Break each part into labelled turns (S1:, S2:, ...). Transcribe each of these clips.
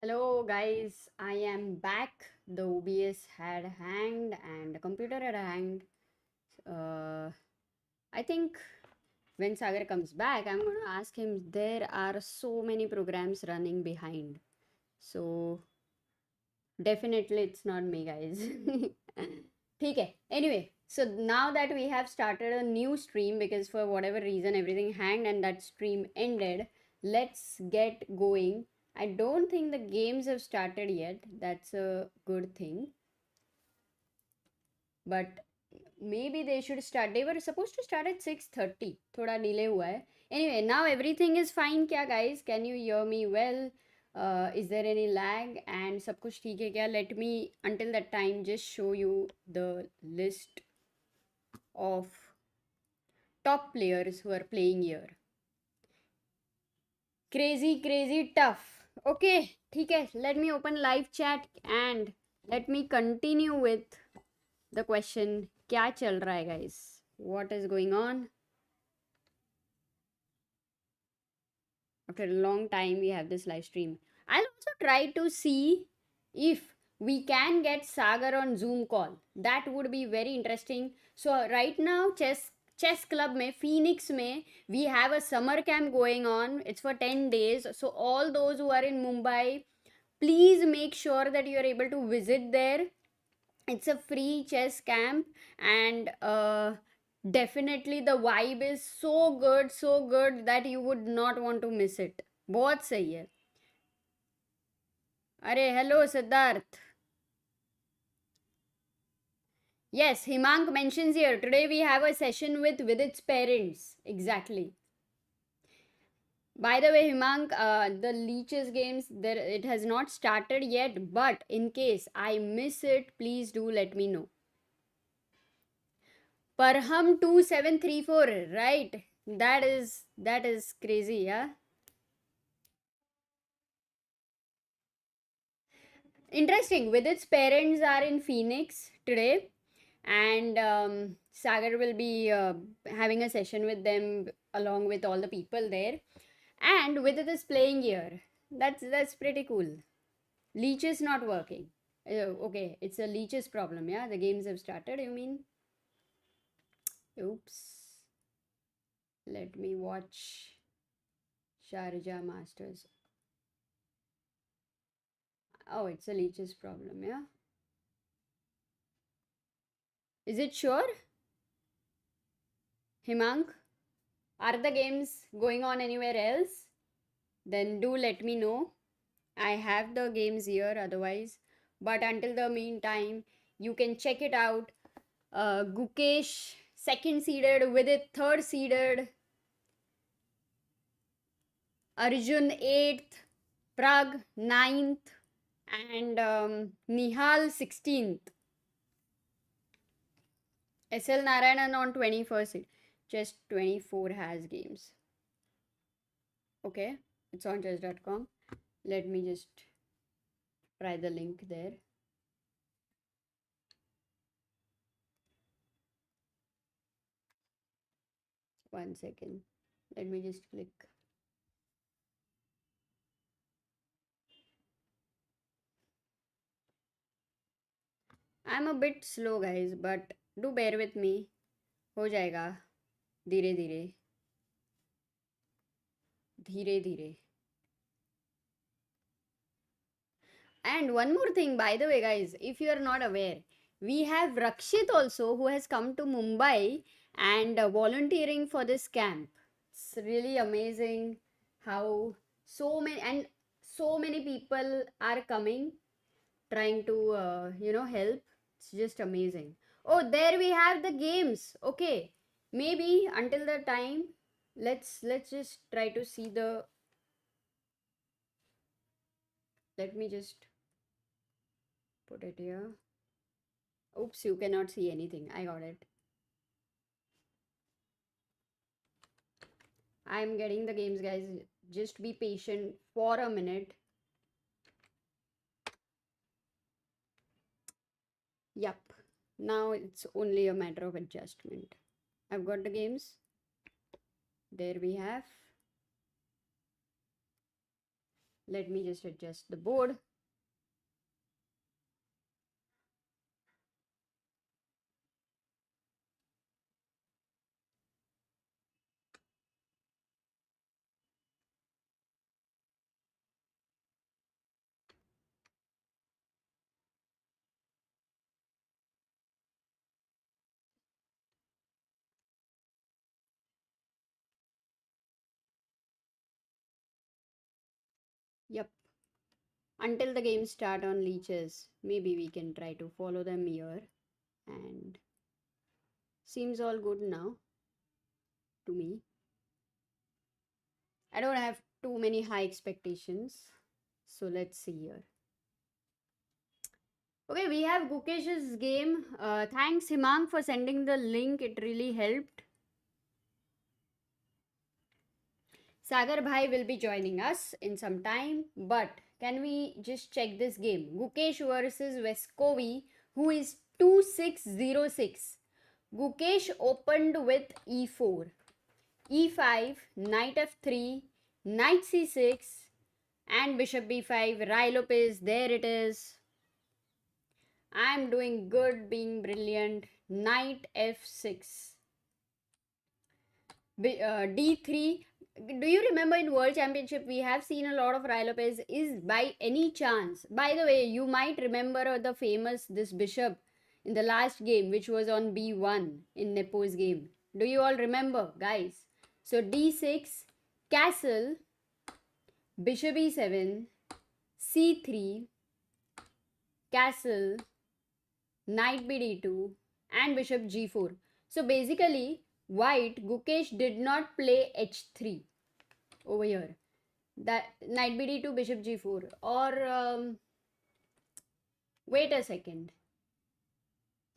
S1: Hello guys, I am back. The OBS had hanged and the computer had hanged. Uh, I think when Sagar comes back, I'm going to ask him. There are so many programs running behind. So definitely it's not me, guys. ठीक है. Anyway, so now that we have started a new stream because for whatever reason everything hanged and that stream ended, let's get going. I don't think the games have started yet. That's a good thing. But maybe they should start. They were supposed to start at 6:30. थोड़ा delay हुआ है. Anyway, now everything is fine क्या guys? Can you hear me well? Is there any lag? And सब कुछ ठीक है क्या? Let me until that time just show you the list of top players who are playing here. Crazy tough. Okay, ठीक है. Let me open live chat and let me continue with the question. क्या चल रहा है guys? What is going on? After a long time we have this live stream. I'll also try to see if we can get Sagar on Zoom call. That would be very interesting. So right now chess club mein Phoenix mein we have a summer camp going on. It's for 10 days. So all those who are in Mumbai, please make sure that you are able to visit there. It's a free chess camp and definitely the vibe is so good that you would not want to miss it. बहुत सही है. अरे hello Siddharth. Yes, Himank mentions here today we have a session with Vidit's parents. Exactly. By the way, Himank, the Leeches games, it has not started yet, but in case I miss it, please do let me know. Parham 2734, right? That is crazy, yeah. Interesting. Vidit's parents are in Phoenix today, and Sagar will be having a session with them along with all the people there. And Vidit is playing here. That's pretty cool. Leech is not working. Okay, it's a Leech's problem, yeah. The games have started, you mean? Oops. Let me watch Sharjah Masters. Oh, it's a Leech's problem, yeah. Is it sure? Himank, are the games going on anywhere else? Then do let me know. I have the games here otherwise. But until the meantime, you can check it out. Gukesh, second seeded, Vidit, third seeded. Arjun, 8th. Pragg, 9th. And Nihal, 16th. SL Narayanan on 21st. Chess 24 has games. Okay, it's on chess.com. Let me just try the link there. One second. Let me just click. I'm a bit slow, guys, but do bear with me. हो जाएगा धीरे धीरे धीरे धीरे. And one more thing, by the way, guys, if you are not aware, we have Rakshit also who has come to Mumbai and volunteering for this camp. It's really amazing how so many people are coming trying to help. It's just amazing. Oh, there we have the games. Okay, maybe until the time, let's just try to see the. Let me just put it here. Oops, you cannot see anything. I got it. I'm getting the games, guys. Just be patient for a minute. Yup. Now it's only a matter of adjustment. I've got the games. There we have. Let me just adjust the board. Yep. Until the game start on leeches, maybe we can try to follow them here. And seems all good now to me. I don't have too many high expectations. So let's see here. Okay, we have Gukesh's game. Thanks Himang for sending the link. It really helped. Sagar Bhai will be joining us in some time. But can we just check this game? Gukesh versus Vescovi, who is 2606. Gukesh opened with e4, e5, knight f3, knight c6, and bishop b5. Rai Lopez, there it is. I'm doing good, being brilliant. Knight f6. D3. Do you remember in World Championship we have seen a lot of Rai Lopez? Is by any chance, by the way, you might remember the famous this bishop in the last game which was on b1 in Nepo's game. Do you all remember, guys? So d6, castle, bishop e7, c3, castle, knight bd2, and bishop g4. So basically, white, Gukesh did not play h3 over here. That knight bd2, bishop g4. Or, wait a second.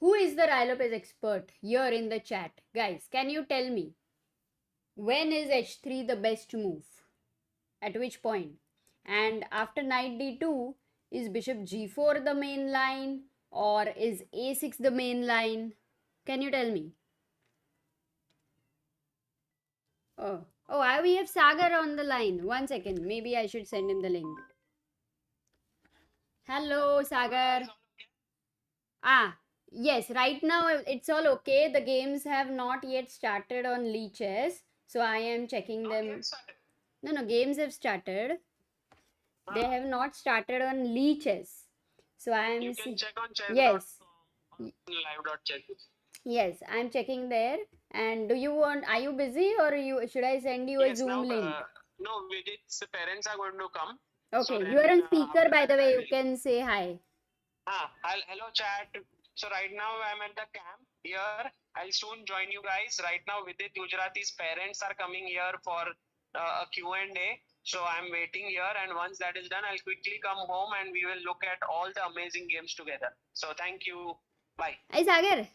S1: Who is the Rai Lopez expert here in the chat? Guys, can you tell me? When is h3 the best move? At which point? And after knight d2, is bishop g4 the main line? Or is a6 the main line? Can you tell me? Oh, we have Sagar on the line. 1 second. Maybe I should send him the link. Hello, Sagar. Yes, right now it's all okay. The games have not yet started on leeches. So I am checking them. No, games have started. They have not started on leeches. So I am.
S2: You can check on chess.
S1: Yes.
S2: Live.chess.
S1: Yes, I'm checking there. And are you busy or should I send you a Zoom link?
S2: No, Vidit's parents are going to come.
S1: Okay, so you are on speaker by the way, you can say hi.
S2: Hello chat. So right now I'm at the camp here. I'll soon join you guys. Right now Vidit Gujrathi's parents are coming here for a Q&A. So I'm waiting here, and once that is done, I'll quickly come home and we will look at all the amazing games together. So thank you. Bye.
S1: Hey Sagar.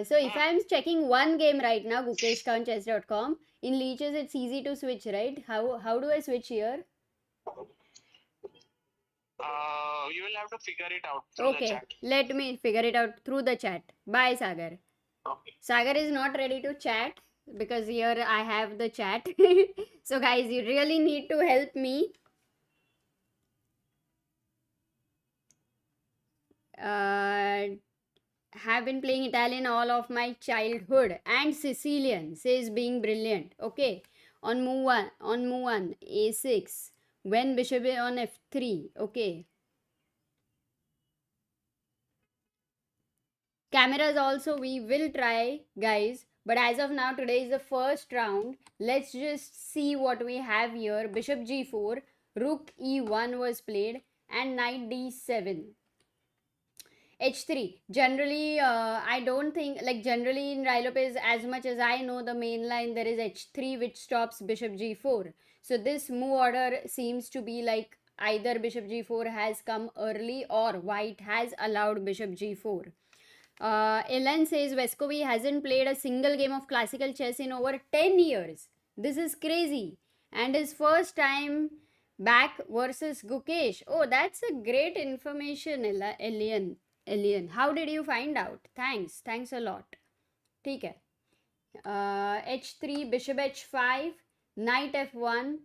S1: So if I'm checking one game right now, gukeshchess.com, in leeches it's easy to switch, right? How do I switch here?
S2: You will have to figure it out through the chat.
S1: Let me figure it out through the chat. Bye, Sagar.
S2: Okay.
S1: Sagar is not ready to chat because here I have the chat. So guys, you really need to help me. Have been playing Italian all of my childhood and Sicilian, says being brilliant. Okay, on move 1, a6, when bishop is on f3. Okay, cameras also we will try, guys, but as of now today is the first round. Let's just see what we have here. Bishop g4, rook e1 was played, and knight d7. h3. Generally, I don't think, like generally in Rai Lopez, as much as I know the main line, there is h3 which stops bishop g4. So this move order seems to be like either bishop g4 has come early or white has allowed bishop g4. Ellen says Vescovi hasn't played a single game of classical chess in over 10 years. This is crazy. And his first time back versus Gukesh. Oh, that's a great information, Elian. How did you find out? Thanks a lot. ठीक है. h3, bishop h5, knight f1,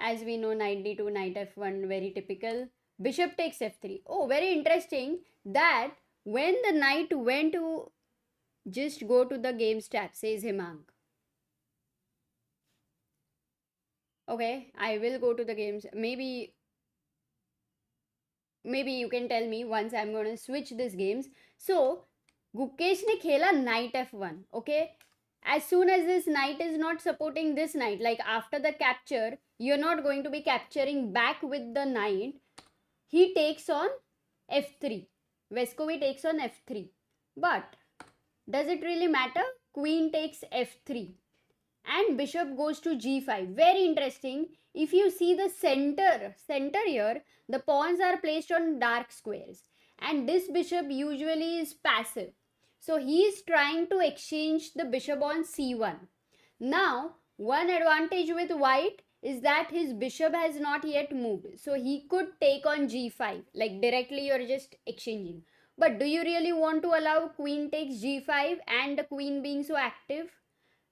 S1: as we know, knight d2, knight f1, very typical. Bishop takes f3. Oh, very interesting that when the knight went to just go to the game stat, says Himang. Okay, I will go to the games. Maybe you can tell me once I'm going to switch these games. So, Gukesh ne khela knight f1. Okay, as soon as this knight is not supporting this knight, like after the capture, you're not going to be capturing back with the knight. He takes on f3. Vescovi takes on f3. But does it really matter? Queen takes f3 and bishop goes to g5. Very interesting. If you see the center here, the pawns are placed on dark squares and this bishop usually is passive. So he is trying to exchange the bishop on c1. Now, one advantage with white is that his bishop has not yet moved. So he could take on g5. Like directly you're just exchanging. But do you really want to allow queen takes g5 and the queen being so active?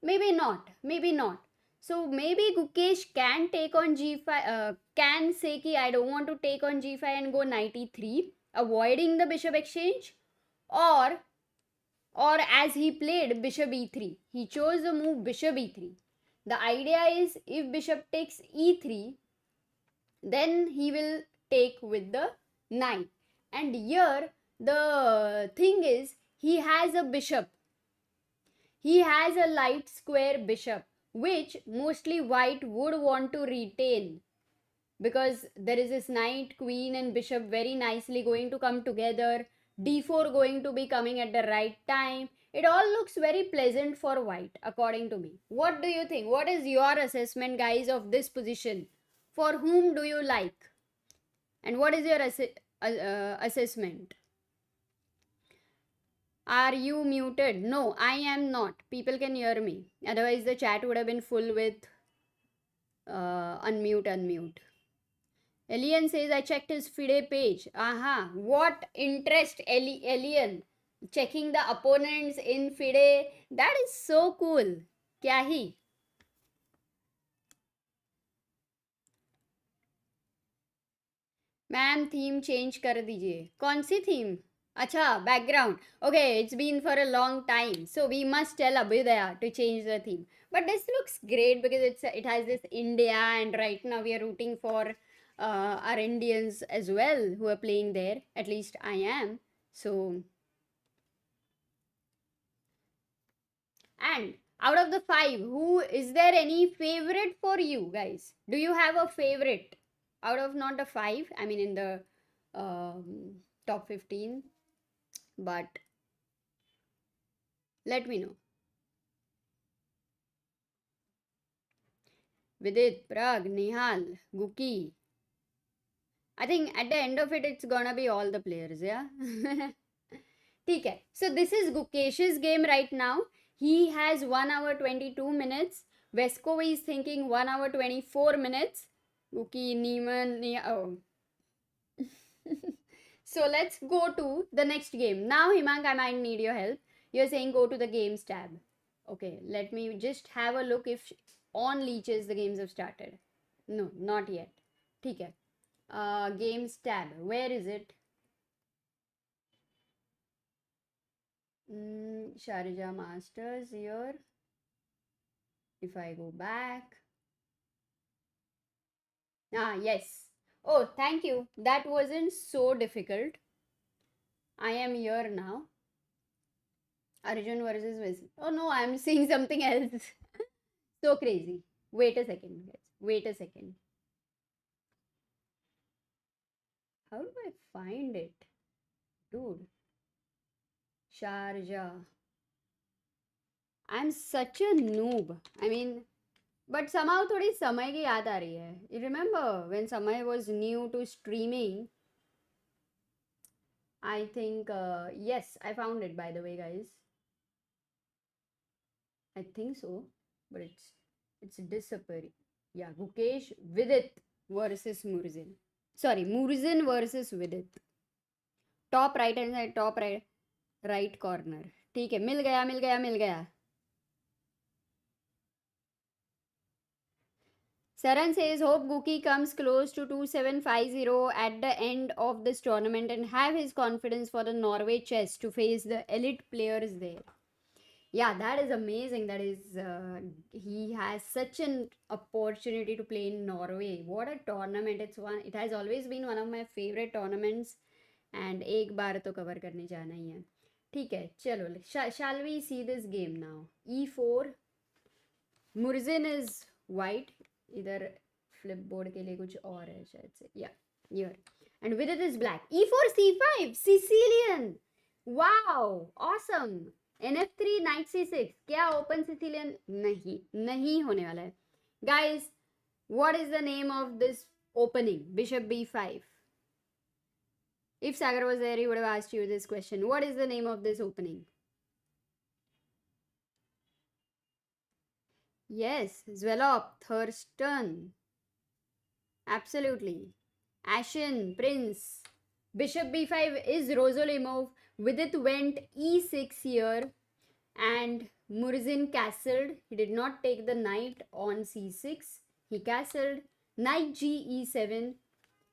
S1: Maybe not. Maybe not. So maybe Gukesh can take on g5, can say ki I don't want to take on g5 and go knight e3, avoiding the bishop exchange, or as he played bishop e3. He chose the move bishop e3. The idea is if bishop takes e3, then he will take with the knight. And here the thing is he has a bishop. He has a light square bishop, which mostly white would want to retain because there is this knight, queen and bishop very nicely going to come together. D4 going to be coming at the right time. It all looks very pleasant for white according to me. What do you think? What is your assessment, guys, of this position? For whom do you like? And what is your assessment? Are you muted? No, I am not. People can hear me. Otherwise, the chat would have been full with unmute. Elian says, I checked his FIDE page. Aha. What interest, Elian? Checking the opponents in FIDE. That is so cool. Kya hi? Ma'am theme change कर दीजिए. कौन सी theme? अच्छा, background. Okay, it's been for a long time, so we must tell Abhidaya to change the theme. But this looks great because it has this India, and right now we are rooting for our Indians as well who are playing there. At least I am. So, and out of the 5, who is there any favorite for you guys? Do you have a favorite out of not the 5? I mean in the top 15. But let me know. Vidit, Pragg, Nihal, Guki. I think at the end of it, it's gonna be all the players, yeah? Okay. So this is Gukesh's game right now. He has 1 hour 22 minutes. Vescovi is thinking 1 hour 24 minutes. Guki, Neiman, oh. So let's go to the next game. Now, Himang, I might need your help. You're saying go to the games tab. Okay, let me just have a look if on leeches the games have started. No, not yet. Okay. Games tab. Where is it? Sharjah Masters here. If I go back. Yes. Oh, thank you. That wasn't so difficult. I am here now. Arjun versus Vescovi. Oh no, I'm seeing something else. So crazy. Wait a second, guys. Wait a second. How do I find it? Dude. Sharjah. I'm such a noob. I mean, but somehow थोड़ी समय की याद आ रही है. You remember when Samay was new to streaming? I think, yes, I found it by the way, guys. I think so, but it's disappearing. Yeah, Gukesh, Vidit versus Murzin. Sorry, Murzin versus Vidit. Top right hand side, top right corner. ठीक है, मिल गया. Saran says, hope Guki comes close to 2750 at the end of this tournament and have his confidence for the Norway chess to face the elite players there. Yeah, that is amazing. That is, he has such an opportunity to play in Norway. What a tournament! It has always been one of my favorite tournaments, and एक बार तो cover करने जाना ही है. ठीक है, चलो. Shall we see this game now? E4. Murzin is white. इधर flipboard के लिए कुछ और है शायद से. Yeah, here. And with it is black. E4 C5 Sicilian. Wow, awesome. NF3 Knight C6. क्या open Sicilian? नहीं होने वाला है. Guys, what is the name of this opening? Bishop B5. If Sagar was there, he would have asked you this question. What is the name of this opening? Yes, Zvelop, Thurston. Absolutely. Ashen, Prince. Bishop b5 is Rosolimov. Vidit went e6 here and Murzin castled. He did not take the knight on c6. He castled. Knight g e7.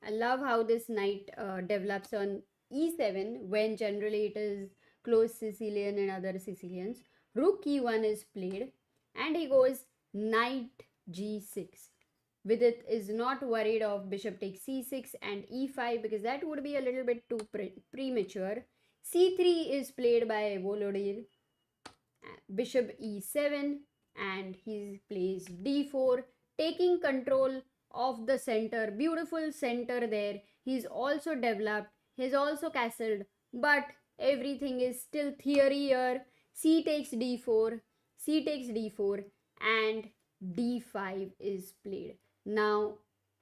S1: I love how this knight develops on e7 when generally it is close Sicilian and other Sicilians. Rook e1 is played and he goes knight g6. Vidit is not worried of bishop takes c6 and e5 because that would be a little bit too premature. c3 is played by Volodymyr. Bishop e7 and he plays d4, taking control of the center. Beautiful center there. He's also developed. He's also castled. But everything is still theory here. C takes d4. C takes d4 and d5 is played. Now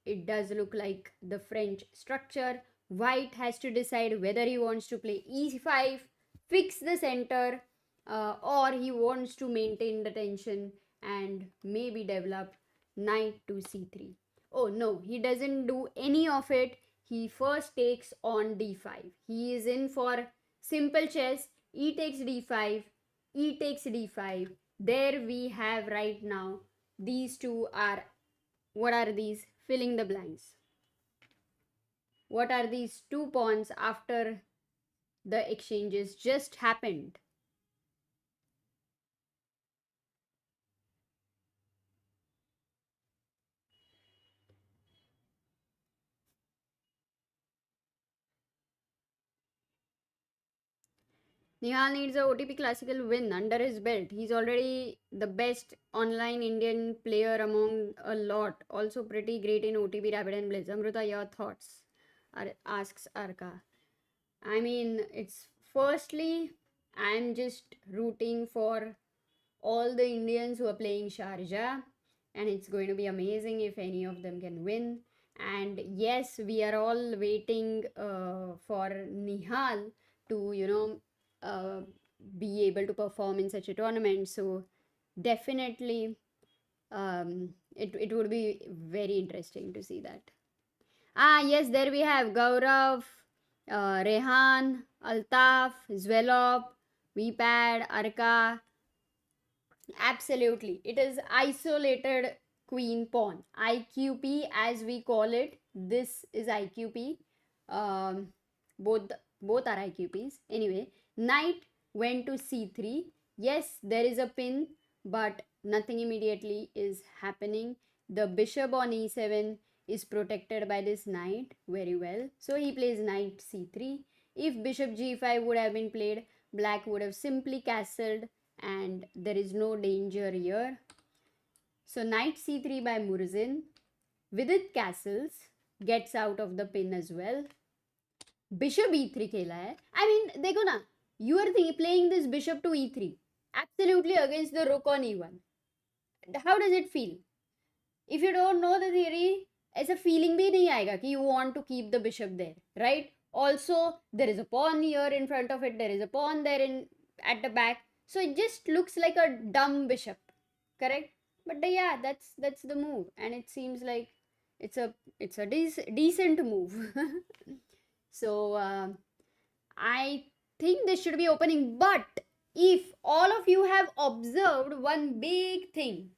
S1: it does look like the French structure. White has to decide whether he wants to play e5, fix the center, or he wants to maintain the tension and maybe develop knight to c3. Oh no, he doesn't do any of it. He first takes on d5. He is in for simple chess. E takes d5, e takes d5. There we have right now. These two are, what are these? Filling the blanks. What are these two pawns after the exchanges just happened? Nihal needs a OTP Classical win under his belt. He's already the best online Indian player among a lot. Also pretty great in OTP Rapid and Blitz. Amruta, your thoughts? Asks Arka. I mean, it's firstly, I'm just rooting for all the Indians who are playing Sharjah, and it's going to be amazing if any of them can win. And yes, we are all waiting for Nihal to, be able to perform in such a tournament. So definitely, it would be very interesting to see that. Yes, there we have Gaurav, Rehan, Altaf, Zvelop, Vpad, Arka. Absolutely. It is isolated queen pawn. IQP as we call it. This is IQP. Both are IQPs. Anyway, knight went to c3. Yes, there is a pin, but nothing immediately is happening. The bishop on e7 is protected by this knight very well. So he plays knight c3. If bishop g5 would have been played, black would have simply castled and there is no danger here. So knight c3 by Murzin. Vidit castles, gets out of the pin as well. Bishop e3 खेला है. I mean, देखो ना, you are playing this bishop to e3 absolutely against the rook on e1. How does it feel? If you don't know the theory, ऐसा feeling भी नहीं आएगा कि you want to keep the bishop there, right? Also, there is a pawn here in front of it. There is a pawn there at the back. So it just looks like a dumb bishop, correct? But yeah, that's the move, and it seems like it's a decent move. So I think this should be opening. But if all of you have observed one big thing,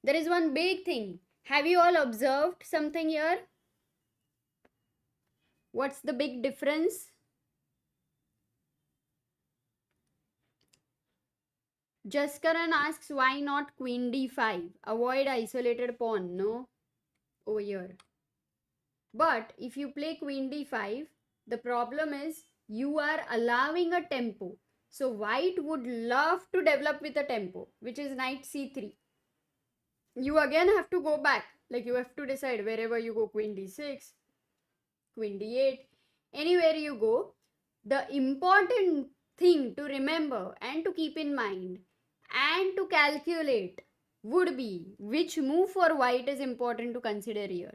S1: there is one big thing. Have you all observed something here? What's the big difference? Jaskaran asks why not queen d5? Avoid isolated pawn, no? Over here. But if you play queen d5, the problem is you are allowing a tempo. So white would love to develop with a tempo, which is knight c3. You again have to go back. Like you have to decide wherever you go, queen d6, queen d8, anywhere you go. The important thing to remember and to keep in mind and to calculate would be which move for white is important to consider here.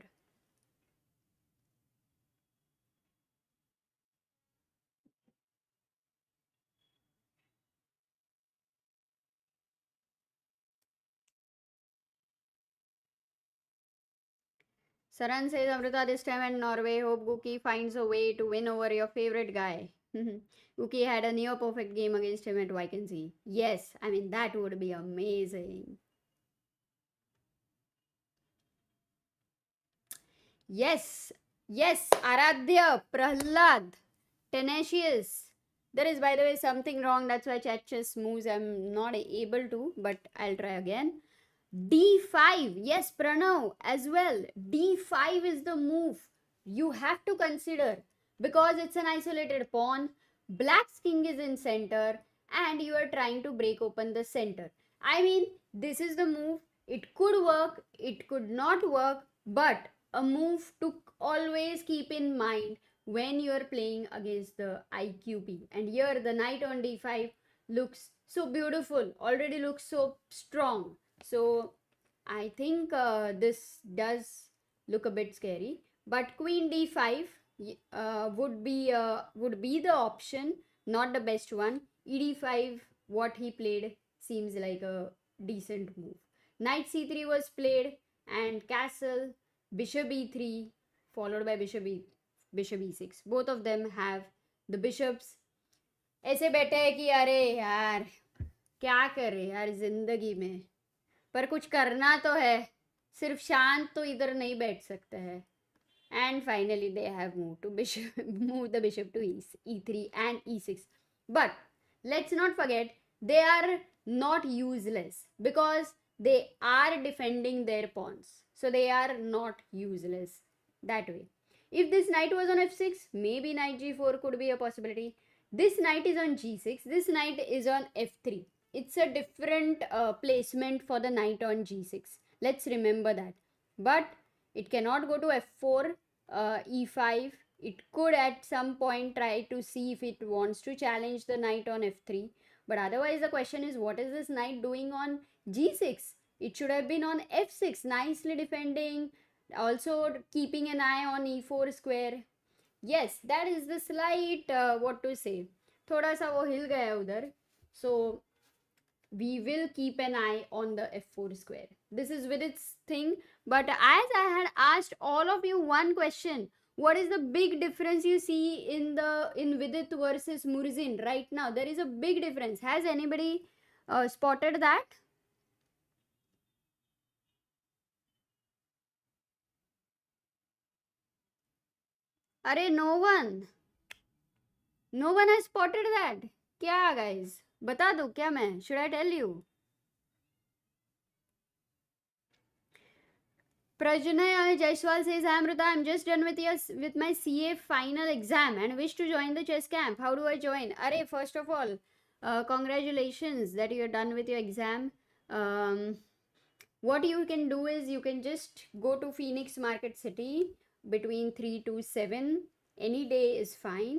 S1: Saran says Amrita this time at Norway. Hope Guki finds a way to win over your favorite guy. Guki had a near perfect game against him at Vacancy. Yes, I mean that would be amazing. Yes, yes, Aradhya, Prahlad, Tenacious. There is, by the way, something wrong. That's why chat chess moves I'm not able to, but I'll try again. D5. Yes, Pranav as well. D5 is the move you have to consider because it's an isolated pawn. Black's king is in center and you are trying to break open the center. I mean, this is the move. It could work, it could not work, but a move to always keep in mind when you are playing against the IQP. And here the knight on d5 looks so beautiful, already looks so strong. So I think this does look a bit scary. But queen d5 would be the option, not the best one. ed5, what he played seems like a decent move. Knight c3 was played and castle, bishop e3 followed by bishop e6. Both of them have the bishops. ऐसे बैठे हैं कि अरे यार क्या करे यार जिंदगी में, पर कुछ करना तो है, सिर्फ शांत तो इधर नहीं बैठ सकते हैं. And finally they have moved the bishop to e3 and e6. But let's not forget they are not useless because they are defending their pawns. So they are not useless that way. If this knight was on f6, maybe knight g4 could be a possibility. This knight is on g6, this knight is on f3. It's a different placement for the knight on g6. Let's remember that. But it cannot go to f4, e5. It could at some point try to see if it wants to challenge the knight on f3. But otherwise the question is, what is this knight doing on g6? It should have been on f6, nicely defending, also keeping an eye on e4 square. Yes, that is the slight, what to say, thoda sa wo hil gaya udhar. So we will keep an eye on the f4 square. This is with its thing. But as I had asked all of you one question, what is the big difference you see in Vidit versus Murzin right now? There is a big difference. Has anybody spotted that? Arey, no one has spotted that. Kya guys? Bata do kya main? Should I tell you? Prajnay Jaiswal says, "Hi Amrita, I'm just done with my CA final exam and wish to join the chess camp. How do I join?" Arey, first of all, congratulations that you're done with your exam. What you can do is you can just go to Phoenix Market City between 3 to 7. Any day is fine.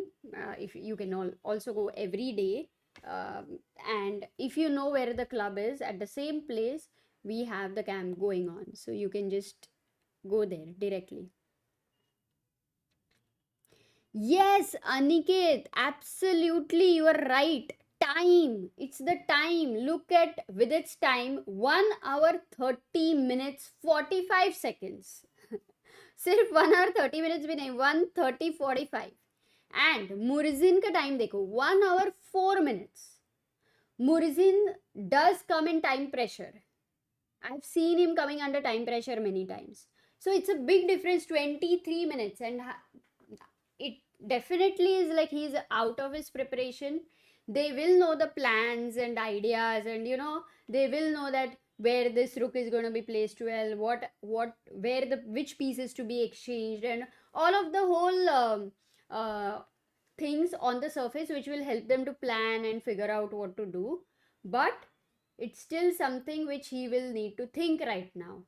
S1: If you can also go every day. And if you know where the club is, at the same place, we have the camp going on. So you can just go there directly. Yes, Aniket, absolutely, you are right. Time, it's the time. Look at with its time, 1 hour 30 minutes 45 seconds. सिर्फ 1 hour 30 minutes भी नहीं, 1:30:45. And मुर्जिन का time देखो, 1 hour 4 minutes. Murzin does come in time pressure. I've seen him coming under time pressure many times. So it's a big difference, 23 minutes, and it definitely is like he's out of his preparation. They will know the plans and ideas, and they will know that where this rook is going to be placed well, what where the which pieces to be exchanged, and all of the whole things on the surface which will help them to plan and figure out what to do. But it's still something which he will need to think right now.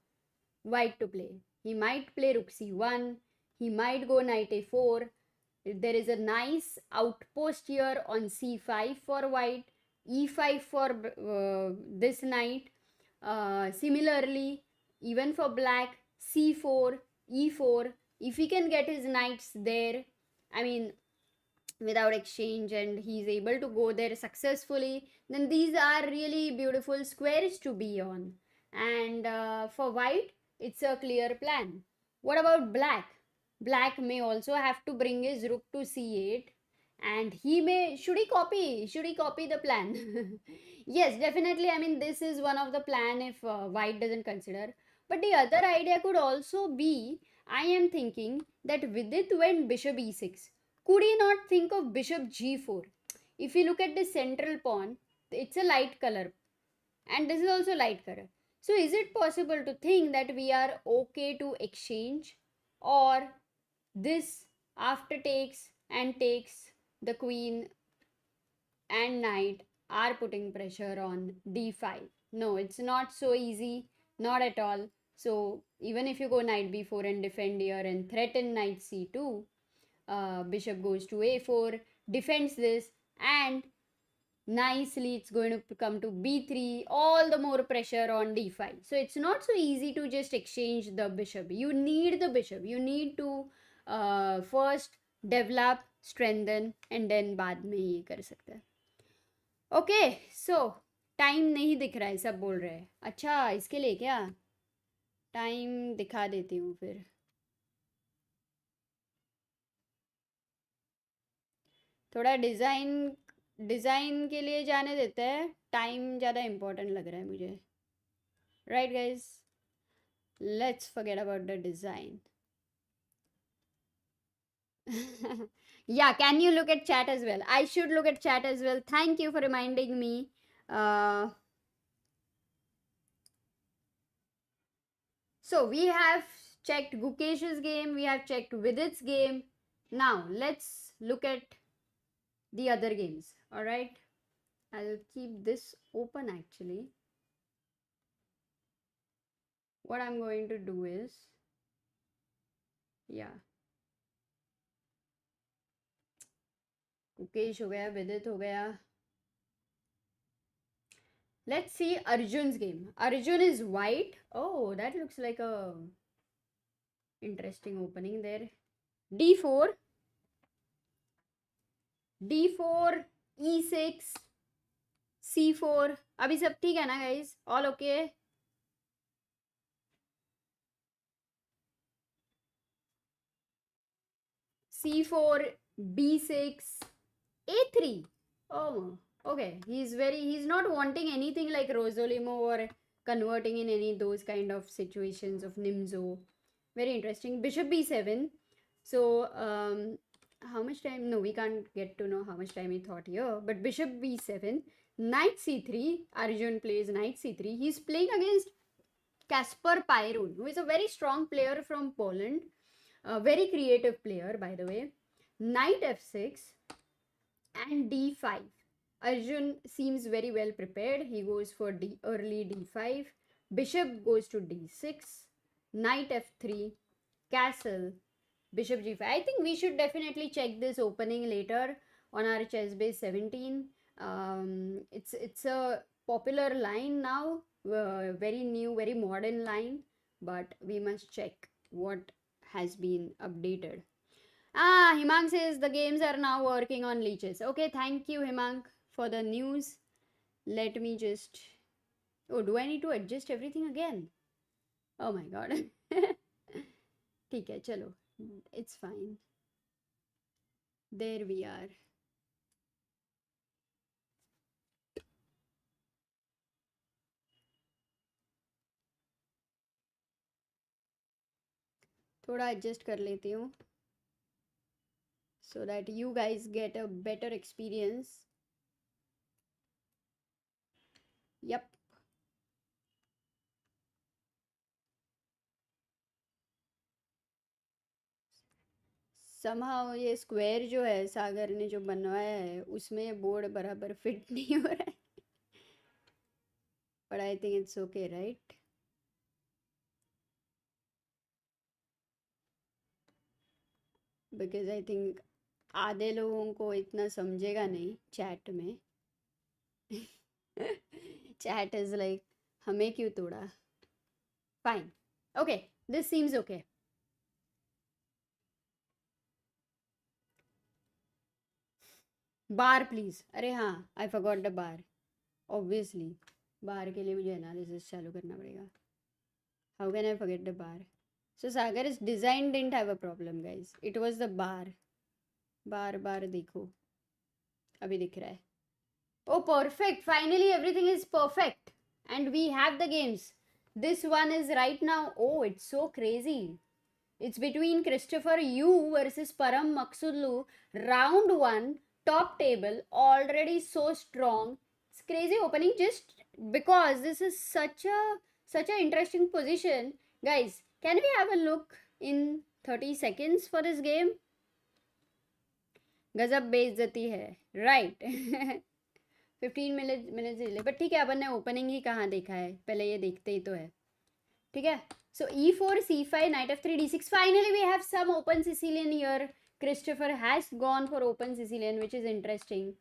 S1: White to play. He might play rook c1, he might go knight a4. There is a nice outpost here on c5 for white, e5 for this knight. Similarly, even for black, c4, e4. If he can get his knights there, I mean, without exchange, and he's able to go there successfully, then these are really beautiful squares to be on. And for white, it's a clear plan. What about black? Black may also have to bring his rook to c8, and he may, should he copy the plan? Yes, definitely. I mean, this is one of the plan if white doesn't consider. But the other idea could also be, I am thinking that Vidit went bishop e6. Could he not think of bishop g4? If you look at the central pawn, it's a light color, and this is also light color. So is it possible to think that we are okay to exchange, or this after takes and takes, the queen and knight are putting pressure on d5? No, it's not so easy, not at all. So even if you go knight b4 and defend here and threaten knight c2, bishop goes to a4, defends this, and nicely it's going to come to b3, all the more pressure on d5. So it's not so easy to just exchange the bishop. You need the bishop, you need to first develop, strengthen, and then बाद में ये कर सकते हैं. Okay, सो time नहीं दिख रहा है, सब बोल रहे हैं. अच्छा, इसके लिए क्या टाइम दिखा देती हूँ फिर. थोड़ा डिज़ाइन के लिए जाने देते हैं, टाइम ज़्यादा इम्पोर्टेंट लग रहा है मुझे. Right guys, let's forget about the design. Yeah, can you look at chat as well? I should look at chat as well. Thank you for reminding me. So we have checked Gukesh's game, we have checked Vidit's game. Now let's look at the other games. All right, I'll keep this open actually. What I'm going to do is, yeah, Gukesh हो गया, Vidit हो गया. Let's see Arjun's game. Arjun is white. Oh, that looks like a interesting opening there. d4, d4, e6, c4. अभी सब ठीक है ना guys? All okay? c4, b6, a3. Oh, okay. He's not wanting anything like Rosolimo or converting in any those kind of situations of Nimzo. Very interesting. Bishop b7. So, how much time? No, we can't get to know how much time he thought here. But bishop b7, knight c3. Arjun plays knight c3. He's playing against Kasper Pyrun, who is a very strong player from Poland. A very creative player, by the way. Knight f6 and d5. Arjun seems very well prepared. He goes for early d5. Bishop goes to d6. Knight f3. Castle. Bishop g5. I think we should definitely check this opening later on our ChessBase 17. It's a popular line now. Very new, very modern line. But we must check what has been updated. Himang says the games are now working on leeches. Okay, thank you Himang for the news. Let me just... Oh, do I need to adjust everything again? Oh my god. ठीक है, चलो. It's fine. There we are. थोड़ा adjust कर लेती हूँ so that you guys get a better experience. Yep. somehow ये square जो है सागर ने जो बनवाया है उसमें बोर्ड बराबर फिट नहीं हो रहा है, but I think it's okay, right? Because I think आधे लोगों को इतना समझेगा नहीं चैट में. Chat is like हमें क्यों तोड़ा. Fine. Okay, this seems okay. Bar please. अरे हाँ, I forgot the bar. Obviously bar के लिए मुझे एनालिसिस चालू करना पड़ेगा. How can I forget the bar. So Sagar is design didn't have a problem guys, it was the bar. Bar bar देखो, अभी दिख रहा है. Oh perfect, finally everything is perfect and we have the games. This one is right now. Oh it's so crazy. It's between Christopher Yu versus Param Maksudlu. Round 1, top table, already so strong. It's crazy opening just because this is such a interesting position. Guys, can we have a look in 30 seconds for this game? गजब बेइज्जती है, right? 15 minutes delay, but ठीक है, अपन ने opening ही कहाँ देखा है, पहले ये देखते ही तो है. ठीक है. So e4, c5, knight f3, d6. Finally, we have some open Sicilian here. Christopher has gone for open Sicilian, which is interesting.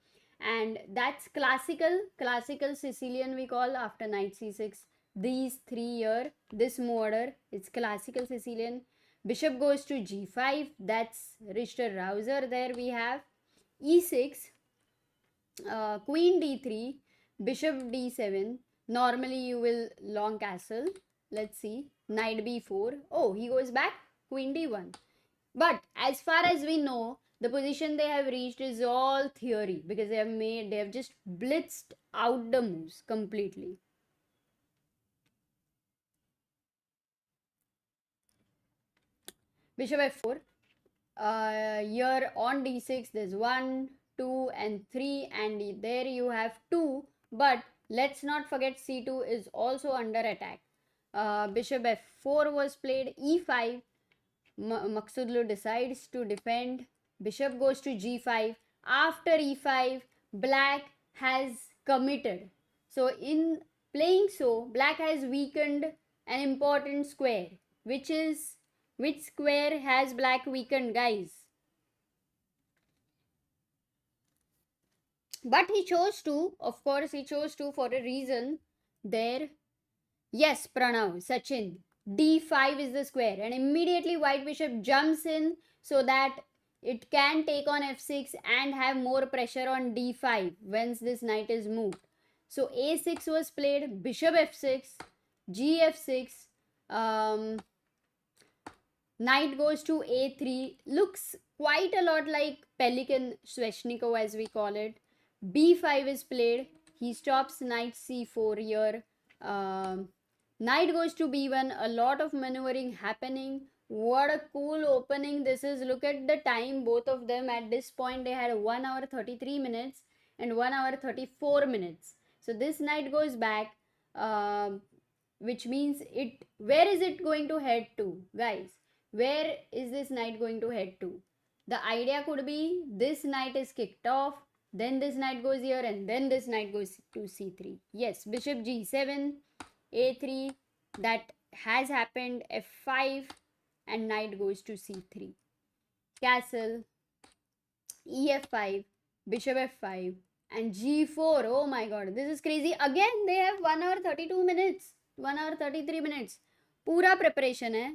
S1: And that's classical Sicilian we call after knight c6. These three here, this move order, it's classical Sicilian. Bishop goes to g5. That's Richter Rouser. There we have e6, queen d3, bishop d7. Normally, you will long castle. Let's see. Knight b4. Oh, he goes back. Queen d1. But as far as we know, the position they have reached is all theory because they have just blitzed out the moves completely. Bishop f4. Here on d6, there's 1, 2, and 3, and there you have 2. But let's not forget c2 is also under attack. Bishop f4 was played, e5. Maksudlu decides to defend. Bishop goes to g5. After e5, black has committed. So in playing so, black has weakened an important square. Which square has black weakened, guys? But he chose to, of course, he chose to for a reason. There. Yes, Pranav, Sachin. d5 is the square, and immediately white bishop jumps in so that it can take on f6 and have more pressure on d5 once this knight is moved. So a6 was played, bishop f6, gf6, knight goes to a3. Looks quite a lot like Pelican Sveshnikov as we call it. b5 is played. He stops knight c4 here. Knight goes to b1. A lot of maneuvering happening. What a cool opening this is. Look at the time. Both of them at this point, they had 1 hour 33 minutes and 1 hour 34 minutes. So this knight goes back, which means it. Where is it going to head to, guys? Where is this knight going to head to? The idea could be this knight is kicked off, then this knight goes here, and then this knight goes to c3. Yes, bishop g7, a3, that has happened, f5, and knight goes to c3. Castle, ef5, bishop f5, and g4. Oh my god, this is crazy. Again, they have 1 hour 32 minutes, 1 hour 33 minutes. Pura preparation hai.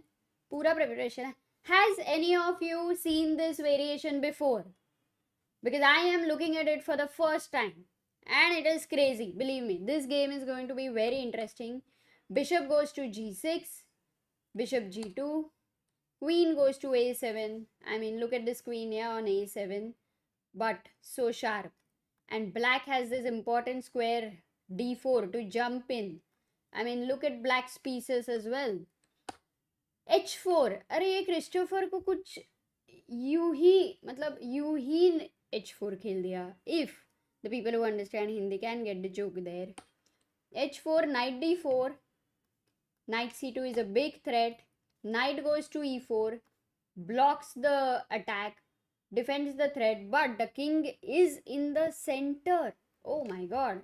S1: Pura preparation. Has any of you seen this variation before? Because I am looking at it for the first time. And it is crazy. Believe me, this game is going to be very interesting. Bishop goes to g6. Bishop g2. Queen goes to a7. I mean, look at this queen here on a7. But so sharp. And black has this important square d4 to jump in. I mean, look at black's pieces as well. h4, अरे ये Christopher को कुछ यूं ही मतलब यूं ही h4 खेल दिया. If the people who understand Hindi can get the joke there. h4, knight d4, knight c2 is a big threat. Knight goes to e4, blocks the attack, defends the threat, but the king is in the center. Oh my god.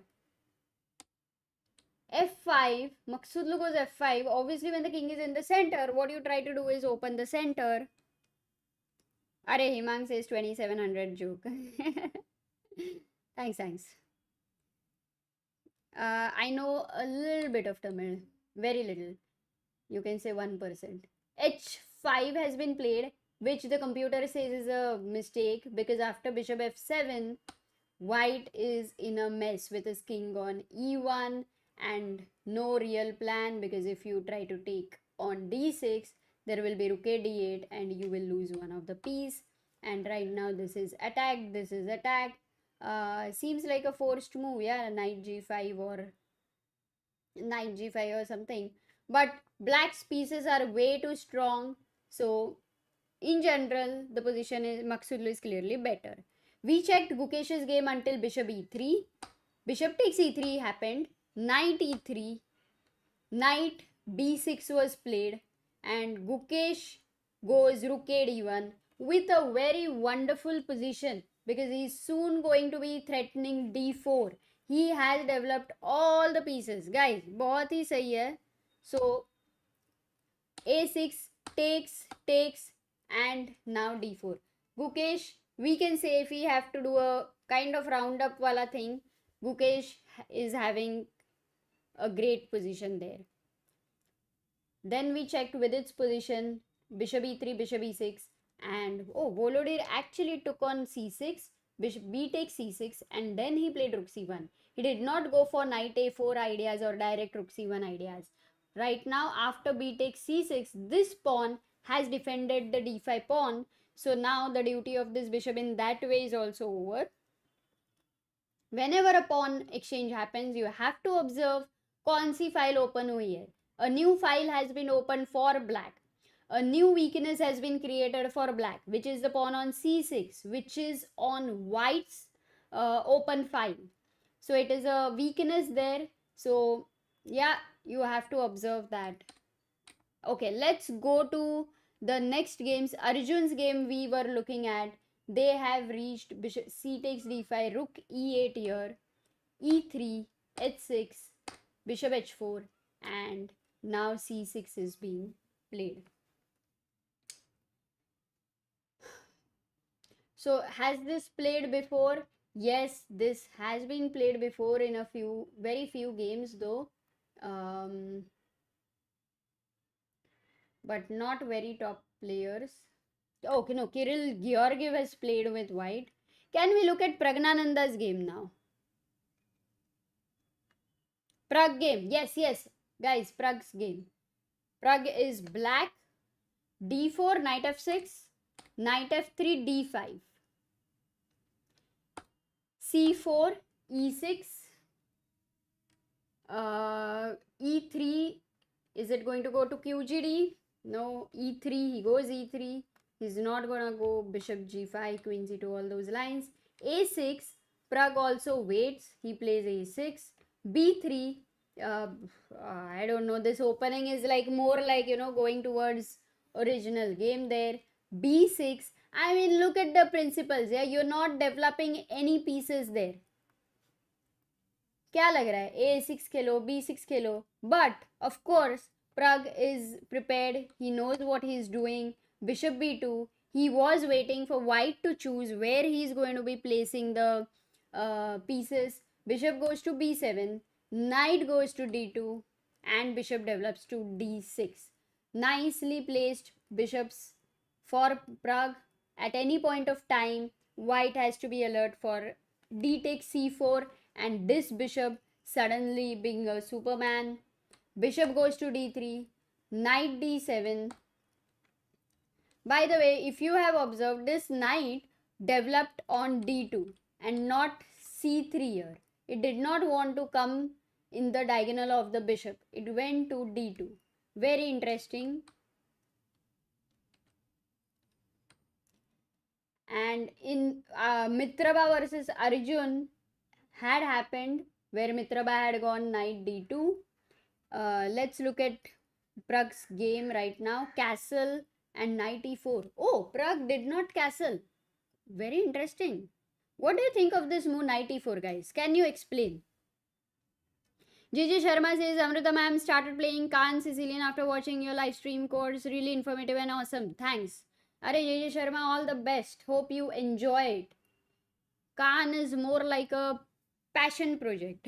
S1: f5, Maksudlu goes f5. Obviously, when the king is in the center, what you try to do is open the center. Are Himang says 2700 joke. Thanks. I know a little bit of Tamil, very little. You can say 1%. h5 has been played, which the computer says is a mistake because after bishop f7, white is in a mess with his king on e1 and no real plan, because if you try to take on d6, there will be rook a d8 and you will lose one of the piece. And right now this is attacked, this is attacked. Seems like a forced move, yeah, knight g5 or knight g5 or something. But black's pieces are way too strong. So in general, the position is Maksudlu is clearly better. We checked Gukesh's game until bishop e3. Bishop takes e3 happened. Knight e3. Knight b6 was played. And Gukesh goes rook a d1 with a very wonderful position because he's soon going to be threatening d4. He has developed all the pieces. Guys, बहुत ही सही है. So a6 takes and now d4. Gukesh, we can say if we have to do a kind of roundup wala thing, Gukesh is having a great position there. Then we checked with its position, bishop e3, bishop e6, and Volodymyr actually took on c6, bishop b takes c6, and then he played rook c1. He did not go for knight a4 ideas or direct rook c1 ideas. Right now, after b takes c6, this pawn has defended the d5 pawn. So now the duty of this bishop in that way is also over. Whenever a pawn exchange happens, you have to observe कौन सी file open हुई है. A new file has been opened for black. A new weakness has been created for black, which is the pawn on c6, which is on white's open file. So it is a weakness there. So yeah, you have to observe that. Okay, let's go to the next games. Arjun's game we were looking at. They have reached bishop c takes d5, rook e8 here, e3, h6, bishop h4, and now c6 is being played. So has this played before? Yes, this has been played before in a very few games though. But not very top players. Okay, no, Kirill Georgiev has played with white. Can we look at Praggnanandha's game now? Pragg game. Yes. Guys, Pragg's game. Pragg is black. d4, knight f6, knight f3, d5. c4, e6, e3. Is it going to go to qgd? No, e3, he goes e3. He's not gonna go bishop g5, queen c2, all those lines. a6, Pragg also waits. He plays a6. b3, I don't know. This opening is like more like, going towards original game there. b6, I mean, look at the principles. Yeah, you're not developing any pieces there. क्या लग रहा है? a6 Khelo, b6 Khelo. But of course, Pragg is prepared. He knows what he is doing. Bishop b2. He was waiting for white to choose where he is going to be placing the pieces. Bishop goes to b7. Knight goes to d2. And bishop develops to d6. Nicely placed bishops for Pragg. At any point of time, white has to be alert for d takes c4. And this bishop suddenly being a superman. Bishop goes to d3, knight d7. By the way, if you have observed, this knight developed on d2 and not c3 here. It did not want to come in the diagonal of the bishop. It went to d2. Very interesting. And in Mitraba versus Arjun had happened, where Mitraba had gone knight d2. Let's look at Pragg's game right now. Castle and knight e4. Oh, Pragg did not castle. Very interesting. What do you think of this move knight e4, guys? Can you explain? JJ Sharma says, Amrita ma'am started playing Khan Sicilian after watching your live stream course. Really informative and awesome. Thanks. Are JJ Sharma, all the best. Hope you enjoy it. Khan is more like a passion project.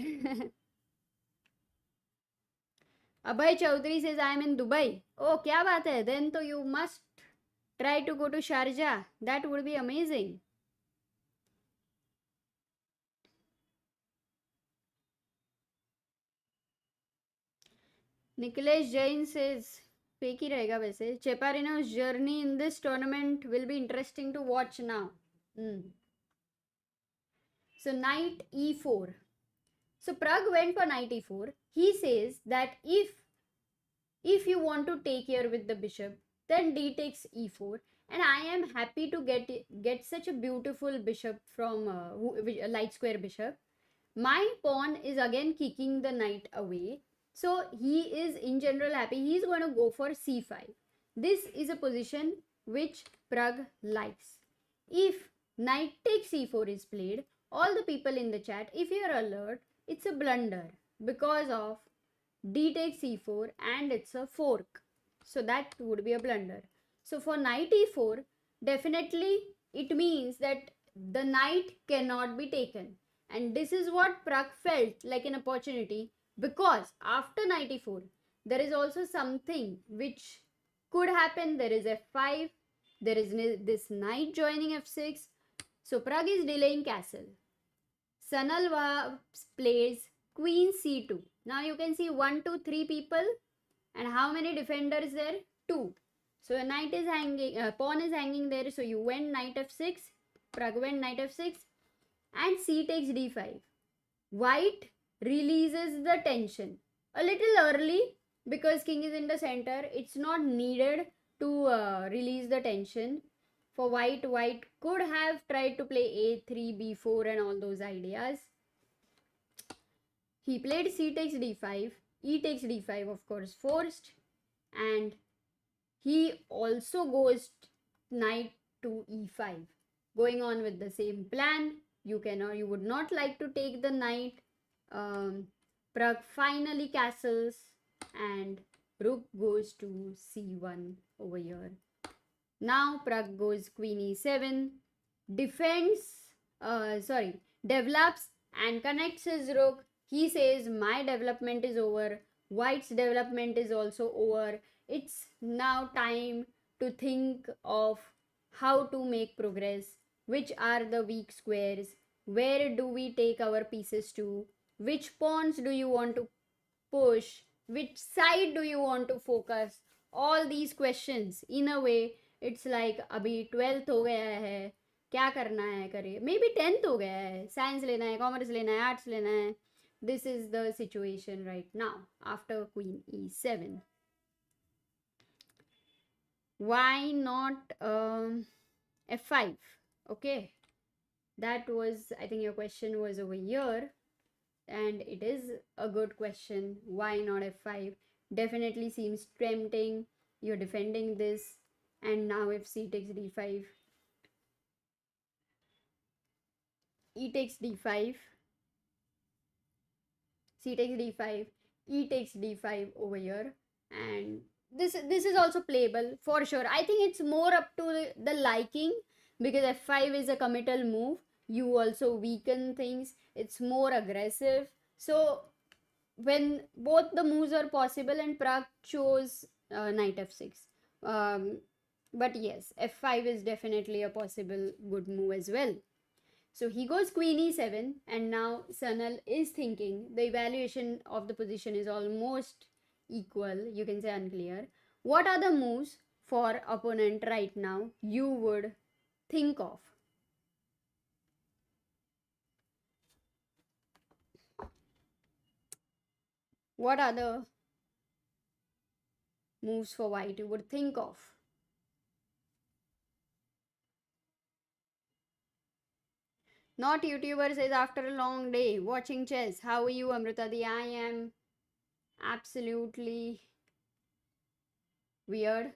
S1: Abhay Chaudhary says, I am in Dubai. Oh, kya baat hai? Then to you must try to go to Sharjah. That would be amazing. Nikhilesh Jain says, fake ही रहेगा वैसे. Cheparino's journey in this tournament will be interesting to watch now. So knight e4. So Pragg went for knight e4. He says that if you want to take here with the bishop, then d takes e4. And I am happy to get such a beautiful bishop from a light square bishop. My pawn is again kicking the knight away. So he is in general happy. He is going to go for c5. This is a position which Pragg likes. If knight takes c4 is played, all the people in the chat, if you are alert, it's a blunder because of d takes e4 and it's a fork. So that would be a blunder. So for knight e4, definitely it means that the knight cannot be taken. And this is what Pragg felt like an opportunity, because after knight e4, there is also something which could happen. There is f5, there is this knight joining f6. So Pragg is delaying castle. Sanal plays queen c2. Now you can see 1, 2, 3 people, and how many defenders there? 2. So a knight is hanging, pawn is hanging there. So you went knight f6, Pragg went knight f6, and c takes d5. White releases the tension a little early because king is in the center. It's not needed to release the tension. For white could have tried to play a3, b4 and all those ideas. He played c takes d5, e takes d5, of course, forced, and he also goes knight to e5, going on with the same plan. You would not like to take the knight. Pragg finally castles and rook goes to c1 over here. Now Pragg goes queen e7, develops and connects his rook. He says, my development is over. White's development is also over. It's now time to think of how to make progress. Which are the weak squares? Where do we take our pieces to? Which pawns do you want to push? Which side do you want to focus? All these questions. In a way, it's like अभी 12th हो गया है, क्या करना है करे. Maybe 10th हो गया है, साइंस लेना है, कॉमर्स लेना है, आर्ट्स लेना है. This is the situation right now after queen e7. Why not f5? Okay, that was, I think your question was over here, and it is a good question. Why not f5? Definitely seems tempting. You're defending this, and now if c takes d5, e takes d5, c takes d5, e takes d5 over here, and this is also playable for sure. I think it's more up to the liking, because f5 is a committal move. You also weaken things. It's more aggressive. So when both the moves are possible, and Pragg chose knight f6. But yes, f5 is definitely a possible good move as well. So he goes queen e7, and now Sanal is thinking the evaluation of the position is almost equal. You can say unclear. What are the moves for opponent right now you would think of? What are the moves for white you would think of? Not YouTuber says after a long day watching chess. How are you, Amritadi? I am absolutely weird.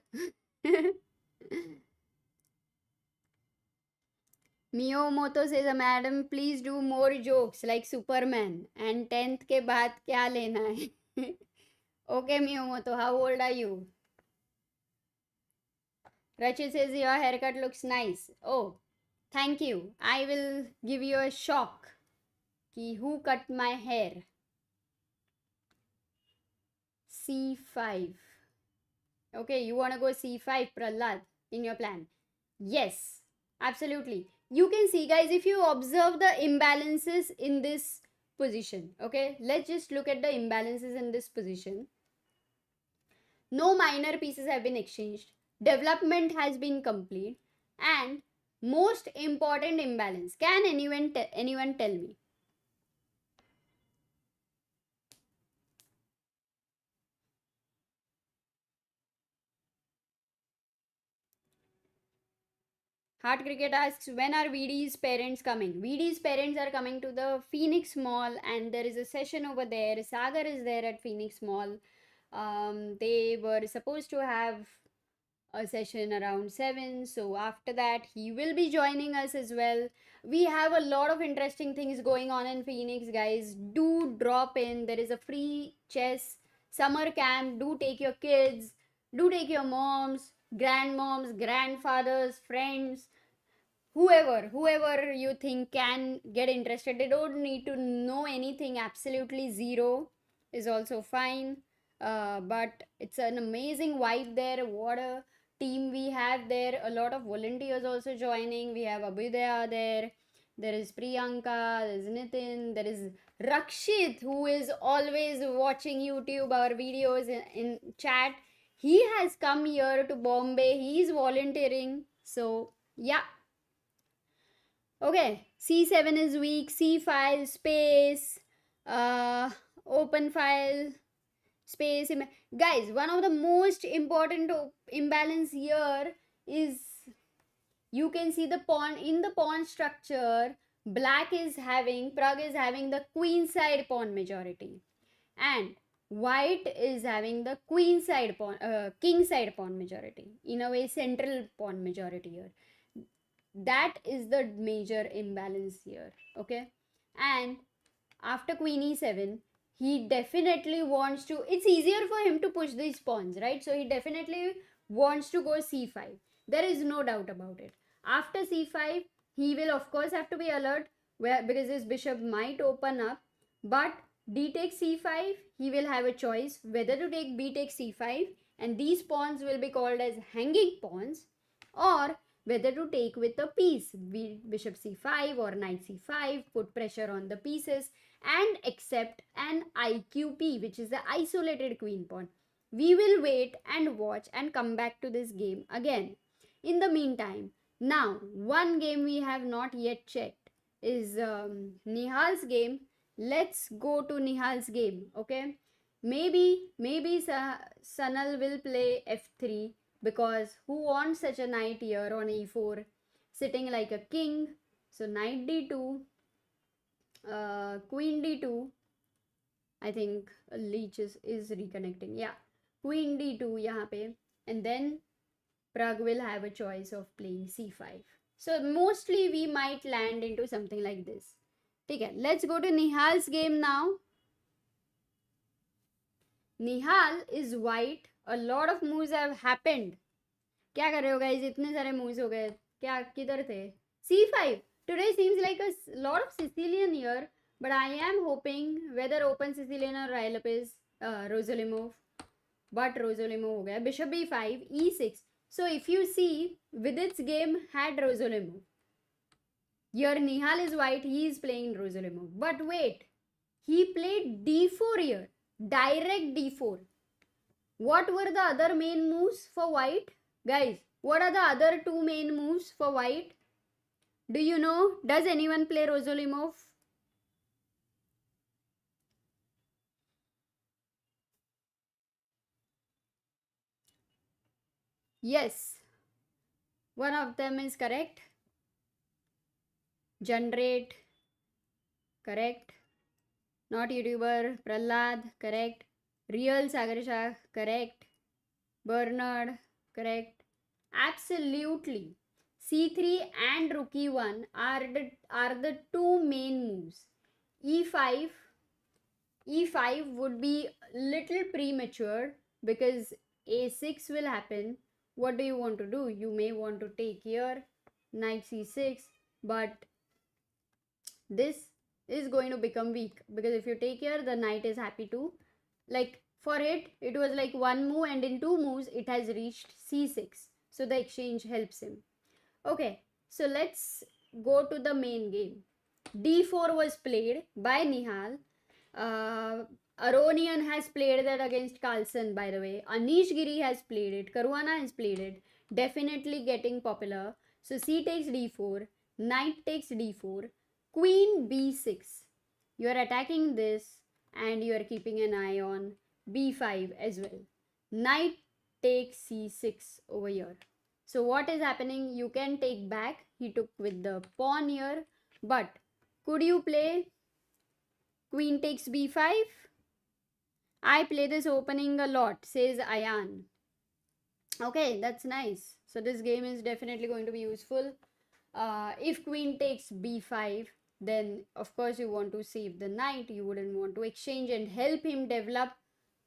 S1: Miyomoto says, Madam, please do more jokes like Superman. And 10th के बाद क्या लेना है? Okay, Miyomoto, how old are you? Rachit says, your haircut looks nice. Oh, thank you. I will give you a shock. Ki who cut my hair? C5. Okay, you want to go C5, Prahlad, in your plan? Yes, absolutely. You can see, guys, if you observe the imbalances in this position, okay, let's just look at the imbalances in this position. No minor pieces have been exchanged, development has been complete, and most important imbalance. Can anyone tell me? Heart Cricket asks, when are VD's parents coming? VD's parents are coming to the Phoenix Mall, and there is a session over there. Sagar is there at Phoenix Mall. They were supposed to have a session around 7, so after that he will be joining us as well. We have a lot of interesting things going on in Phoenix, guys. Do drop in. There is a free chess summer camp. Do take your kids, do take your moms, grandmoms, grandfathers, friends, whoever you think can get interested. They don't need to know anything. Absolutely zero is also fine. But it's an amazing vibe there. What a team we have there. A lot of volunteers also joining. We have Abhyudaya there. There is Priyanka, there is Nitin, there is Rakshit, who is always watching YouTube our videos in chat. He has come here to Bombay. He is volunteering. So yeah. Okay, C7 is weak, C file, space, open file, space. Guys, one of the most important imbalance here is, you can see the pawn in the pawn structure. Pragg is having the queen side pawn majority, and white is having the king side pawn majority. In a way, central pawn majority here. That is the major imbalance here. Okay, and after queen e7, he definitely wants to, it's easier for him to push these pawns, right? So he definitely wants to go c5. There is no doubt about it. After c5, he will of course have to be alert, because his bishop might open up. But d takes c5, he will have a choice whether to take b takes c5, and these pawns will be called as hanging pawns, or whether to take with a piece, bishop c5 or knight c5, put pressure on the pieces, and accept an IQP, which is the isolated queen pawn. We will wait and watch and come back to this game again. In the meantime, now one game we have not yet checked is Nihal's game. Let's go to Nihal's game, okay? Maybe Sanal will play f3, because who wants such a knight here on e4 sitting like a king? So knight d2, queen d2. I think leech is reconnecting. Yeah, queen d2 yahan pe, and then Pragg will have a choice of playing c5. So mostly we might land into something like this. Okay, let's go to Nihal's game now. Nihal is white. A lot of moves have happened. क्या कर रहे हो guys? इतने सारे moves हो गए. क्या किधर थे? c5. Today seems like a lot of Sicilian here, but I am hoping whether open Sicilian or Rylop is Rosolimov. But Rosolimov हो गया. Bishop b5, e6. So if you see, Vidit's game had Rosolimov. Here Nihal is white, he is playing Rosolimov. But wait, he played d4 here. Direct d4. What were the other main moves for white? Guys, what are the other two main moves for white? Do you know? Does anyone play Rosolimov? Yes. One of them is correct. Generate, correct. Not YouTuber, Prahlad, correct. Real Sagar Shah, correct. Bernard, correct. Absolutely. C3 and rook e1 are the two main moves. E5 e5 would be little premature because a6 will happen. What do you want to do? You may want to take here knight c6, but this is going to become weak because if you take here the knight is happy to, like, for it was like one move and in two moves it has reached c6, so the exchange helps him. Okay, so let's go to the main game. d4 was played by Nihal. uh, Aronian has played that against Carlson, by the way. Anish Giri has played it. Caruana has played it. Definitely getting popular. So c takes d4, knight takes d4, queen b6. You are attacking this and you are keeping an eye on b5 as well. Knight takes c6 over here. So what is happening? You can take back. He took with the pawn here. But could you play queen takes b5? I play this opening a lot, says Ayan. Okay, that's nice. So this game is definitely going to be useful. If queen takes b5, then of course you want to save the knight. You wouldn't want to exchange and help him develop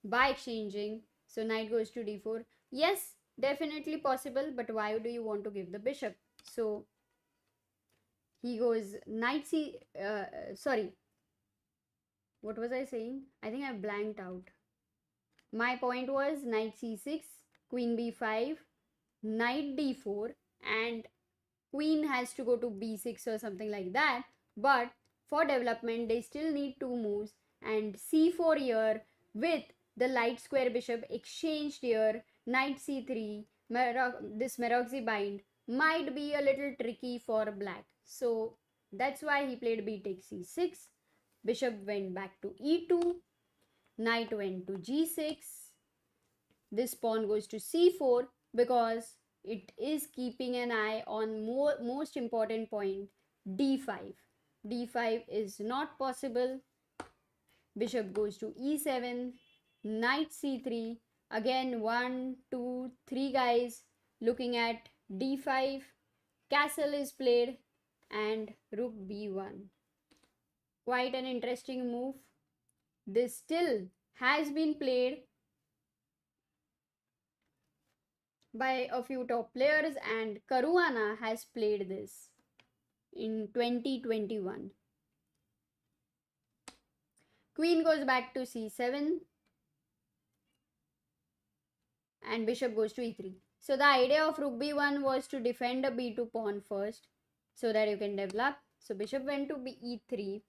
S1: by exchanging. So knight goes to d4. Yes, definitely possible, but why do you want to give the bishop? So he goes knight c. Sorry, what was I saying? I think I blanked out. My point was knight c6, queen b5, knight d4, and queen has to go to b6 or something like that. But for development, they still need two moves, and c4 here with the light square bishop exchanged here, knight c3, this Meroxy bind might be a little tricky for black. So that's why he played b takes c6. Bishop went back to e2, knight went to g6. This pawn goes to c4 because it is keeping an eye on most important point, d5. d5 is not possible. Bishop goes to e7, knight c3. Again, 1, 2, 3 guys looking at d5. Castle is played and rook b1. Quite an interesting move. This still has been played by a few top players, and Caruana has played this in 2021. Queen goes back to c7 and bishop goes to e3. So the idea of rook b1 was to defend a b2 pawn first so that you can develop. So bishop went to e3,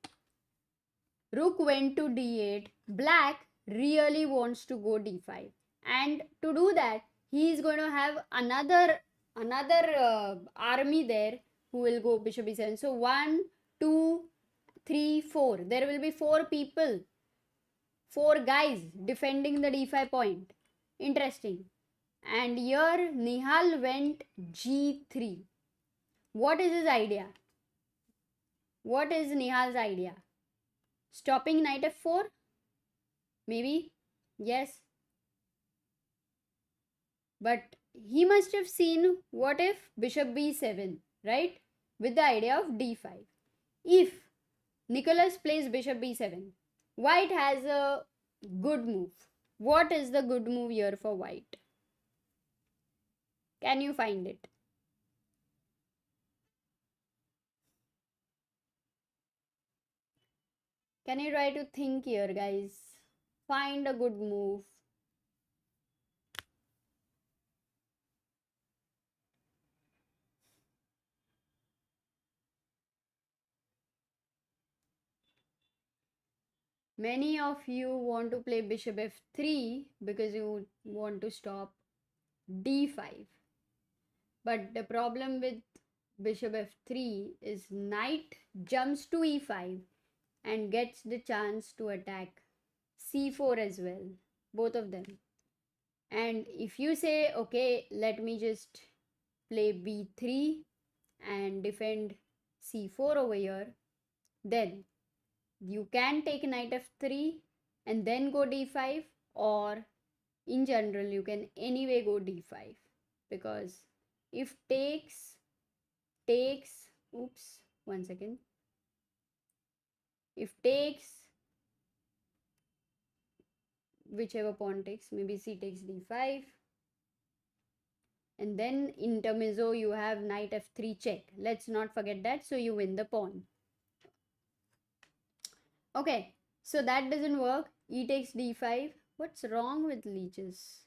S1: rook went to d8. Black really wants to go d5, and to do that he is going to have another army there who will go bishop e7. So 1, 2, 3, 4. There will be 4 people, 4 guys defending the d5 point. Interesting. And here Nihal went g3. What is his idea? What is Nihal's idea? Stopping knight f4? Maybe. Yes. But he must have seen what if bishop b7, right? With the idea of d5. If Nicholas plays bishop b7, white has a good move. What is the good move here for white? Can you find it? Can you try to think here, guys? Find a good move. Many of you want to play bishop f3 because you want to stop d5. But the problem with bishop f3 is knight jumps to e5 and gets the chance to attack c4 as well, both of them. And if you say, okay, let me just play b3 and defend c4 over here. Then you can take knight f3 and then go d5, or in general you can anyway go d5, because if takes, oops, 1 second, if takes, whichever pawn takes, maybe c takes d5, and then intermezzo you have knight f3 check. Let's not forget that, so you win the pawn. Okay, so that doesn't work. E takes d5. What's wrong with leeches?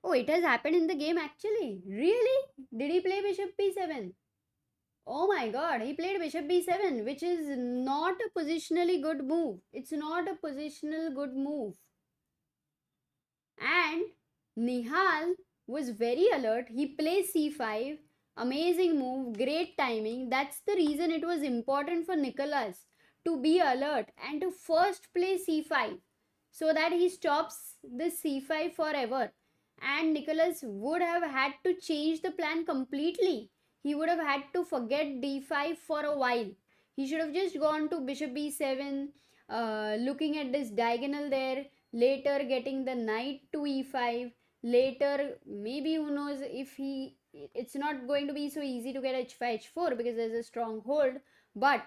S1: Oh, it has happened in the game actually. Really? Did he play bishop b7? Oh my god, he played bishop b7, which is not a positionally good move. It's not a positional good move. And Nihal was very alert. He plays c5. Amazing move, great timing. That's the reason it was important for Nicholas to be alert and to first play c5, so that he stops this c5 forever. And Nicholas would have had to change the plan completely. He would have had to forget d5 for a while. He should have just gone to bishop b7, looking at this diagonal there, later getting the knight to e5, later maybe who knows if he, it's not going to be so easy to get h5 h4 because there's a strong hold, but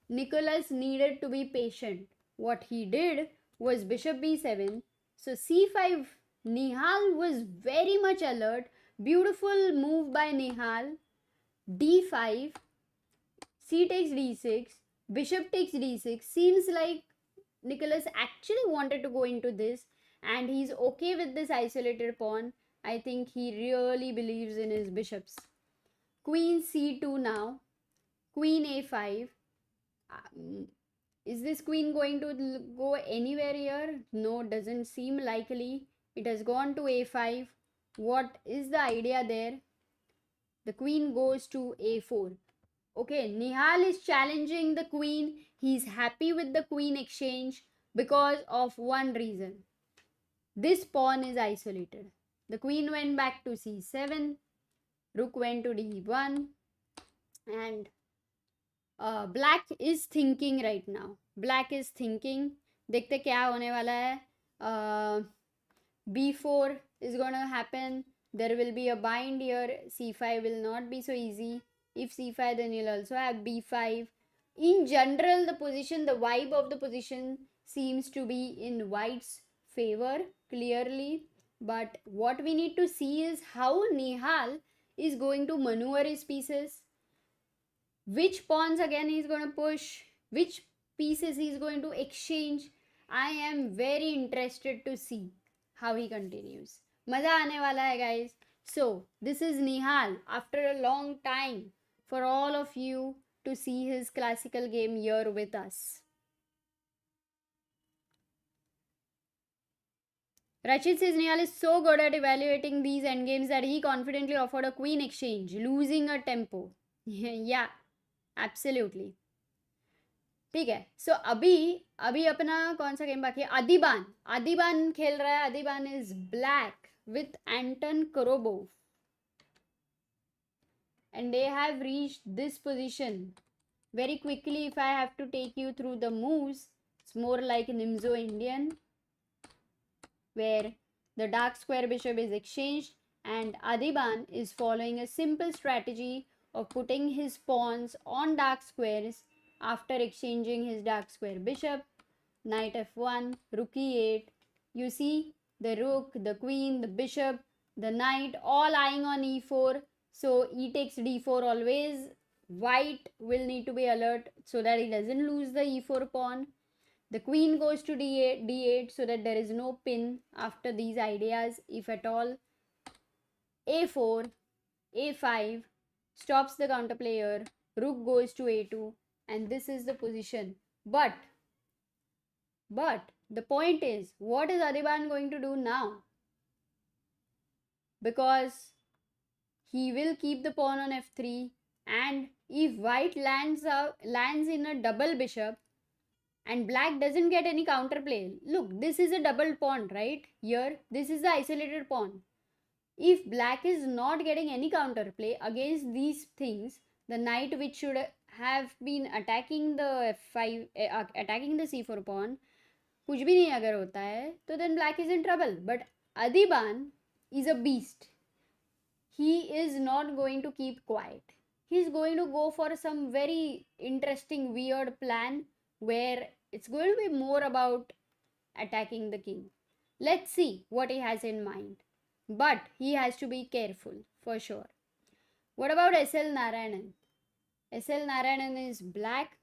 S1: Nicholas needed to be patient. What he did was bishop b7, so c5. Nihal was very much alert. Beautiful move by Nihal. d5, c takes d6, bishop takes d6. Seems like Nicholas actually wanted to go into this, and he's okay with this isolated pawn. I think he really believes in his bishops. Queen c2 now. Queen a5. Is this queen going to go anywhere here? No, doesn't seem likely. It has gone to a5. What is the idea there? The queen goes to a4. Okay, Nihal is challenging the queen. He's happy with the queen exchange because of one reason. This pawn is isolated. The queen went back to c7. Rook went to d1. And black is thinking right now. Black is thinking. देखते क्या होने वाला है. b4 is going to happen. There will be a bind here. c5 will not be so easy. If c5, then you'll also have b5. In general, the position, the vibe of the position seems to be in white's favor, clearly. But what we need to see is how Nihal is going to maneuver his pieces. Which pawns again he's going to push. Which pieces he's going to exchange. I am very interested to see how he continues. Maza aane wala hai, guys. So, this is Nihal after a long time, for all of you to see his classical game here with us. Rachit says Nihal is so good at evaluating these endgames that he confidently offered a queen exchange, losing a tempo. Yeah, absolutely. ठीक है. सो अभी अपना कौन सा game बाकी है? आदिबान खेल रहा है. Adhiban is black with Anton Korobov, and they have reached this position very quickly. If I have to take you through the moves, it's more like Nimzo Indian, where the dark square bishop is exchanged and Adiban is following a simple strategy of putting his pawns on dark squares after exchanging his dark square bishop. Knight f1, rook e8. You see the rook, the queen, the bishop, the knight all eyeing on e4. So e takes d4 always. White will need to be alert so that he doesn't lose the e4 pawn. The queen goes to d8 so that there is no pin after these ideas, if at all. a4, a5 stops the counterplayer. Rook goes to a2, and this is the position. But the point is, what is Adiban going to do now? Because he will keep the pawn on f3, and if white lands in a double bishop and black doesn't get any counterplay, look, this is a double pawn right here. This is the isolated pawn.
S2: If black is not getting any counterplay against these things, the knight which should have been attacking the f5, attacking the c4 pawn, कुछ भी नहीं अगर होता है तो then black is in trouble. But Adiban is a beast. He is not going to keep quiet. He's going to go for some very interesting, weird plan where it's going to be more about attacking the king. Let's see what he has in mind. But he has to be careful for sure. What about SL Narayanan? SL Narayanan is black.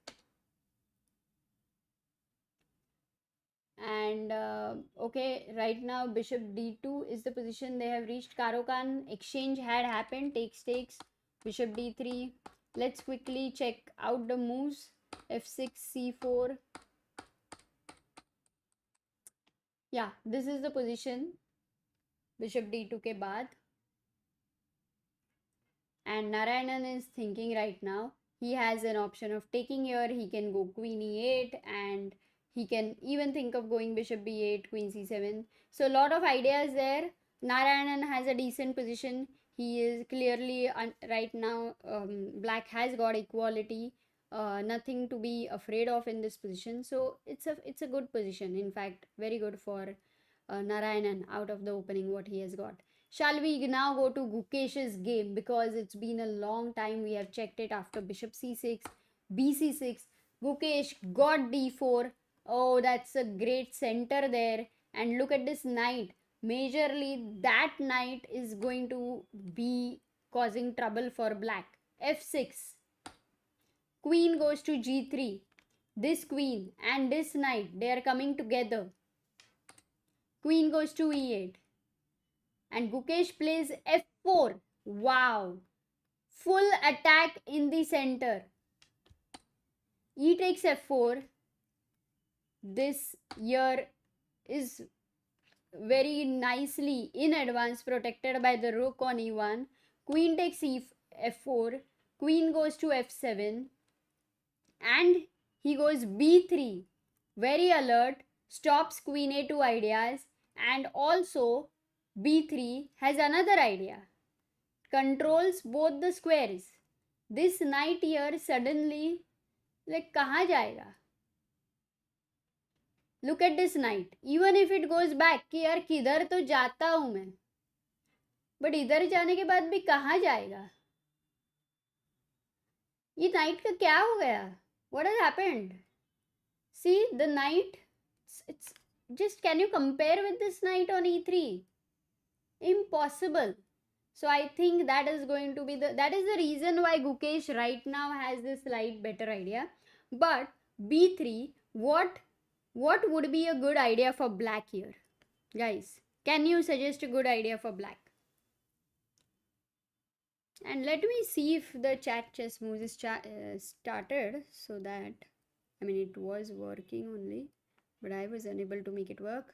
S2: And okay, right now bishop d2 is the position they have reached. Caro-Kann exchange had happened. Takes, bishop d3. Let's quickly check out the moves. f6, c4. Yeah, this is the position. Bishop d2 के बाद. And Narayanan is thinking right now. He has an option of taking here. He can go queen e8 and he can even think of going bishop b8, queen c7. So a lot of ideas there. Narayanan has a decent position. He is clearly right now black has got equality. Nothing to be afraid of in this position. So it's a good position. In fact, very good for Narayanan out of the opening what he has got. Shall we now go to Gukesh's game, because it's been a long time we have checked it after bishop c6, bc6. Gukesh got d4. Oh, that's a great center there. And look at this knight. Majorly, that knight is going to be causing trouble for black. f6. Queen goes to g3. This queen and this knight, they are coming together. Queen goes to e8. And Gukesh plays f4. Wow. Full attack in the center. E takes f4. This here is very nicely in advance protected by the rook on e1. Queen takes f4. Queen goes to f7. And he goes b3. Very alert. Stops queen a2 ideas. And also b3 has another idea. Controls both the squares. This knight here suddenly, like, कहाँ जाएगा? Look at this knight. Even if it goes back, कि यार किधर तो जाता हूँ मैं, but इधर जाने के बाद भी कहाँ जाएगा? ये knight का क्या हो गया? What has happened? See the knight. It's just, can you compare with this knight on e3? Impossible. So I think that is going to be that is the reason why Gukesh right now has this slight better idea. But b3, what would be a good idea for black here? Guys, can you suggest a good idea for black? And let me see if the chat chess moves is started, so that, I mean, it was working only, but I was unable to make it work.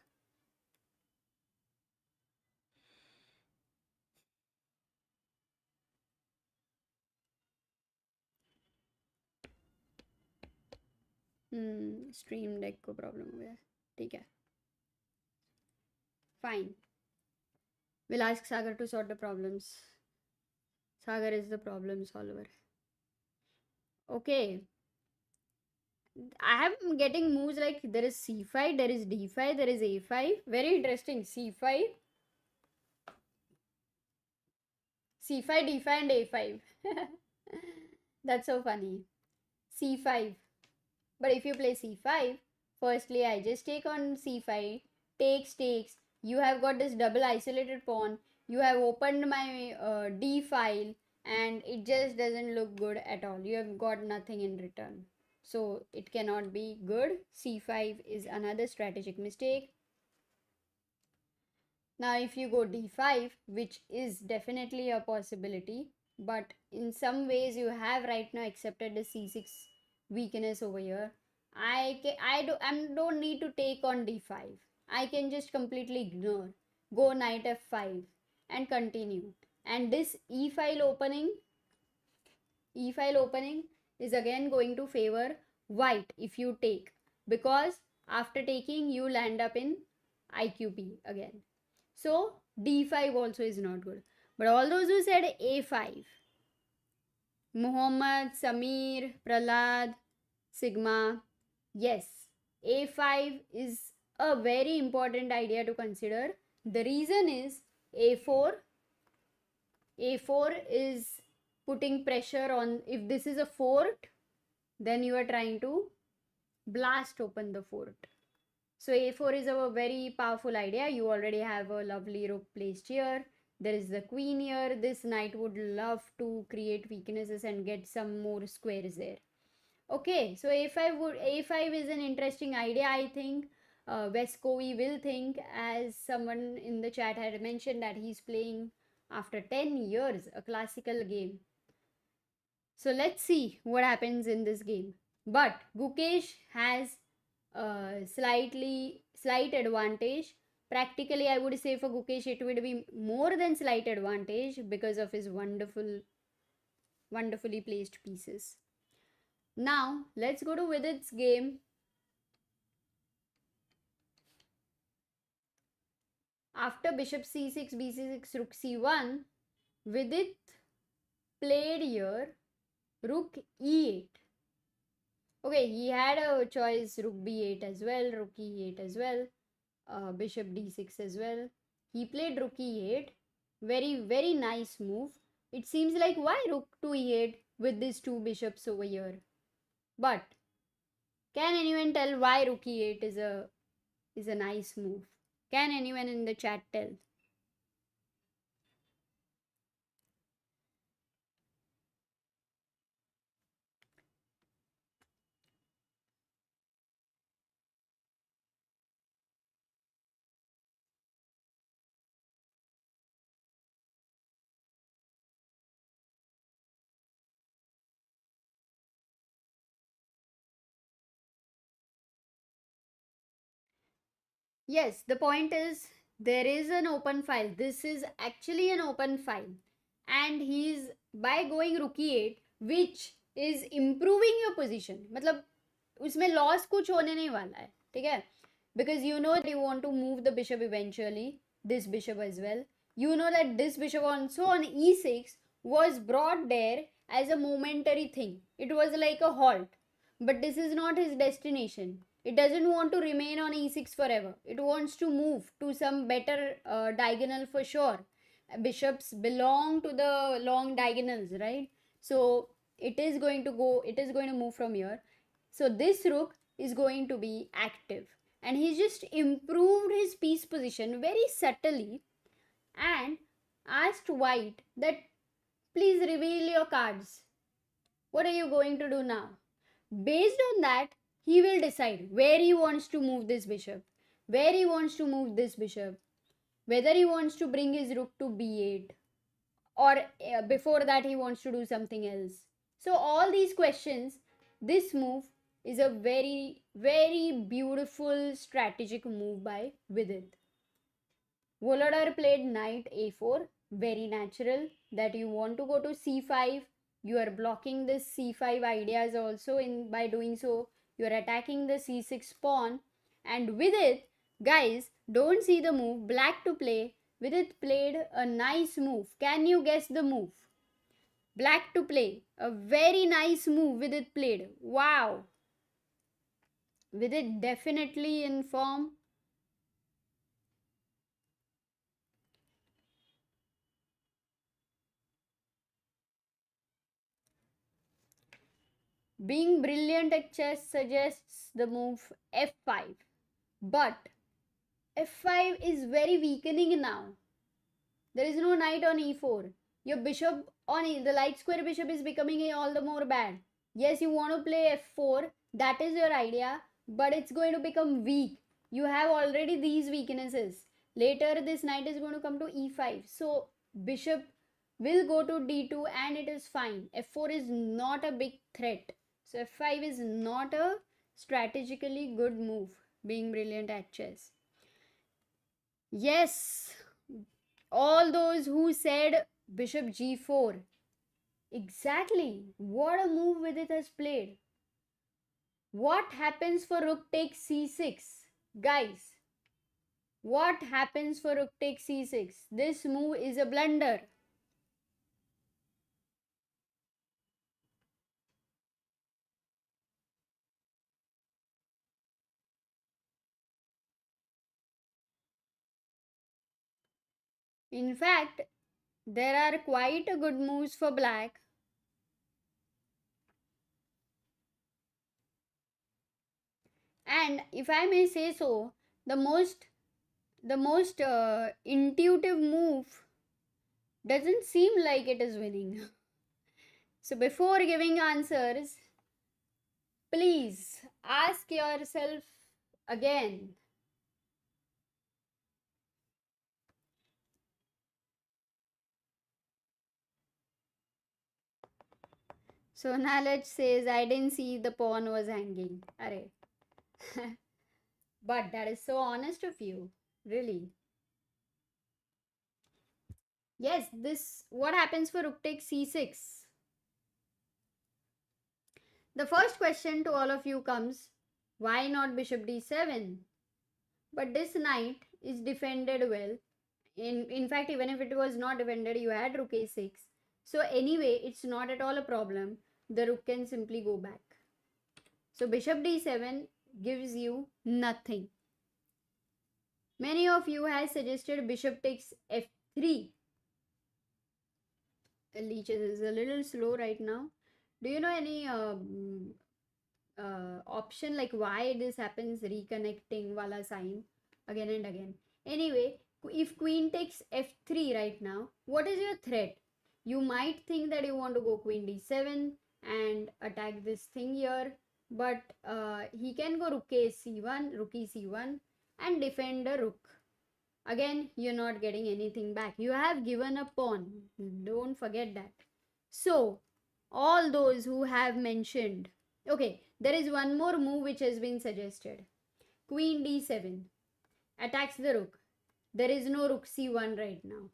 S2: Stream deck को problem हो गया. ठीक है, fine. We'll ask Sagar to sort the problems. Sagar is the problem solver. Okay. I am getting moves like there is c5, there is d5, there is a5. Very interesting. c5, d5 and a5. That's so funny. c5. But if you play c5, firstly I just take on c5, takes. You have got this double isolated pawn. You have opened my d file and it just doesn't look good at all. You have got nothing in return. So it cannot be good. c5 is another strategic mistake. Now if you go d5, which is definitely a possibility, but in some ways you have right now accepted the c6 weakness over here. I don't need to take on d5. I can just completely ignore. Go knight f5 and continue. And this e file opening is again going to favor white if you take, because after taking you land up in IQP again. So
S1: D5 also is not good. But all those who said A5, Muhammad, Samir, Prahlad, Sigma, yes, A5 is a very important idea to consider. The reason is A4. A4 is putting pressure on, if this is a fort, then you are trying to blast open the fort. So A4 is a very powerful idea. You already have a lovely rook placed here. There is the queen here. This knight would love to create weaknesses and get some more squares there. Okay, so A5 is an interesting idea. I think Vescovi will think, as someone in the chat had mentioned, that he's playing after 10 years a classical game. So let's see what happens in this game. But Gukesh has a slight advantage. Practically, I would say for Gukesh it would be more than slight advantage because of his wonderfully placed pieces. Now let's go to Vidit's game. After bishop c6, bc6, rook c1, Vidit played here rook e8. Okay, he had a choice rook b8 as well, rook e8 as well, bishop d6 as well. He played rook e8. Very nice move. It seems like, why rook to e8 with these two bishops over here? But can anyone tell why rook e8 is a nice move? Can anyone in the chat tell? Yes, the point is there is an open file. This is actually an open file. And he's, by going rook e8, which is improving your position. मतलब उसमें loss कुछ होने नहीं वाला है, ठीक है? Because you know that you want to move the bishop eventually, this bishop as well. You know that this bishop also on e6 was brought there as a momentary thing. It was like a halt. But this is not his destination. It doesn't want to remain on e6 forever. It wants to move to some better diagonal for sure. Bishops belong to the long diagonals, right? So it is going to move from here. So this rook is going to be active. And he just improved his piece position very subtly and asked white that, please reveal your cards. What are you going to do now? Based on that, he will decide where he wants to move this bishop, where he wants to move this bishop, whether he wants to bring his rook to b8, or before that he wants to do something else. So all these questions, this move is a very beautiful strategic move by Vidit. Volodar played knight a4, very natural that you want to go to c5. You are blocking this c5 ideas also. In by doing so, you are attacking the c6 pawn. And with it, guys, don't see the move. Black to play. With it played a nice move. Can you guess the move? Black to play. A very nice move with it played. Wow. With it definitely in form. Being brilliant at chess suggests the move f5. But f5 is very weakening now. There is no knight on e4. Your bishop on the light square bishop is becoming all the more bad. Yes, you want to play f4. That is your idea. But it's going to become weak. You have already these weaknesses. Later this knight is going to come to e5. So bishop will go to d2 and it is fine. f4 is not a big threat. So f5 is not a strategically good move, being brilliant at chess. Yes, all those who said bishop g4, exactly what a move Vidit has played. What happens for rook takes c6? Guys, What happens for rook takes c6? This move is a blunder. In fact, there are quite a good moves for black. And if I may say so, the most intuitive move doesn't seem like it is winning. So before giving answers, please ask yourself again. So Knowledge says, I didn't see the pawn was hanging. Array. But that is so honest of you. Really. Yes, this what happens for rook takes c6? The first question to all of you comes, why not bishop d7? But this knight is defended well. In fact, even if it was not defended, you had rook a6. So anyway, it's not at all a problem. The rook can simply go back. So bishop d7 gives you nothing. Many of you have suggested bishop takes f3. Leeches is a little slow right now. Do you know any option like why this happens, reconnecting wala sign again and again? Anyway, if queen takes f3 right now, what is your threat? You might think that you want to go queen d7 and attack this thing here, but he can go rook a c1, rook e c1 and defend the rook. Again, you're not getting anything back. You have given a pawn. Don't forget that. So, all those who have mentioned, okay, there is one more move which has been suggested. Queen d7 attacks the rook. There is no rook c1 right now.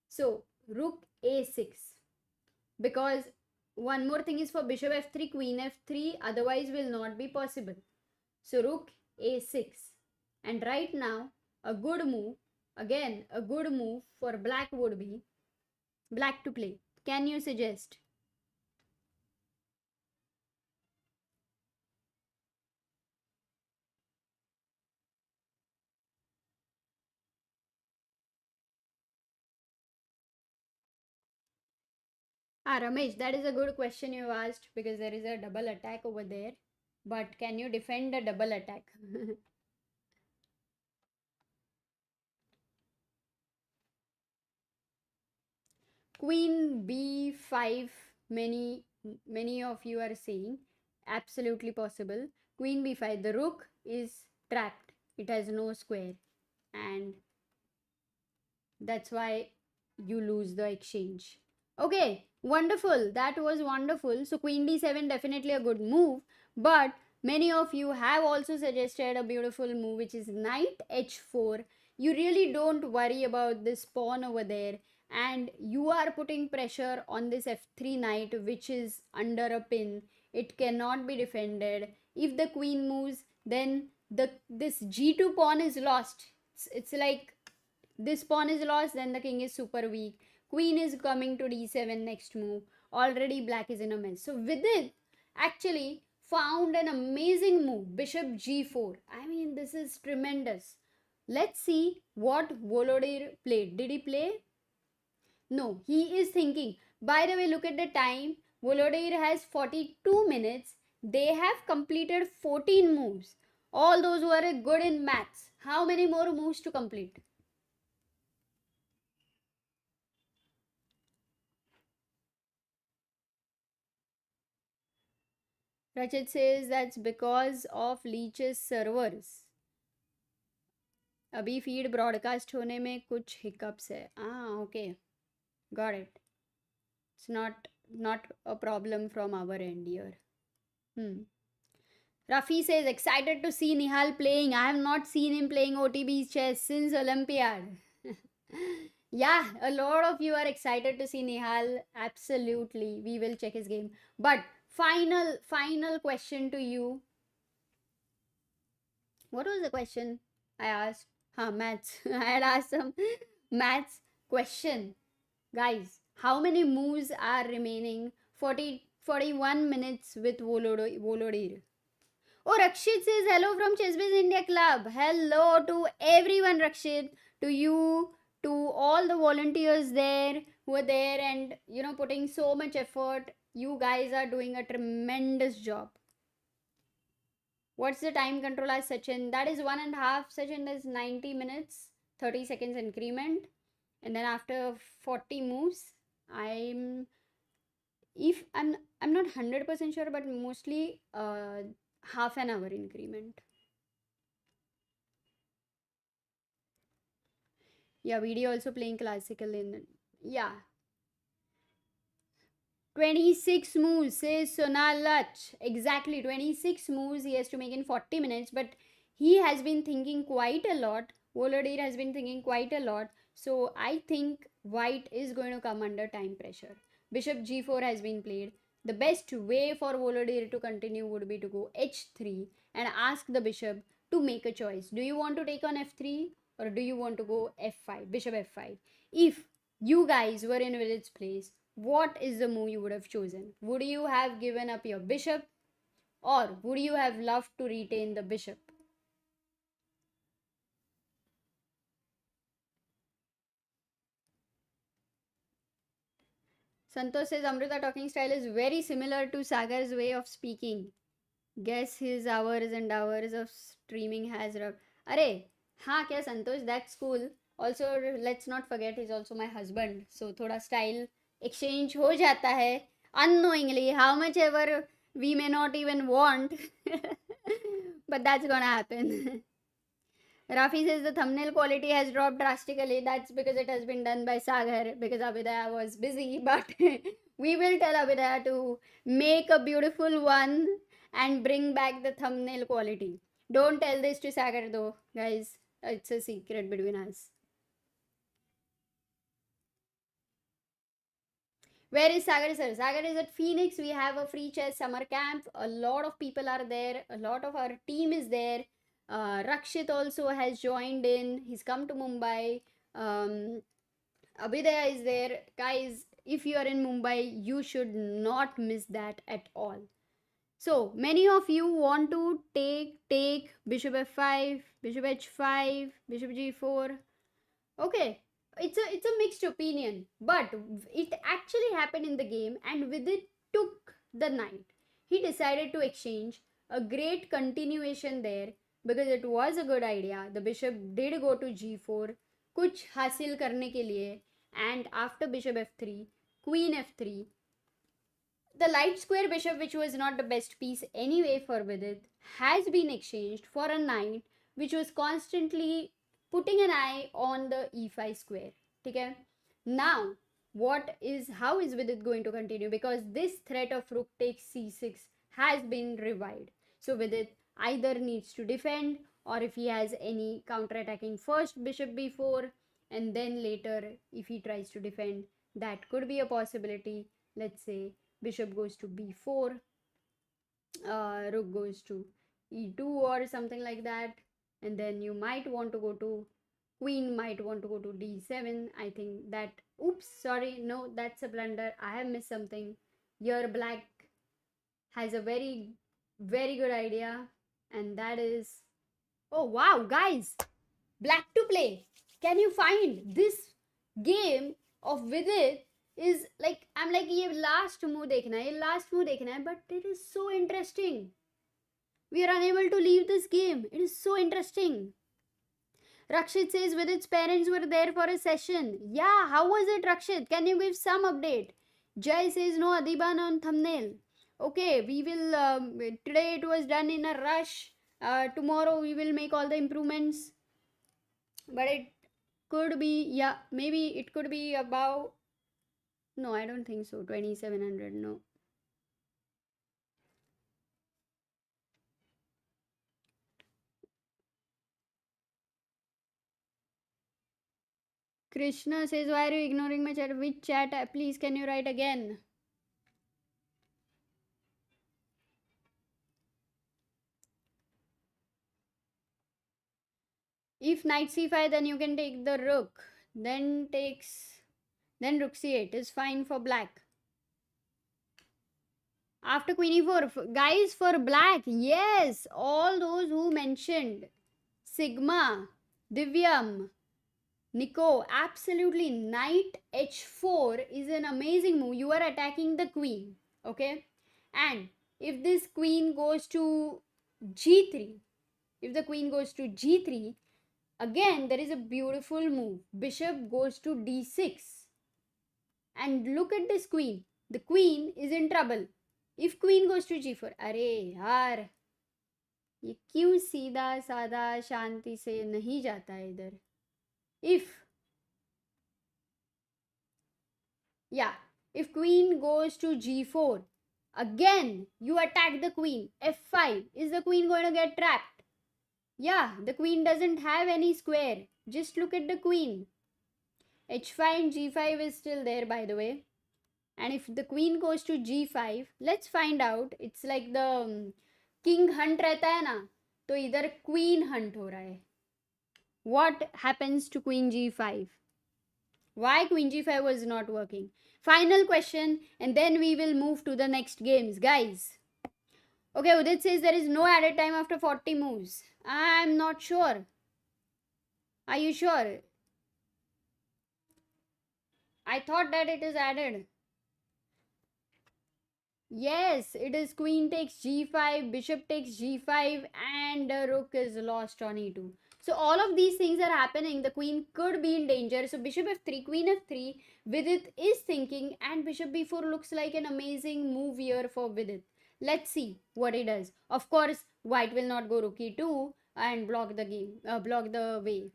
S1: So, rook a6. Because one more thing is for bishop f3, queen f3, otherwise will not be possible. So, rook a6. And right now, a good move, again, a good move for black would be black to play. Can you suggest? Ramesh, that is a good question you asked because there is a double attack over there. But can you defend the double attack? Queen b5, many of you are saying absolutely possible. Queen b5, the rook is trapped. It has no square. And that's why you lose the exchange. Okay, wonderful. That was wonderful. So queen d7 definitely a good move, but many of you have also suggested a beautiful move which is knight h4. You really don't worry about this pawn over there, and you are putting pressure on this f3 knight which is under a pin. It cannot be defended. If the queen moves, then this g2 pawn is lost. It's like this pawn is lost, then the king is super weak. Queen is coming to d7 next move. Already black is in a mess. So Vidit actually found an amazing move, bishop g4. I mean, this is tremendous. Let's see what Volodymyr played. Did he play? No, he is thinking. By the way, look at the time. Volodymyr has 42 minutes. They have completed 14 moves. All those who are good in maths. How many more moves to complete? Rachit says that's because of Leech's servers. अभी feed broadcast होने में कुछ hiccups है okay got it it's not a problem from our end here. Rafi says excited to see Nihal playing. I have not seen him playing OTB's chess since Olympiad. Yeah, a lot of you are excited to see Nihal. Absolutely, we will check his game. But final question to you. What was the question I asked? Maths. I had asked some maths question. Guys, how many moves are remaining? 41 minutes with Volodir. Oh, Rakshit says hello from ChessBase India Club. Hello to everyone, Rakshit. To you, to all the volunteers there who are there and putting so much effort. You guys are doing a tremendous job. What's the time control as Sachin? That is 1.5. Sachin is 90 minutes, 30 seconds increment. And then after 40 moves, I'm if I'm not 100% sure, but mostly half an hour increment. Yeah, video also playing classical in. Yeah, 26 moves says Sonal Lach. Exactly 26 moves he has to make in 40 minutes, but he has been thinking quite a lot. Volodir has been thinking quite a lot. So I think white is going to come under time pressure. Bishop g4 has been played. The best way for Volodir to continue would be to go h3 and ask the bishop to make a choice. Do you want to take on f3 or do you want to go f5? Bishop f5. If you guys were in Vidit's place, what is the move you would have chosen? Would you have given up your bishop or would you have loved to retain the bishop? Santosh says Amrita talking style is very similar to Sagar's way of speaking. Guess his hours and hours of streaming has rubbed. Arey, हाँ क्या Santosh, that's cool. Also, let's not forget he's also my husband. So थोड़ा style exchange हो जाता है unknowingly, how much ever we may not even want. But that's gonna happen. Rafi says the thumbnail quality has dropped drastically. That's because it has been done by Sagar because Abhidaya was busy. But we will tell Abhidaya to make a beautiful one and bring back the thumbnail quality. Don't tell this to Sagar though, guys. It's a secret between us. Where is Sagar sir? Sagar is at Phoenix. We have a free chess summer camp. A lot of people are there. A lot of our team is there. Rakshit also has joined in. He's come to Mumbai. Abhidaya is there. Guys, if you are in Mumbai, you should not miss that at all. So, many of you want to take bishop f5, bishop h5, bishop g4. Okay, it's a mixed opinion, but it actually happened in the game, and with it took the knight. He decided to exchange. A great continuation there because it was a good idea. The bishop did go to g4 कुछ हासिल करने के लिए, and after bishop f3, queen f3, the light square bishop, which was not the best piece anyway for Vidit, has been exchanged for a knight which was constantly putting an eye on the e5 square. Okay? Now, how is Vidit going to continue? Because this threat of rook takes c6 has been revived. So Vidit either needs to defend, or if he has any counter-attacking, first bishop b4 and then later if he tries to defend, that could be a possibility. Let's say bishop goes to b4, rook goes to e2 or something like that, and then you might want to go to queen might want to go to d7. I think that, oops, sorry, no, that's a blunder. I have missed something. Here black has a very very good idea, and that is, oh wow, guys, black to play. Can you find this game of Vidit is like, I'm like ये last move देखना है, ये last move देखना है, but it is so interesting. We are unable to leave this game. It is so interesting. Rakshit says Vidit's parents were there for a session. Yeah, how was it, Rakshit? Can you give some update? Jai says no Adiban on thumbnail. Okay, we will. Today it was done in a rush. Tomorrow we will make all the improvements. But it could be, yeah, maybe it could be about. No, I don't think so. 2700, no. Krishna says, why are you ignoring my chat? Which chat? Please, can you write again? If knight c5, then you can take the rook. Then rook c8 is fine for black. After queen e4, guys, for black, yes, all those who mentioned Sigma, Divyam, Nico, absolutely. Knight h4 is an amazing move. You are attacking the queen, okay? And if this queen goes to g3, if the queen goes to g3, again there is a beautiful move. Bishop goes to d6. And look at this queen. The queen is in trouble. If queen goes to g4, अरे यार ये क्यों सीधा साधा शांति से नहीं जाता है इधर. If queen goes to g4, again you attack the queen. f5, is the queen going to get trapped? Yeah, the queen doesn't have any square. Just look at the queen. h5 and g5 is still there, by the way. And if the queen goes to g5, let's find out. It's like the king hunt रहता है ना, तो इधर queen hunt हो रहा है. What happens to queen g5? Why queen g5 was not working? Final question, and then we will move to the next games, guys. Okay, Udit says there is no added time after 40 moves. I'm not sure. Are you sure? I thought that it is added. Yes, it is queen takes g5, bishop takes g5, and rook is lost on e2. So all of these things are happening. The queen could be in danger. So bishop f3, queen f3, Vidit is thinking, and bishop b4 looks like an amazing move here for Vidit. Let's see what he does. Of course, white will not go rook e2 and block the game, block the way.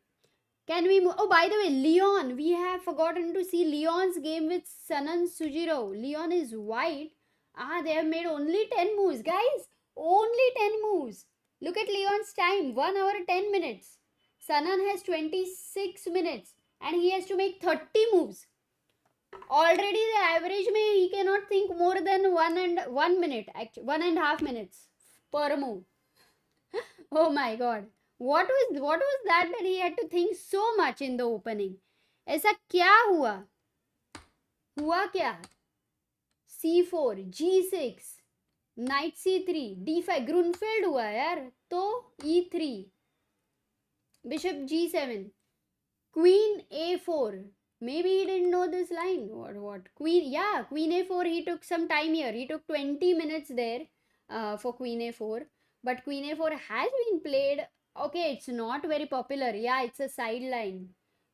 S1: Can we move? Oh, by the way, Leon, we have forgotten to see Leon's game with Sanan Sujiro. Leon is white. They have made only 10 moves, guys. Only 10 moves. Look at Leon's time, 1 hour 10 minutes. Sanan has 26 minutes and he has to make 30 moves. Already the average he cannot think more than 1 minute, 1.5 minutes per move. Oh my god. What was that he had to think so much in the opening? ऐसा क्या हुआ? हुआ क्या? c4, g6, knight c3, d5, Grunfeld हुआ यार. तो e3, bishop g7, queen a4. Maybe he didn't know this line or what. Queen a4, he took some time here. He took 20 minutes there for queen a4. But queen a4 has been played. Okay, it's not very popular. Yeah, it's a sideline.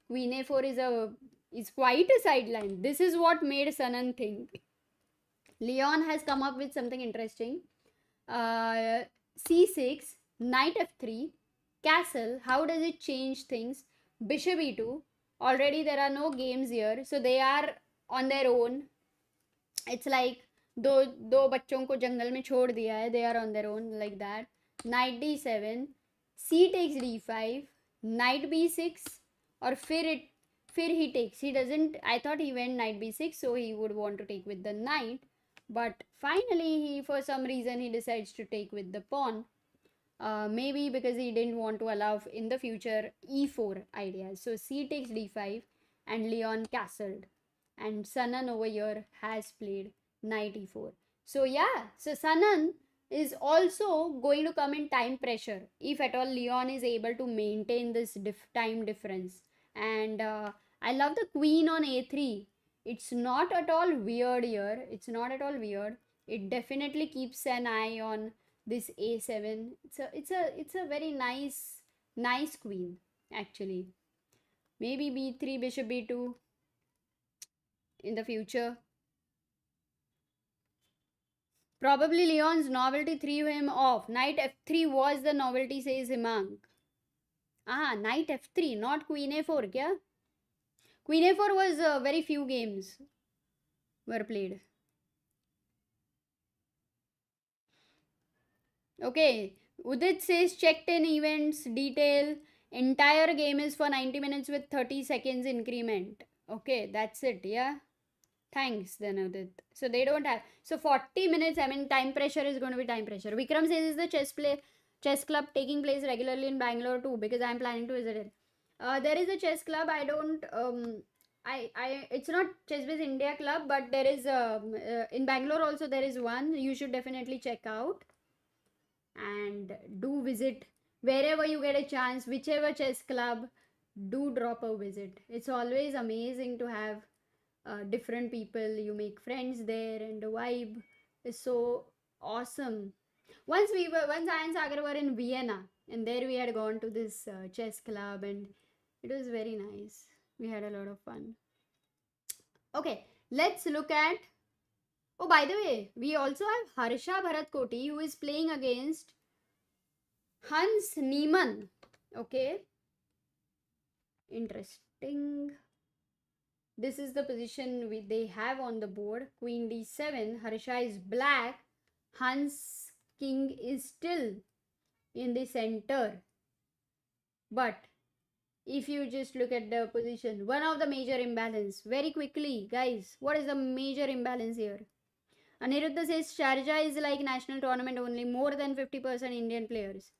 S1: Queen a4 is quite a sideline. This is what made Sanan think. Leon has come up with something interesting. c6, knight f3, castle. How does it change things? Bishop e2. Already there are no games here, so they are on their own. It's like दो बच्चों को जंगल में छोड़ दिया है. They are on their own like that. Knight d7, c takes d5, knight b6, और फिर he takes. He doesn't. I thought he went knight b6, so he would want to take with the knight. But finally, for some reason, he decides to take with the pawn. Maybe because he didn't want to allow in the future e4 ideas. So c takes d5 and Leon castled. And Sanan over here has played knight e4. So yeah, so Sanan is also going to come in time pressure if at all Leon is able to maintain this time difference. And I love the queen on a3. It's not at all weird here. It's not at all weird. It definitely keeps an eye on this a7. It's a very nice queen actually. Maybe b3, bishop b2 in the future. Probably Leon's novelty threw him off. Knight f3 was the novelty, says Himang. Knight f3, not queen a4, kya? Queen a4 was very few games were played. Okay, Udit says checked in events detail. Entire game is for 90 minutes with 30 seconds increment. Okay, that's it, yeah? Thanks, then Udit. So they don't have. So 40 minutes, I mean, time pressure is going to be time pressure. Vikram says is the chess play. chess club taking place regularly in Bangalore too, because I'm planning to visit it. There is a chess club. I don't. It's not ChessBase India Club, but there is in Bangalore also there is one. You should definitely check out and do visit wherever you get a chance, whichever chess club. Do drop a visit. It's always amazing to have different people. You make friends there, and the vibe is so awesome. Once I and Sagar were in Vienna, and there we had gone to this chess club, and it was very nice. We had a lot of fun. Okay, let's look at. Oh, by the way, we also have Harsha Bharatkoti, who is playing against Hans Niemann. Okay, interesting. This is the position they have on the board. Queen d7. Harsha is black. Hans king is still in the center. But if you just look at the position, one of the major imbalance. Very quickly, guys, what is the major imbalance here? Aniruddha says Sharjah is like national tournament only, more than 50% Indian players.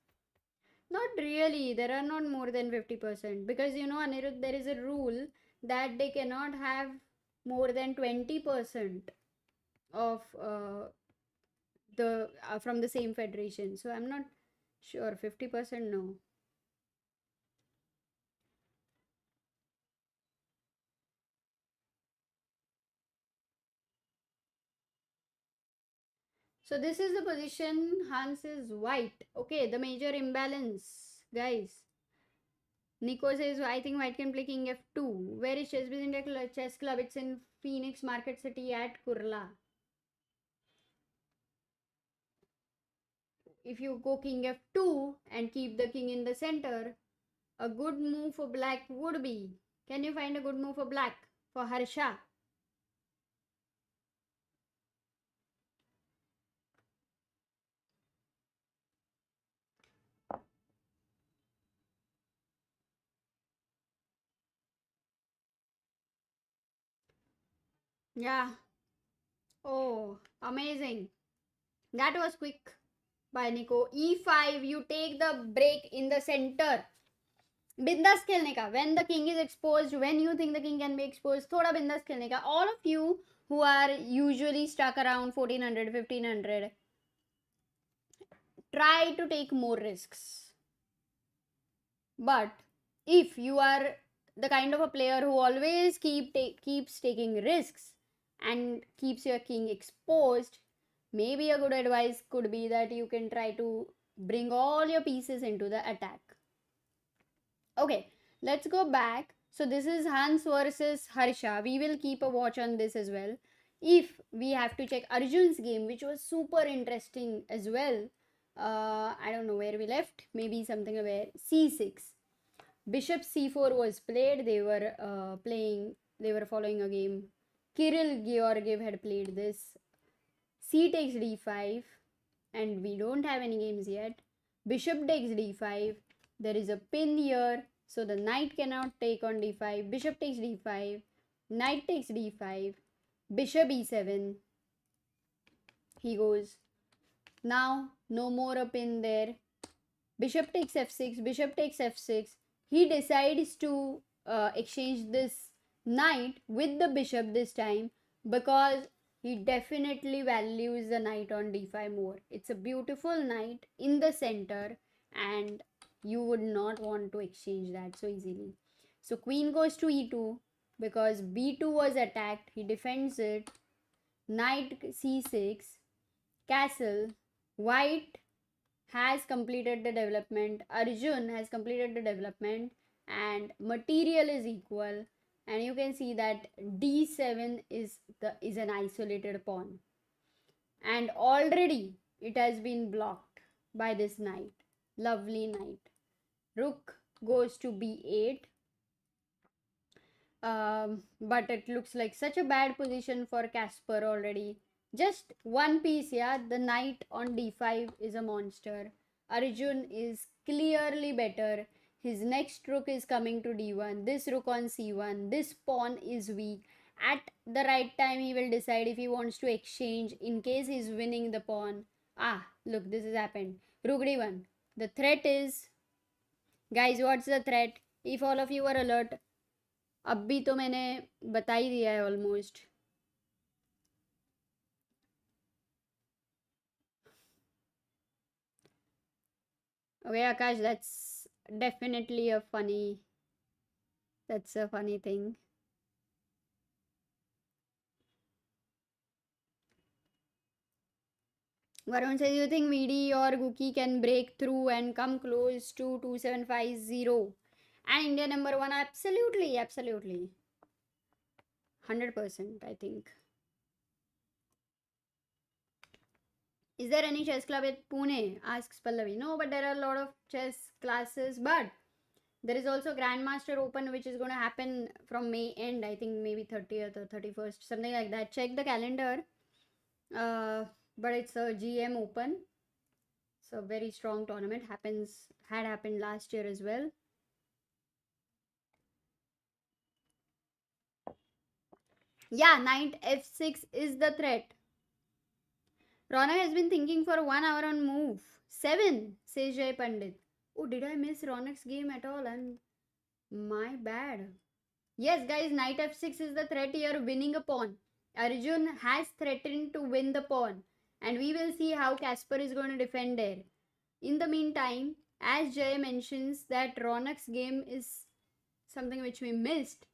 S1: Not really. There are not more than 50%. Because you know, Aniruddha, there is a rule that they cannot have more than 20% of the from the same federation. So I'm not sure. 50% no. So this is the position. Hans is white. Okay, the major imbalance, guys. Nico says, I think white can play king f2. Where is ChessBase India Chess Club? It's in Phoenix Market City at Kurla. If you go king f2 and keep the king in the center, a good move for black would be. Can you find a good move for black? For Harsha? Yeah. Oh, amazing. That was quick by Nico. E5, you take the break in the center. बिंदास खेलने का. When the king is exposed, when you think the king can be exposed, थोड़ा बिंदास खेलने का. All of you who are usually stuck around 1400, 1500, try to take more risks. But if you are the kind of a player who always keeps taking risks and keeps your king exposed, maybe a good advice could be that you can try to bring all your pieces into the attack. Okay, let's go back. So this is Hans versus Harsha. We will keep a watch on this as well. If we have to check Arjun's game, which was super interesting as well. I don't know where we left. Maybe something where c6. Bishop c4 was played. They were following a game. Kirill Georgiev had played this. C takes d5, and we don't have any games yet. Bishop takes d5. There is a pin here, so the knight cannot take on d5. Bishop takes d5. Knight takes d5. Bishop e7. He goes. Now, no more a pin there. Bishop takes f6. Bishop takes f6. He decides to exchange this knight with the bishop this time, because he definitely values the knight on d5 more. It's a beautiful knight in the center, and you would not want to exchange that so easily. So queen goes to e2 because b2 was attacked. He defends it. Knight c6. Castle. White has completed the development. Arjun has completed the development, and material is equal. And you can see that d7 is an isolated pawn, and already it has been blocked by this knight. Lovely knight. Rook goes to b8. But it looks like such a bad position for Casper already. Just one piece, yeah. The knight on d5 is a monster. Arjun is clearly better. His next rook is coming to d1. This rook on c1. This pawn is weak. At the right time, he will decide if he wants to exchange in case he's winning the pawn. Ah, look, this has happened. Rook d1. The threat is, guys, what's the threat? If all of you are alert, अभी तो मैंने बता ही दिया है almost. Okay, Akash, that's definitely a funny. That's a funny thing. Varun says, you think Vidi or Guki can break through and come close to 2750 and India number one? Absolutely, absolutely. 100%, I think. Is there any chess club at Pune? Asks Pallavi. No, but there are a lot of chess classes. But there is also Grandmaster Open, which is going to happen from May end. I think maybe 30th or 31st, something like that. Check the calendar. But it's a GM Open. So a very strong tournament. Had happened last year as well. Yeah, knight f6 is the threat. Ronak has been thinking for 1 hour on move. 7, says Jay Pandit. Oh, did I miss Ronak's game at all? And my bad. Yes, guys, knight f6 is the threat here, winning a pawn. Arjun has threatened to win the pawn. And we will see how Casper is going to defend there. In the meantime, as Jay mentions that Ronak's game is something which we missed.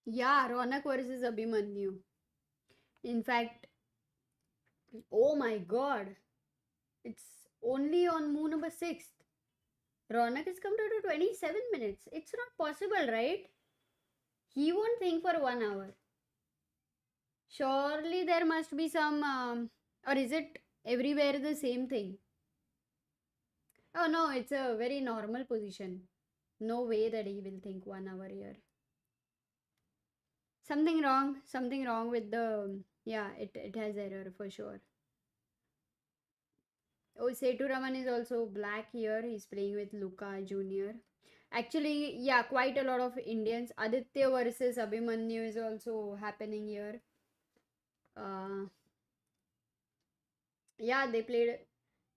S1: Yeah, Ronak versus Abhimanyu. In fact, oh my god, it's only on move number 6th. Ronak has come down to 27 minutes. It's not possible, right? He won't think for 1 hour. Surely there must be some, or is it everywhere the same thing? Oh no, it's a very normal position. No way that he will think 1 hour here. Something wrong with the, yeah, it has error for sure. Oh, Setu Raman is also black here. He's playing with Luka Jr. Actually, yeah, quite a lot of Indians. Aditya versus Abhimanyu is also happening here. Yeah, they played.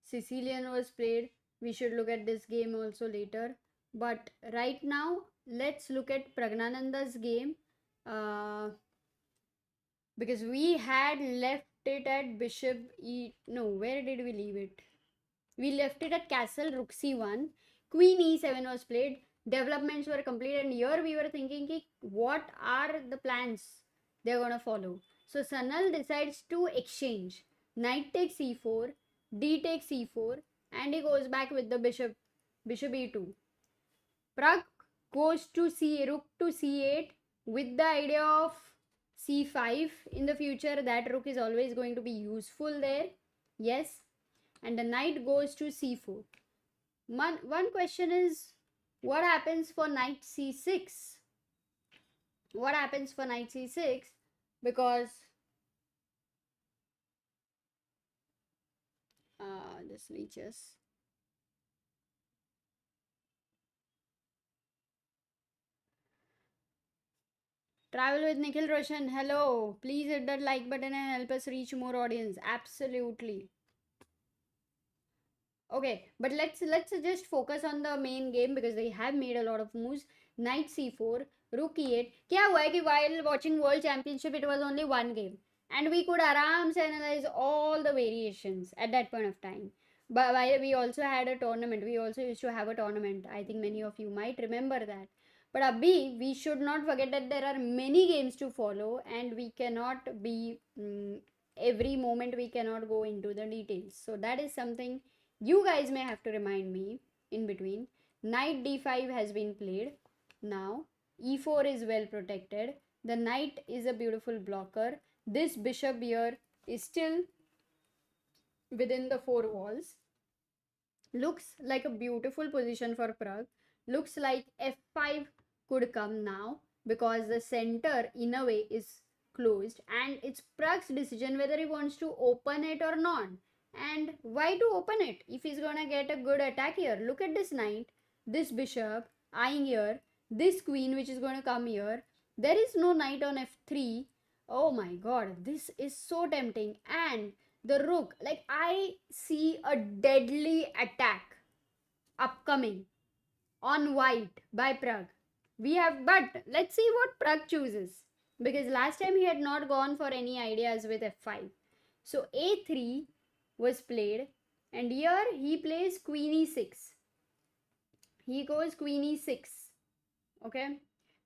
S1: Sicilian was played. We should look at this game also later. But right now, let's look at Praggnanandha's game. Because we had left it at Bishop E. No, where did we leave it? We left it at Castle Rook C1. Queen E7 was played. Developments were complete, and here we were thinking, what are the plans they're gonna follow? So Sanal decides to exchange. Knight takes C4, D takes C4, and he goes back with the bishop E2. Pragg goes to Rook to C8 with the idea of C5 in the future. That rook is always going to be useful there. Yes. And the knight goes to C4. One question is, what happens for knight C6? What happens for knight C6? Because this reaches. Travel with Nikhil Roshan. Hello. Please hit that like button and help us reach more audience. Absolutely. Okay, but let's just focus on the main game because they have made a lot of moves. Knight c4, rook e8. क्या हुआ है कि while watching World Championship it was only one game and we could आराम से analyze all the variations at that point of time. But we also had a tournament. We also used to have a tournament. I think many of you might remember that. But abhi, we should not forget that there are many games to follow and we cannot be every moment we cannot go into the details. So that is something you guys may have to remind me in between. Knight d5 has been played. Now e4 is well protected. The knight is a beautiful blocker. This bishop here is still within the four walls. Looks like a beautiful position for Pragg. Looks like f5 could come now because the center in a way is closed and it's Pragg's decision whether he wants to open it or not. And why to open it if he's gonna get a good attack here? Look at this knight, this bishop eyeing here, this queen which is gonna come here, There is no knight on f3. Oh my god, this is so tempting. And the rook, like I see a deadly attack upcoming on white by Pragg. We have, but let's see what Pragg chooses. Because last time he had not gone for any ideas with f5. So a3 was played, and here he plays queen e6. He goes queen e6. Okay.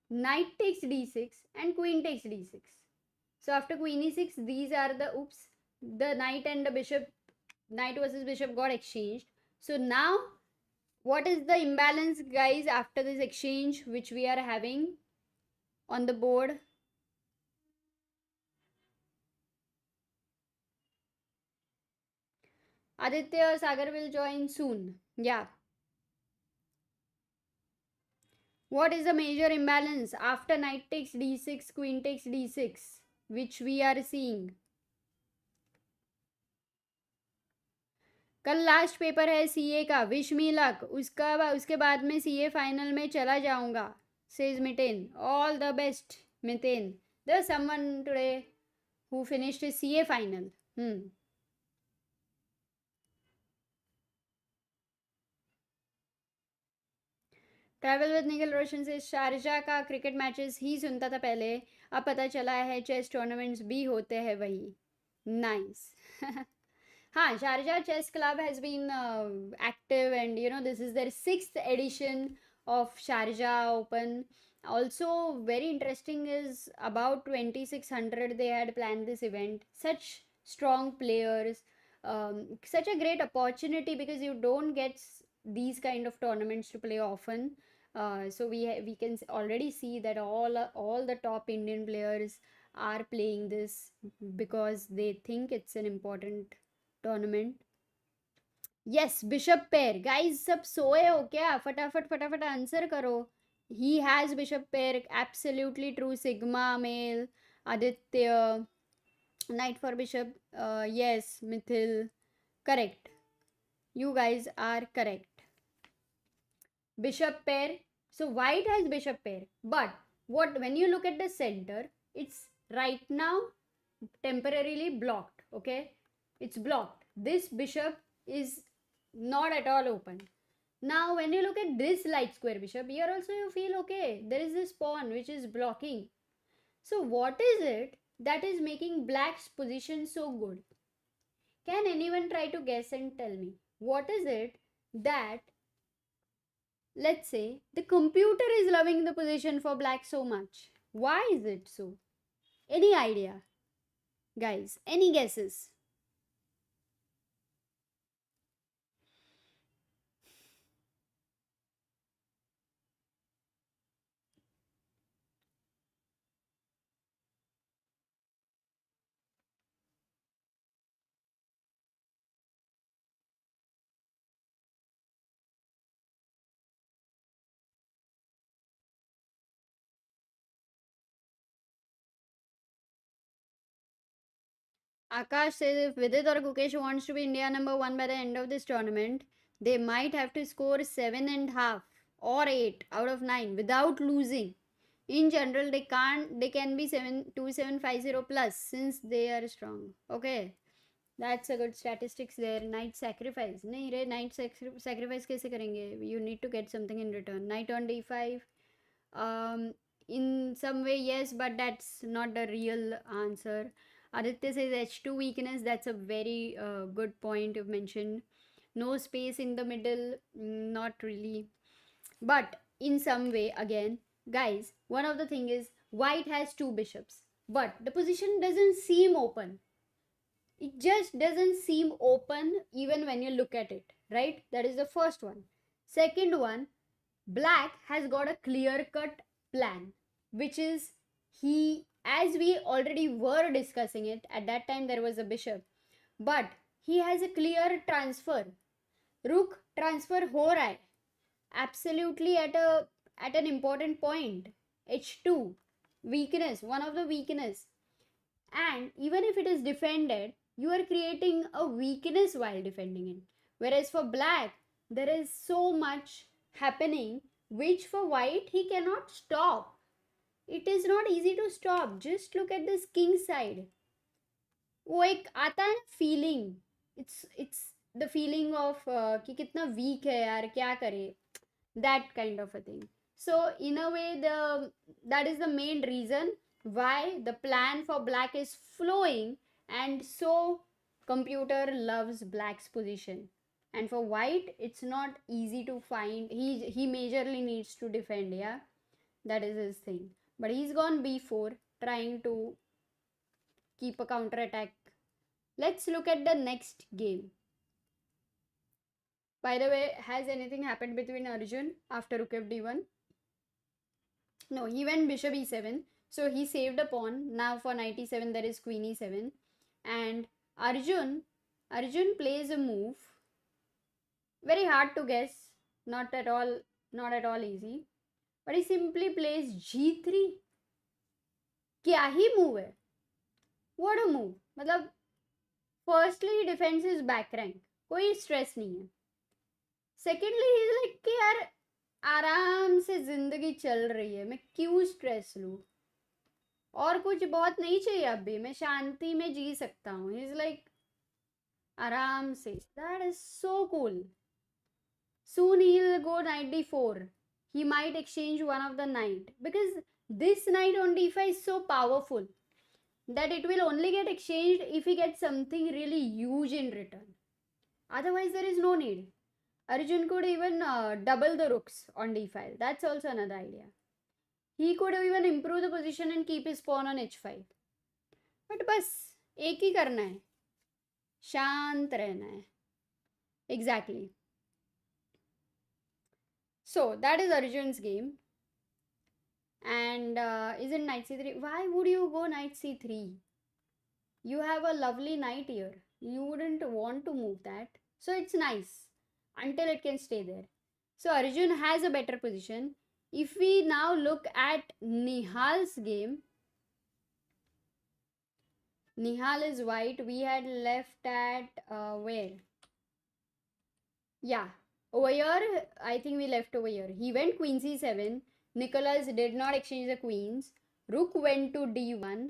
S1: Knight takes d6 and queen takes d6. So after queen e6, these are the, oops, the knight and the bishop, knight versus bishop got exchanged. So now, what is the imbalance, guys, after this exchange which we are having on the board? Aditya Sagar will join soon. Yeah. What is the major imbalance after knight takes d6, queen takes d6, which we are seeing? कल last paper है CA का, wish me luck. उसके बाद में CA final में चला जाऊंगा, says Miten. All the best Miten. There was someone today who finished his CA final. Travel with Nikhil Roshan से शारजा का क्रिकेट मैचेस ही सुनता था पहले, अब पता चला है चेस टूर्नामेंट्स भी होते हैं वही. नाइस. हाँ, Sharjah Chess Club has been active, and you know, this is their 6th edition of Sharjah Open. Also, very interesting is about 2600 they had planned this event. Such strong players, such a great opportunity because you don't get these kind of tournaments to play often. So we can already see that all the top Indian players are playing this because they think it's an important tournament. Yes, bishop pair. Guys, सब सोए हो क्या? फटाफट फटाफट answer करो. He has bishop pair. Absolutely true. Sigma male. Aditya. Knight for bishop. Yes, Mithil. Correct. You guys are correct. Bishop pair. So white has bishop pair. But what, when you look at the center, it's right now temporarily blocked. Okay, it's blocked. This bishop is not at all open. Now when you look at this light square bishop, here also you feel okay, there is this pawn which is blocking. So what is it that is making black's position so good? Can anyone try to guess and tell me what is it that, let's say, the computer is loving the position for black so much? Why is it so? Any idea, guys? Any guesses? Akash says if Vidit or Gukesh wants to be India number 1 by the end of this tournament, they might have to score 7.5 or 8 out of 9 without losing. In general, they can be 2750 plus since they are strong. Okay, that's a good statistics there. Knight sacrifice. नहीं रे, knight sacrifice कैसे करेंगे? You need to get something in return. Knight on d5. In some way, yes, but that's not the real answer. Aditya says h2 weakness. That's a very good point you've mentioned. No space in the middle, not really. But in some way, again, guys, one of the thing is white has 2 bishops, but the position doesn't seem open. It just doesn't seem open even when you look at it, right? That is the first one. Second one, black has got a clear cut plan, which is he, as we already were discussing it, at that time there was a bishop, but he has a clear transfer. Rook transfer ho raha hai, absolutely at an important point. h2 weakness, one of the weakness, and even if it is defended, you are creating a weakness while defending it. Whereas for black, there is so much happening which for white he cannot stop. It is not easy to stop. Just look at this king side. वो एक आता है feeling. It's the feeling of कि कितना weak है यार, क्या करे, that kind of a thing. So in a way, that is the main reason why the plan for black is flowing, and so computer loves black's position. And for white, it's not easy to find. He majorly needs to defend, yeah, that is his thing. But he's gone b4, trying to keep a counter attack. Let's look at the next game. By the way, has anything happened between Arjun after rook fd1? No, he went bishop e7. So he saved a pawn. Now for knight e7 there is queen e7. And Arjun plays a move. Very hard to guess. Not at all easy. But he simply plays g3. क्या ही move है? What a move. मतलब firstly he defends his back rank. कोई stress नहीं है. Secondly he is like कि यार आराम से जिंदगी चल रही है, मैं क्यों स्ट्रेस लूँ, और कुछ बहुत नहीं चाहिए, अभी मैं शांति में जी सकता हूँ. ही इज लाइक आराम से. That is so cool. Soon he will go knight d4. He might exchange one of the knight, because this knight on d5 is so powerful that it will only get exchanged if he gets something really huge in return. Otherwise there is no need. Arjun could even double the rooks on d5. That's also another idea. He could even improve the position and keep his pawn on h5. But बस एक ही करना है, शांत रहना है. Exactly. So that is Arjun's game. And isn't knight c3? Why would you go knight c3? You have a lovely knight here. You wouldn't want to move that. So it's nice until it can stay there. So Arjun has a better position. If we now look at Nihal's game, Nihal is white. We had left at where? Yeah, over here. I think we left over here. He went queen c7. Nicholas did not exchange the queens. Rook went to d1.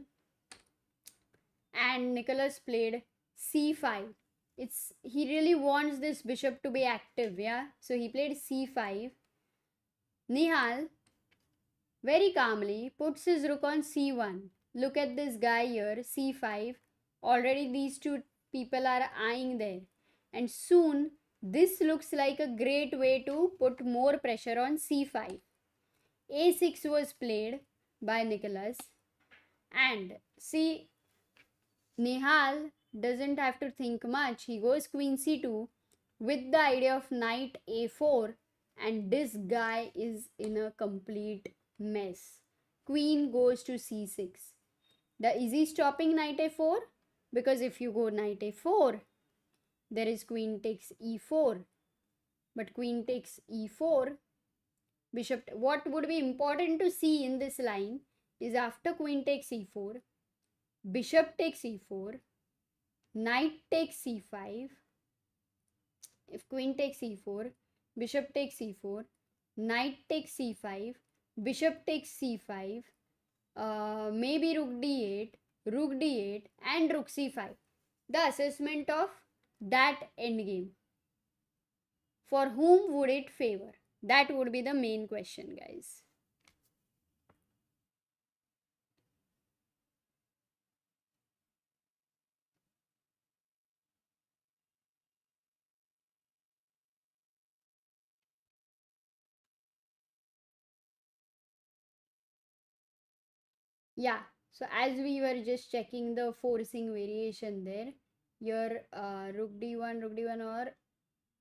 S1: And Nicholas played c5. He really wants this bishop to be active, yeah? So he played c5. Nihal very calmly puts his rook on c1. Look at this guy here, c5. Already these two people are eyeing there. And soon this looks like a great way to put more pressure on c5. a6 was played by Nicholas. And see, Nihal doesn't have to think much. He goes queen c2 with the idea of knight a4, and this guy is in a complete mess. Queen goes to c6. Is he stopping knight a4? Because if you go knight a4, there is queen takes e4. But queen takes e4, bishop. What would be important to see in this line is after queen takes e4, bishop takes e4, knight takes c5. If queen takes e4, bishop takes e4, knight takes c5, bishop takes c5, maybe rook d8, and rook c5. The assessment of that endgame. For whom would it favor? That would be the main question, guys. Yeah, so as we were just checking the forcing variation there, your rook d1 or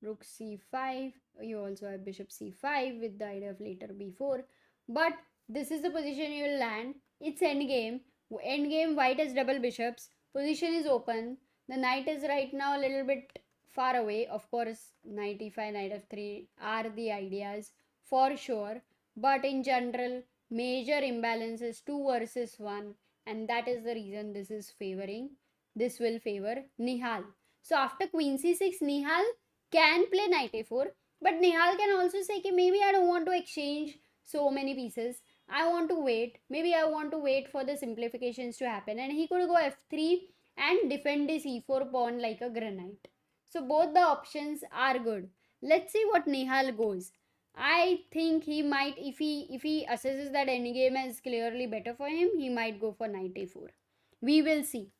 S1: rook c5, you also have bishop c5 with the idea of later b4. But this is the position you will land. It's endgame. Endgame, white has double bishops. Position is open. The knight is right now a little bit far away. Of course, knight e5, knight f3 are the ideas for sure. But in general, major imbalance is 2 versus 1. And that is the reason this is favoring. This will favor Nihal. So after queen c6, Nihal can play knight a4. But Nihal can also say, okay, maybe I don't want to exchange so many pieces. I want to wait. Maybe I want to wait for the simplifications to happen. And he could go f3 and defend his e4 pawn like a granite. So both the options are good. Let's see what Nihal goes. I think he might, if he assesses that endgame is clearly better for him, he might go for knight a4. We will see.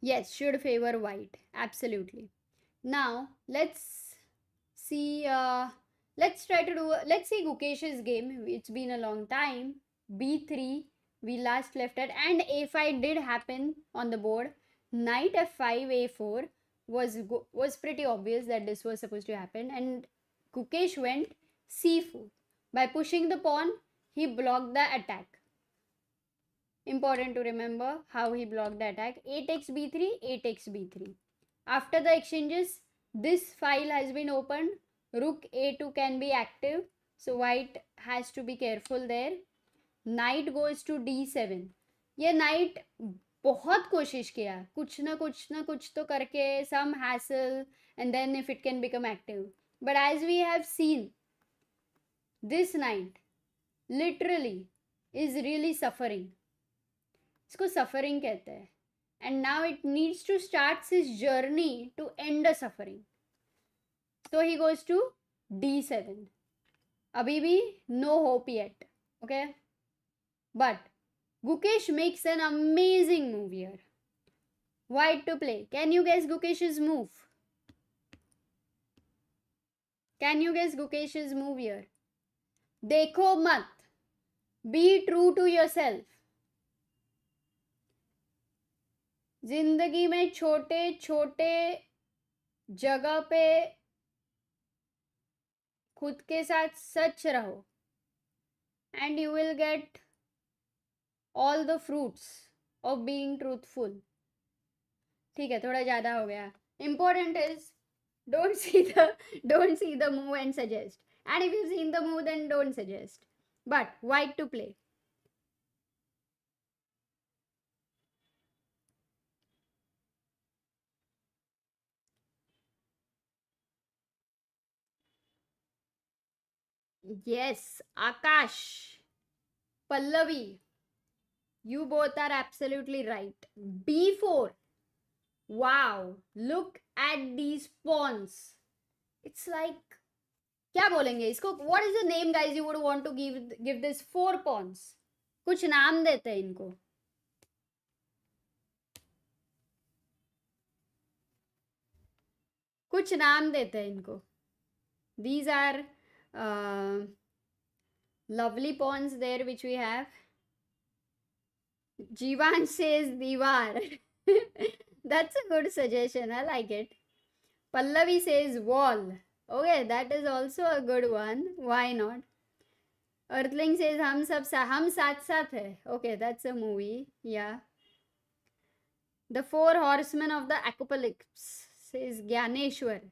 S1: Yes, should favor white. Absolutely. Now let's see. Let's try to do. Let's see Gukesh's game. It's been a long time. b3. We last left at, and a5 did happen on the board. Knight f5 a4 was pretty obvious that this was supposed to happen, and Gukesh went c4. By pushing the pawn, he blocked the attack. Important to remember how he blocked the attack. A takes b3, A takes b3. After the exchanges, this file has been opened. Rook a2 can be active. So white has to be careful there. Knight goes to d7. ये knight बहुत कोशिश किया, कुछ ना कुछ तो करके, some hassle, and then if it can become active. But as we have seen, this knight literally is really suffering. इसको suffering कहते हैं. And now it needs to start his journey to end the suffering. So he goes to d7. Abhi bhi no hope yet. Okay? But Gukesh makes an amazing move here. White to play. Can you guess Gukesh's move? Can you guess Gukesh's move here? Dekho mat. Be true to yourself. जिंदगी में छोटे छोटे जगह पे खुद के साथ सच रहो, and you will get all the fruits of being truthful. ठीक है, थोड़ा ज़्यादा हो गया. Important is don't see the move and suggest. And if you've seen the move, then don't suggest. But white to play. Yes, Akash, Pallavi, you both are absolutely right. b4. Wow, look at these pawns. It's like, क्या बोलेंगे इसको? What is the name, guys, you would want to give this 4 pawns? कुछ नाम देते हैं इनको. कुछ नाम देते हैं इनको. These are lovely pawns there which we have. Jivan says Diwar. That's a good suggestion. I like it. Pallavi says wall. Okay, that is also a good one. Why not? Earthling says hum saath saath hai. Okay, that's a movie. Yeah. The 4 horsemen of the apocalypse says Gyaneshwar.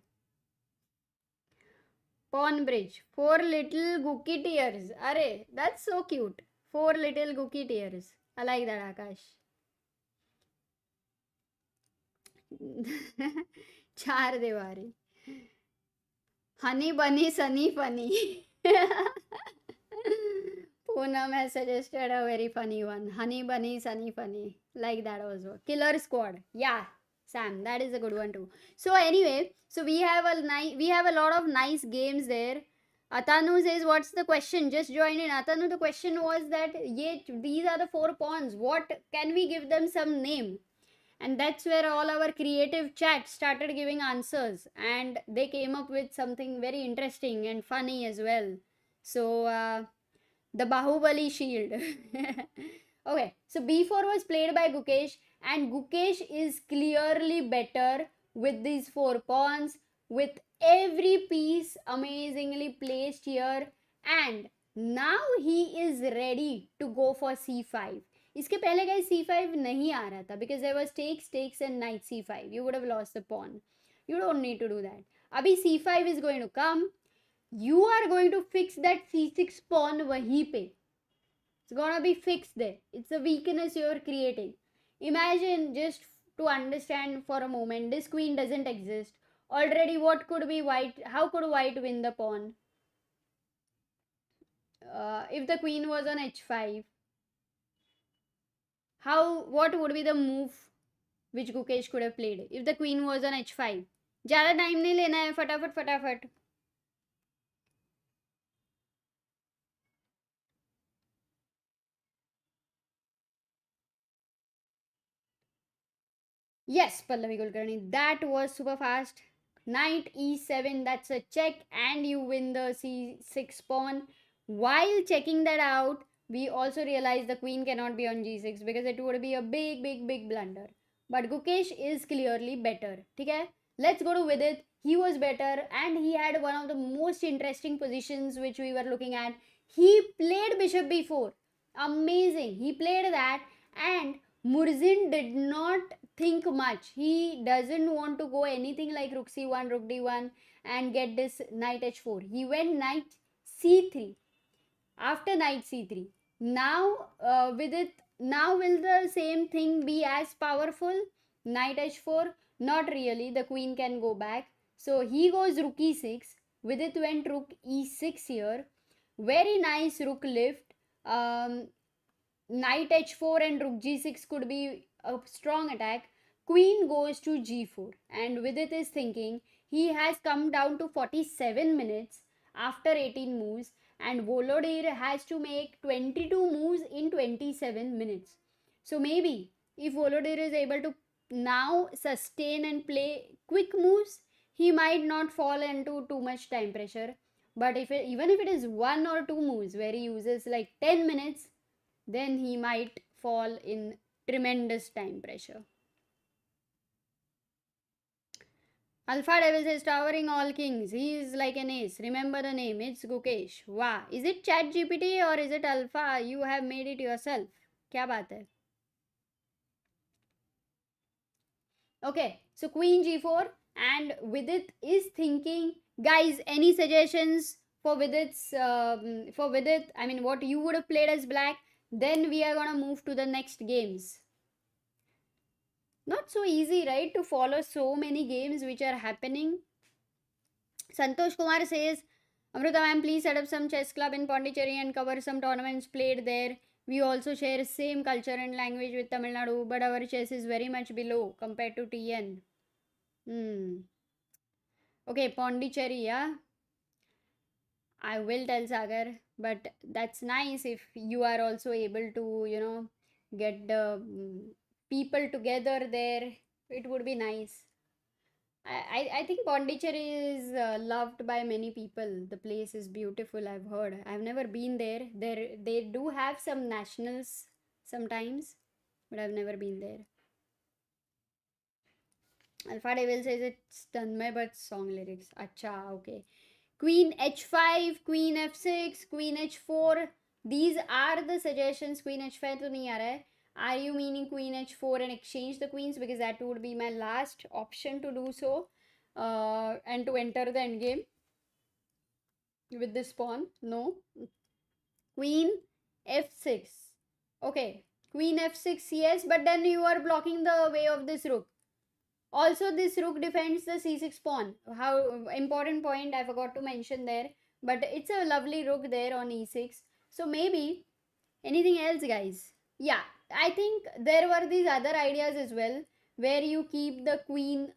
S1: Pawn bridge. 4 little Gookie tears. Arey, that's so cute. 4 little Gookie tears. I like that, Akash. चार दीवारी. Honey bunny, sunny funny. Poonam has suggested a very funny one. Honey bunny, sunny funny. Like that also. Killer squad. Yeah, Sam, that is a good one too. So anyway, so we have a lot of nice games there. Atanu says, what's the question? Just join in. Atanu, the question was that these are the 4 pawns. What can we give them some name? And that's where all our creative chat started giving answers. And they came up with something very interesting and funny as well. So, the Bahubali shield. Okay, so b4 was played by Gukesh. And Gukesh is clearly better with these 4 pawns. With every piece amazingly placed here. And now he is ready to go for c5. इसके पहले guys c5 नहीं आ रहा था because there was takes and knight c5. You would have lost the pawn. You don't need to do that. अभी c5 is going to come. You are going to fix that c6 pawn वहीं पे. It's gonna be fixed there. It's a weakness you're creating. Imagine, just to understand for a moment, this queen doesn't exist. Already, what could be white? How could white win the pawn? If the queen was on h5, what would be the move which Gukesh could have played if the queen was on h5? ज़्यादा time नहीं लेना है, फटाफट फटाफट. Yes, Pallavi Kulkarni, that was super fast. Knight e7, that's a check, and you win the c6 pawn. While checking that out, we also realized the queen cannot be on g6 because it would be a big, big, big blunder. But Gukesh is clearly better. Okay, let's go to Vidit. He was better, and he had one of the most interesting positions which we were looking at. He played bishop b4. Amazing. He played that, and Murzin did not think much. He doesn't want to go anything like rook c1, rook d1 and get this knight h4. He went knight c3. After knight c3, now with it, now will the same thing be as powerful? Knight h4? Not really. The queen can go back. So he goes rook e6. With it went rook e6 here. Very nice rook lift. Knight h4 and rook g6 could be a strong attack. Queen goes to g4, and Vidit is thinking he has come down to 47 minutes after 18 moves, and Volodymyr has to make 22 moves in 27 minutes. So maybe if Volodymyr is able to now sustain and play quick moves, he might not fall into too much time pressure. But even if it is one or two moves where he uses like 10 minutes, then he might fall in tremendous time pressure. Alpha Devil says towering all kings. He is like an ace. Remember the name. It's Gukesh. Wow. Is it Chat GPT or is it Alpha? You have made it yourself. क्या बात है? Okay. So Queen G4 and Vidit is thinking. Guys, any suggestions for Vidit's for Vidit? I mean, what you would have played as black? Then we are gonna move to the next games. Not so easy, right, to follow so many games which are happening. Santosh Kumar says, Amrita ma'am, please set up some chess club in Pondicherry and cover some tournaments played there. We also share same culture and language with Tamil Nadu, but our chess is very much below compared to TN. Okay, Pondicherry, yeah. I will tell Sagar, but that's nice if you are also able to, get the people together there. It would be nice. I think Pondicherry is loved by many people. The place is beautiful, I've heard. I've never been there. They do have some nationals sometimes, but I've never been there. Alpha Devil says it's Tanmay but song lyrics. Acha, okay. Queen h5, queen f6, queen h4. These are the suggestions. Queen h5 to nahi aa raha hai. Are you meaning queen h4 and exchange the queens? Because that would be my last option to do so. And to enter the endgame with this pawn. No. Queen f6. Okay. Queen f6, yes, but then you are blocking the way of this rook. Also, this rook defends the c6 pawn. How important point I forgot to mention there. But it's a lovely rook there on e6. So maybe anything else, guys? Yeah, I think there were these other ideas as well where you keep the queen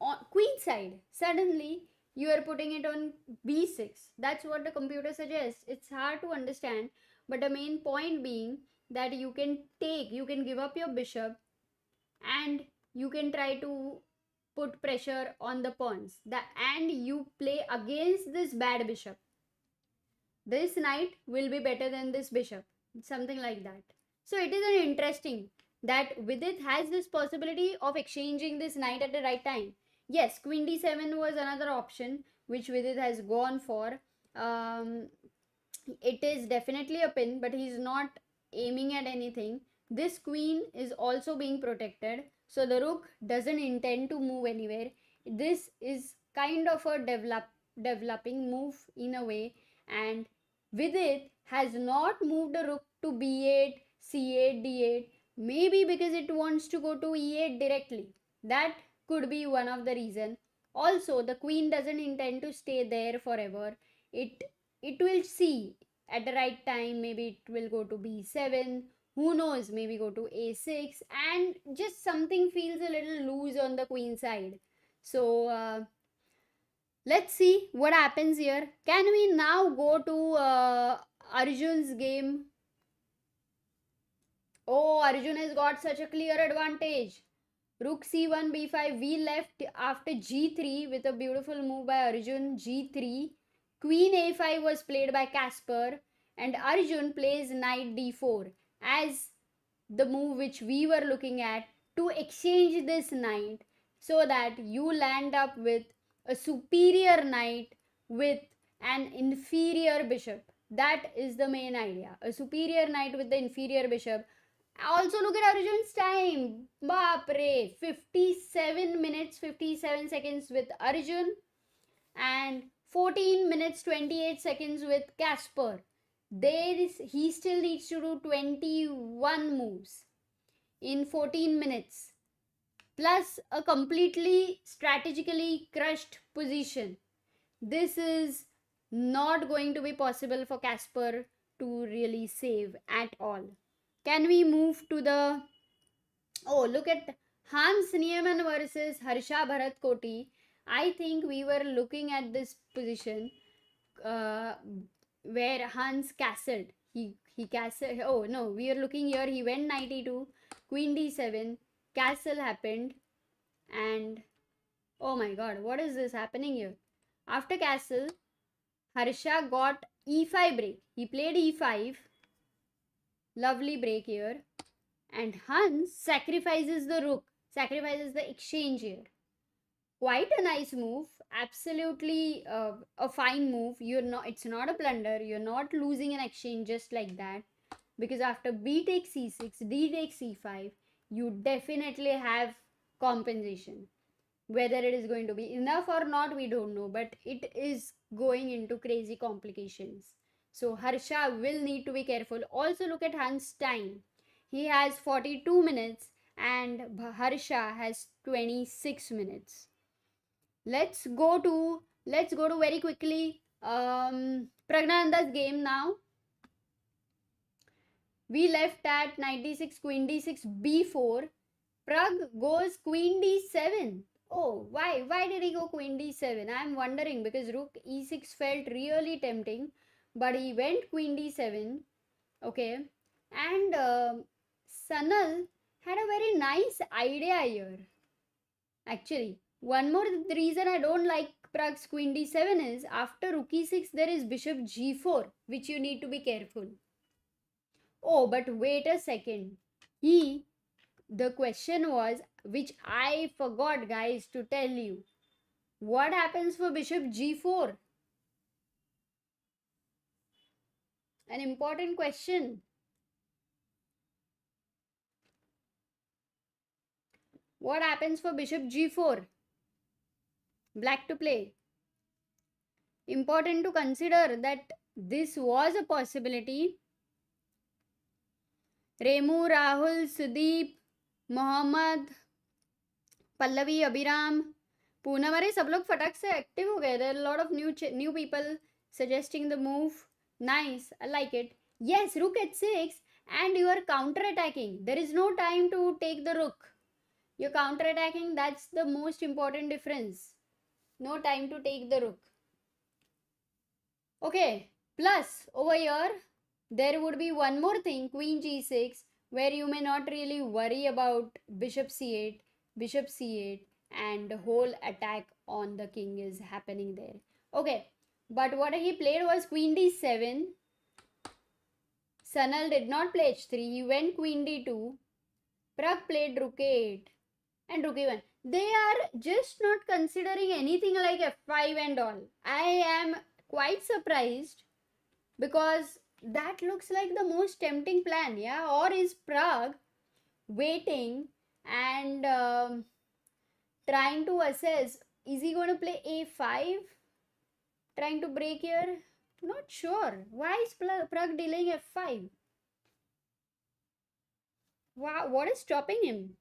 S1: on queen side. Suddenly you are putting it on b6. That's what the computer suggests. It's hard to understand, but the main point being that you can give up your bishop and you can try to put pressure on the pawns and you play against this bad bishop. This knight will be better than this bishop, something like that. So it is an interesting that Vidit has this possibility of exchanging this knight at the right time. Yes, queen d7 was another option which Vidit has gone for. It is definitely a pin, but he's not aiming at anything. This queen is also being protected, so the rook doesn't intend to move anywhere. This is kind of a developing move in a way, and Vidit has not moved the rook to b8, c8, d8, maybe because it wants to go to e8 directly. That could be one of the reason. Also, the queen doesn't intend to stay there forever. It it will see at the right time. Maybe it will go to b7. Who knows? Maybe go to a6, and just something feels a little loose on the queen side. So let's see what happens here. Can we now go to Arjun's game? Oh, Arjun has got such a clear advantage. Rook c1 b5. We left after g3 with a beautiful move by Arjun. g3. Queen a5 was played by Casper, and Arjun plays knight d4 as the move which we were looking at to exchange this knight so that you land up with a superior knight with an inferior bishop. That is the main idea. A superior knight with the inferior bishop. Also, look at Arjun's time. Baapre, 57 minutes 57 seconds with Arjun and 14 minutes 28 seconds with Casper. He still needs to do 21 moves in 14 minutes plus a completely strategically crushed position. This is not going to be possible for Casper to really save at all. Can we move to the... Oh, look at Hans Niemann versus Harsha Bharat Koti. I think we were looking at this position uh, where Hans castled. He castled. Oh no, we are looking here. He went knight e2, queen d7, castle happened, and oh my god, what is this happening here? After castle, Harsha got e5 break. He played e5. Lovely break here. And Hans sacrifices the rook, sacrifices the exchange here. Quite a nice move, absolutely a fine move. It's not a blunder. You're not losing an exchange just like that, because after b takes c6, d takes c5, you definitely have compensation. Whether it is going to be enough or not, we don't know, but it is going into crazy complications. So Harsha will need to be careful. Also, look at Hans' time. He has 42 minutes and Harsha has 26 minutes. Let's go to very quickly Praggnanandha's game now. We left at knight d6, queen d6, b4. Pragg goes queen d7. Oh, why did he go queen d7? I'm wondering, because rook e6 felt really tempting, but he went queen d7. Okay, and Sanal had a very nice idea here. Actually, one more reason I don't like Pragg's queen d7 is after rook e6 there is bishop g4, which you need to be careful. Oh, but wait a second. The question was, which I forgot, guys, to tell you. What happens for bishop g4? An important question. What happens for bishop g4? Black to play. Important to consider that this was a possibility. Remu, Rahul, Sudeep, Mohammad, Pallavi, Abhiram, Poonam, अरे सब लोग फटक से active हो गए. There are a lot of new people suggesting the move. Nice, I like it. Yes, rook h6, and you are counter-attacking. There is no time to take the rook. You're counter-attacking. That's the most important difference. No time to take the rook. Okay, plus over here there would be one more thing, queen g6, where you may not really worry about bishop c8, and the whole attack on the king is happening there. Okay, but what he played was queen d7. Sanal did not play h3. He went queen d2. Pragg played rook a8 and rook e1. They are just not considering anything like f5 and all. I am quite surprised, because that looks like the most tempting plan, yeah? Or is Pragg waiting and trying to assess, is he going to play a5? Trying to break here? Not sure. Why is Pragg delaying f5? What is stopping him?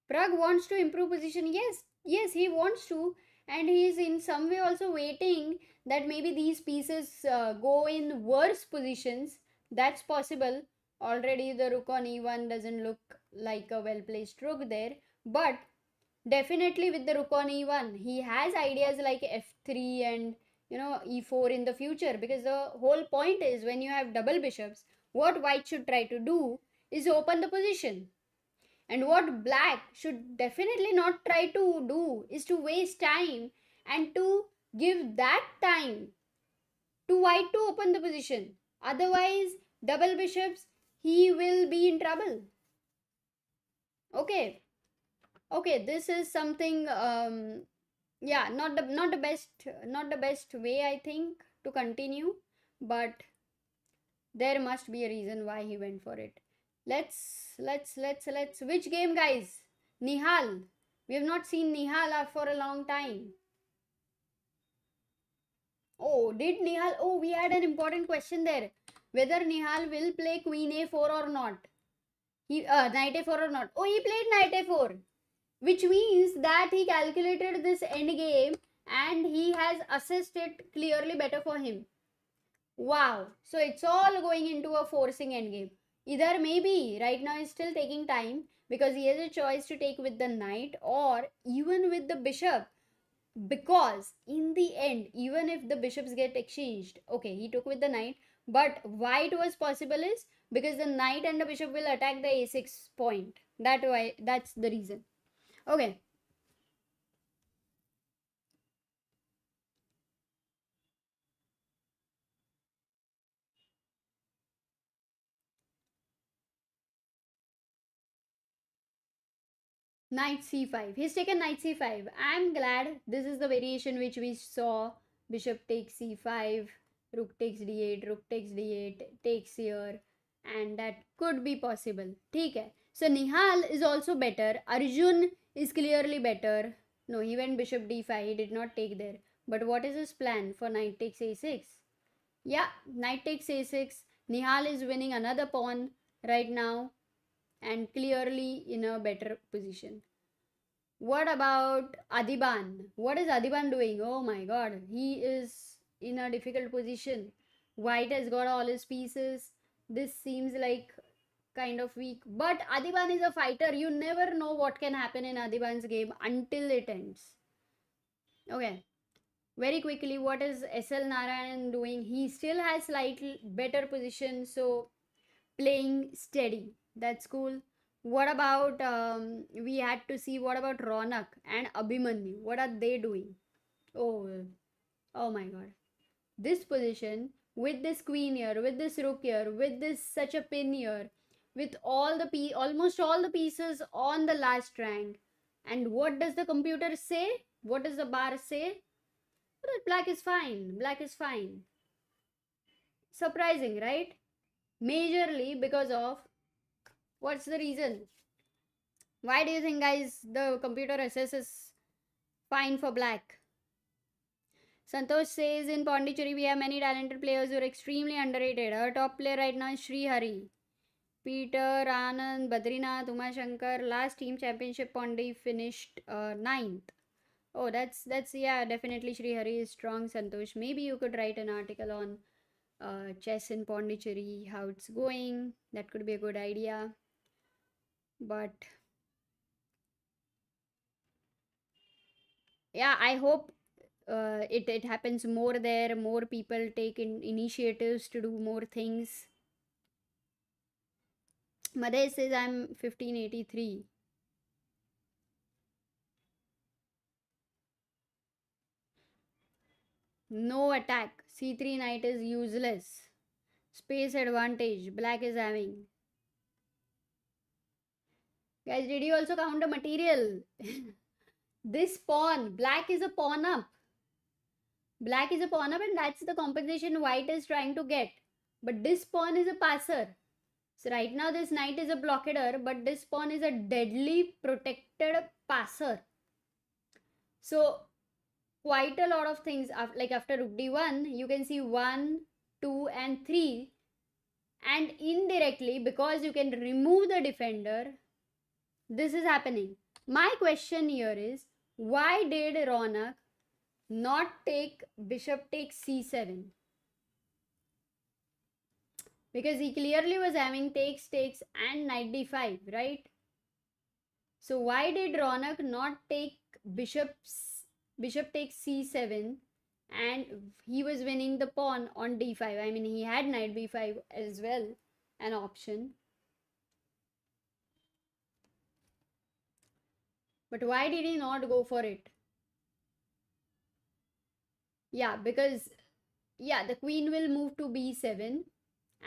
S1: Pragg wants to improve position. Yes, Yes, he wants to, and he is in some way also waiting that maybe these pieces go in worse positions. That's possible. Already the rook on e1 doesn't look like a well placed rook there, but definitely with the rook on e1, he has ideas like f3 and e4 in the future, because the whole point is when you have double bishops, what white should try to do is open the position. And what black should definitely not try to do is to waste time and to give that time to white to open the position. Otherwise, double bishops, he will be in trouble. Okay, okay, this is something. Yeah, not the best way I think to continue, but there must be a reason why he went for it. Let's which game, guys? Nihal. We have not seen Nihal for a long time. Oh, did Nihal? Oh, we had an important question there. Whether Nihal will play Queen A4 or not. Knight A4 or not. Oh, he played Knight A4, which means that he calculated this end game and he has assessed it clearly better for him. Wow. So it's all going into a forcing endgame. Either maybe right now he's still taking time because he has a choice to take with the knight or even with the bishop. Because in the end, even if the bishops get exchanged, okay, he took with the knight, but why it was possible is because the knight and the bishop will attack the a6 point. That's the reason. Okay, knight c5. He's taken knight c5. I'm glad this is the variation which we saw. Bishop takes c5, rook takes d8, rook takes d8, takes here, and that could be possible. Okay. So Nihal is also better. Arjun is clearly better. No, he went bishop d5. He did not take there. But what is his plan for knight takes a6? Yeah, knight takes a6. Nihal is winning another pawn right now and clearly in a better position. What about Adiban? What is Adiban doing? Oh my god, he is in a difficult position. White has got all his pieces. This seems like kind of weak. But Adiban is a fighter. You never know what can happen in Adiban's game until it ends. Okay. Very quickly, what is SL Narayanan doing? He still has slightly better position, so playing steady. That's cool. What about we had to see what about Ronak and Abhimanyu? What are they doing? Oh, oh my god. This position with this queen here, with this rook here, with this such a pin here, with almost all the pieces on the last rank. And what does the computer say? What does the bar say? Well, black is fine. Black is fine. Surprising, right? Majorly because of what's the reason? Why do you think, guys, the computer assesses fine for black? Santosh says in Pondicherry we have many talented players who are extremely underrated. Our top player right now is Sri Hari. Peter, Anand, Badrinath, Umashankar. Last team championship Pondi finished ninth. Oh, that's yeah, definitely Sri Hari is strong, Santosh. Maybe you could write an article on chess in Pondicherry, how it's going. That could be a good idea. But yeah, I hope it happens more there. More people take initiatives to do more things. Madhe says I'm 1583. No attack. C3 knight is useless. Space advantage. Black is having. Guys, did you also count the material? This pawn. Black is a pawn up. Black is a pawn up, and that's the compensation white is trying to get. But this pawn is a passer. So right now this knight is a blockader, but this pawn is a deadly protected passer. So quite a lot of things, like after rook d1, you can see 1, 2 and 3. And indirectly, because you can remove the defender, this is happening. My question here is, Why did Ronak not take bishop takes c7? Because he clearly was having takes and knight d5, right? So why did Ronak not take bishop takes c7 and he was winning the pawn on d5? I mean, he had knight b5 as well, an option. But why did he not go for it? Yeah, because the queen will move to b7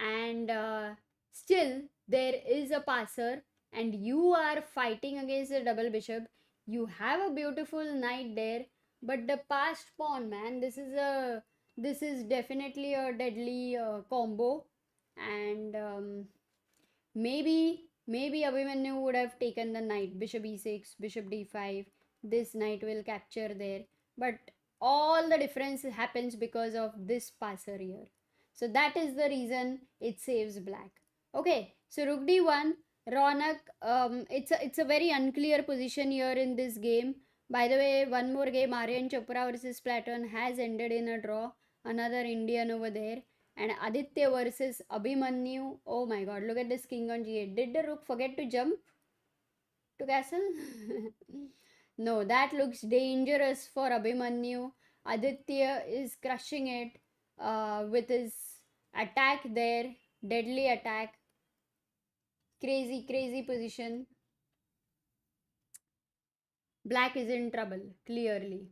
S1: and still there is a passer and you are fighting against a double bishop. You have a beautiful knight there, but the passed pawn, man, this is definitely a deadly combo. And maybe Abhimanyu would have taken the knight, bishop e6, bishop d5. This knight will capture there, but all the difference happens because of this passer here. So that is the reason it saves black. Okay, so rook d1, Ronak. It's a very unclear position here in this game. By the way, one more game, Aryan Chopra versus Platon, has ended in a draw. Another Indian over there. And Aditya versus Abhimanyu. Oh my god, look at this king on g8. Did the rook forget to jump to castle? No, that looks dangerous for Abhimanyu. Aditya is crushing it with his attack there. Deadly attack. Crazy, crazy position. Black is in trouble, clearly.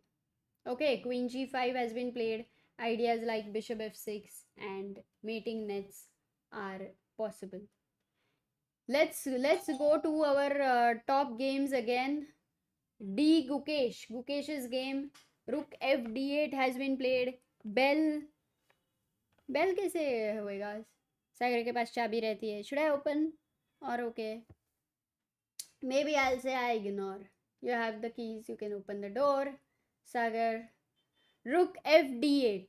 S1: Okay, queen g5 has been played. Ideas like bishop f6 and mating nets are possible. Let's go to our top games again. Gukesh's game. Rook f d8 has been played. Bell कैसे होएगा? सागर के पास चाबी रहती है. Should I open or okay? Maybe I'll say I ignore. You have the keys, you can open the door. Sagar. Rook f d8.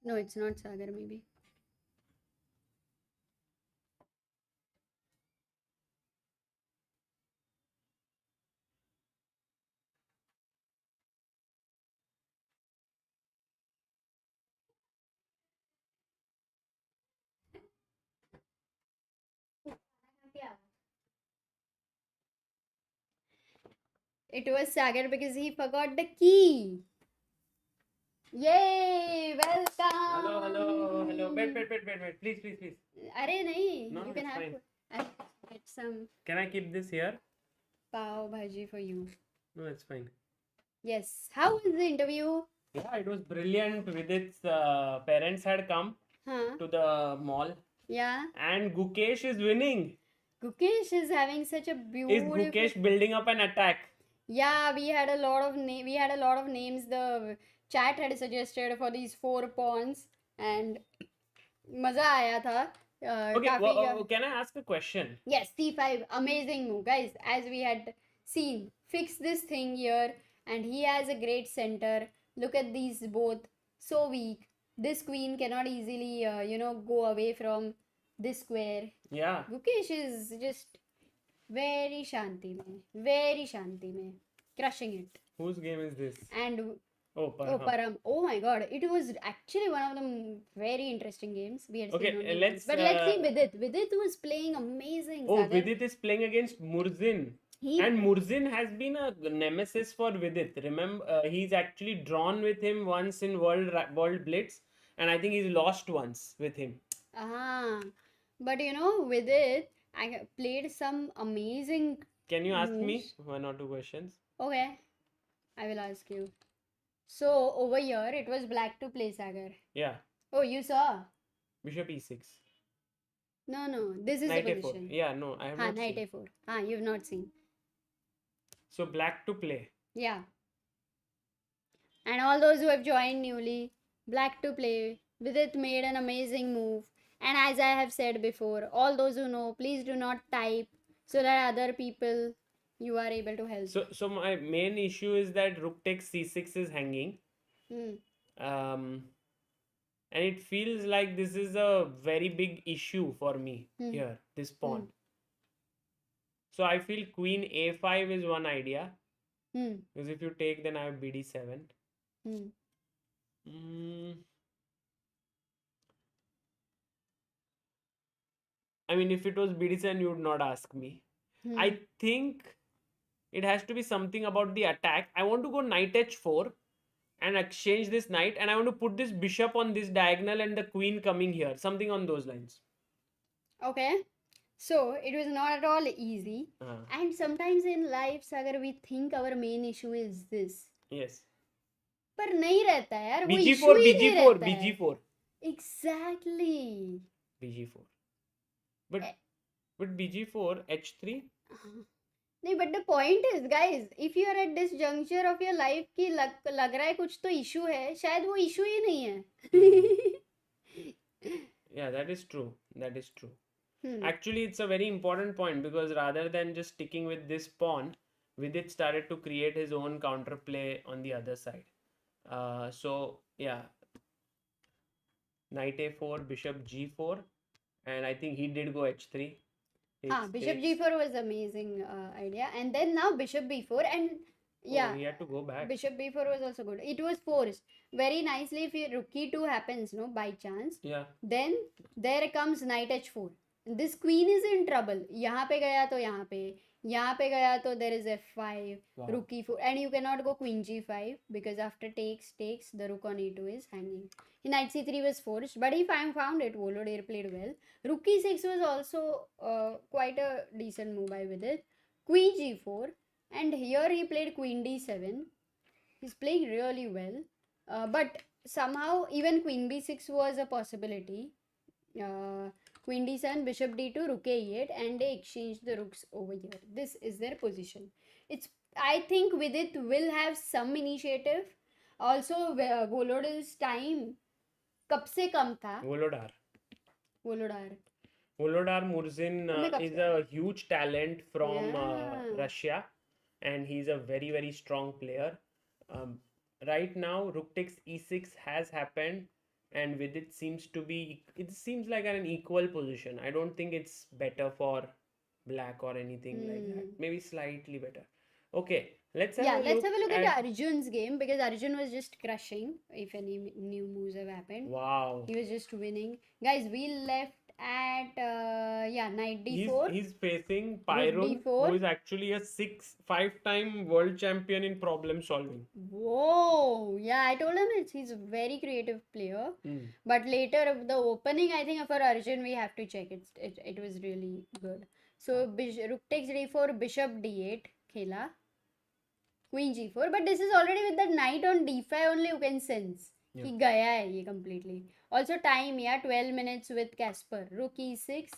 S1: No, it's not Sagar, maybe. It was Sagar because he forgot the key. Yay! Welcome!
S3: Hello. Wait. Please.
S1: Arey, nahi.
S3: No,
S1: You can
S3: it's
S1: have.
S3: fine.
S1: I'll get some
S3: Can I keep this here?
S1: pav bhaji for you.
S3: No, it's fine.
S1: Yes. How was the interview?
S3: Yeah, it was brilliant. Vidit's parents had come
S1: Huh?
S3: to the mall,
S1: Yeah.
S3: and Gukesh is winning.
S1: Gukesh is having such a
S3: Is
S1: beautiful.
S3: Gukesh building up an attack?
S1: Yeah, we had a lot of names. The chat had suggested for these 4 pawns and मजा आया था.
S3: Okay,
S1: काफी
S3: can I ask a question?
S1: Yes, c5, amazing move, guys. As we had seen, fix this thing here, and he has a great center. Look at these both, so weak. This queen cannot easily, go away from this square.
S3: Yeah.
S1: Gukesh is just very shanti mein, crushing it.
S3: Whose game is this?
S1: And
S3: Oh, Parham.
S1: Param. Oh my god, it was actually one of the very interesting games we had
S3: Okay,
S1: seen. Only
S3: let's,
S1: once. But let's see Vidit. Vidit was playing amazing.
S3: Oh,
S1: Sagar.
S3: Vidit is playing against Murzin. And Murzin has been a nemesis for Vidit. Remember, he's actually drawn with him once in World Blitz, and I think he's lost once with him.
S1: But with it, I played some amazing.
S3: Can you ask me
S1: moves.
S3: 1 or 2 questions?
S1: Okay, I will ask you. So over here, it was black to play Sagar.
S3: Yeah.
S1: Oh, you saw?
S3: Bishop e6.
S1: No, this is
S3: Knight
S1: the
S3: a4.
S1: position.
S3: Yeah, no, I have not
S1: Knight
S3: seen.
S1: a4. You've not seen.
S3: So black to play.
S1: Yeah. And all those who have joined newly, black to play. Vidit made an amazing move. And as I have said before, all those who know, please do not type so that other people you are able to help.
S3: So my main issue is that rook takes c6 is hanging. And it feels like this is a very big issue for me here, this pawn. So I feel queen a5 is one idea.
S1: Hmm.
S3: Because if you take, then I have bd7.
S1: Hmm.
S3: Mm, I mean, if it was bd7, you would not ask me.
S1: Hmm.
S3: I think it has to be something about the attack. I want to go knight h4 and exchange this knight, and I want to put this bishop on this diagonal and the queen coming here. Something on those lines.
S1: Okay. So it was not at all easy. And sometimes in life, Sagar, we think our main issue is this.
S3: Yes.
S1: पर नहीं रहता है यार, वो
S3: bg4,
S1: issue ही नहीं
S3: bg4,
S1: रहता है.
S3: bg4.
S1: Exactly.
S3: bg4. But
S1: Eh.
S3: bg4, h3.
S1: नहीं, but the point is, guys, if you are at this juncture of your life कि लग रहा है कुछ तो issue है, शायद वो issue ही नहीं है.
S3: Yeah, that is true. That is true.
S1: Hmm.
S3: Actually, it's a very important point, because rather than just sticking with this pawn, Vidit started to create his own counterplay on the other side. So yeah, knight a4, bishop g4, and I think he did go h3.
S1: Bishop g4 was amazing idea, and then now bishop b4, and yeah,
S3: he had to go back.
S1: bishop b4 was also good. It was forced very nicely. If rook e2 happens, no, by chance,
S3: Yeah.
S1: then there comes knight h4. This queen is in trouble. यहाँ पे गया तो यहाँ पे गया तो there is f5,
S3: Wow.
S1: rook e4, and you cannot go queen g5 because after takes the rook on e2 is hanging. Knight c3 was forced, but he found it. Volodya played well. Rook e6 was also quite a decent move by Vidit. Queen g4, and here he played queen d7. He's playing really well, but somehow even queen b6 was a possibility. Queen d7, bishop d2, rook a8, and they exchange the rooks over here. This is their position. I think Vidit will have some initiative. Also, Volodya's time कब से कम था?
S3: Volodar Murzin
S1: तुम्हें कब
S3: is
S1: से?
S3: a huge talent from
S1: Yeah.
S3: Russia, and he's a very, very strong player. Right now, rook takes e6 has happened, and with it seems like an equal position. I don't think it's better for black or anything like that. Maybe slightly better. Okay, let's have
S1: Let's have a look at Arjun's game, because Arjun was just crushing if any new moves have happened.
S3: Wow.
S1: He was just winning. Guys, we left at knight d4.
S3: He's facing Pyron, who is actually a 5-time world champion in problem solving.
S1: Whoa, yeah, I told him he's a very creative player. But later the opening, I think for Arjun we have to check it was really good. So rook takes d4, bishop d8 khela, queen g4, but this is already with the knight on d5 only you can sense. He gaya hai ye completely. Also time, 12 minutes with Casper. Rook e6,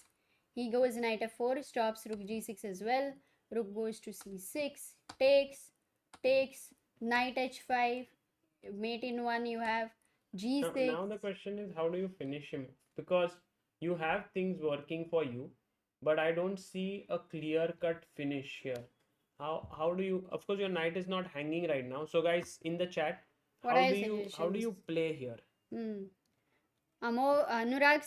S1: he goes knight f4, stops rook g6 as well. Rook goes to c6, takes, knight h5, mate in 1 you have, g6.
S3: Now the question is, how do you finish him? Because you have things working for you, but I don't see a clear-cut finish here. How do you, of course your knight is not hanging right now, so guys in the chat, how do you play here?
S1: Anugrah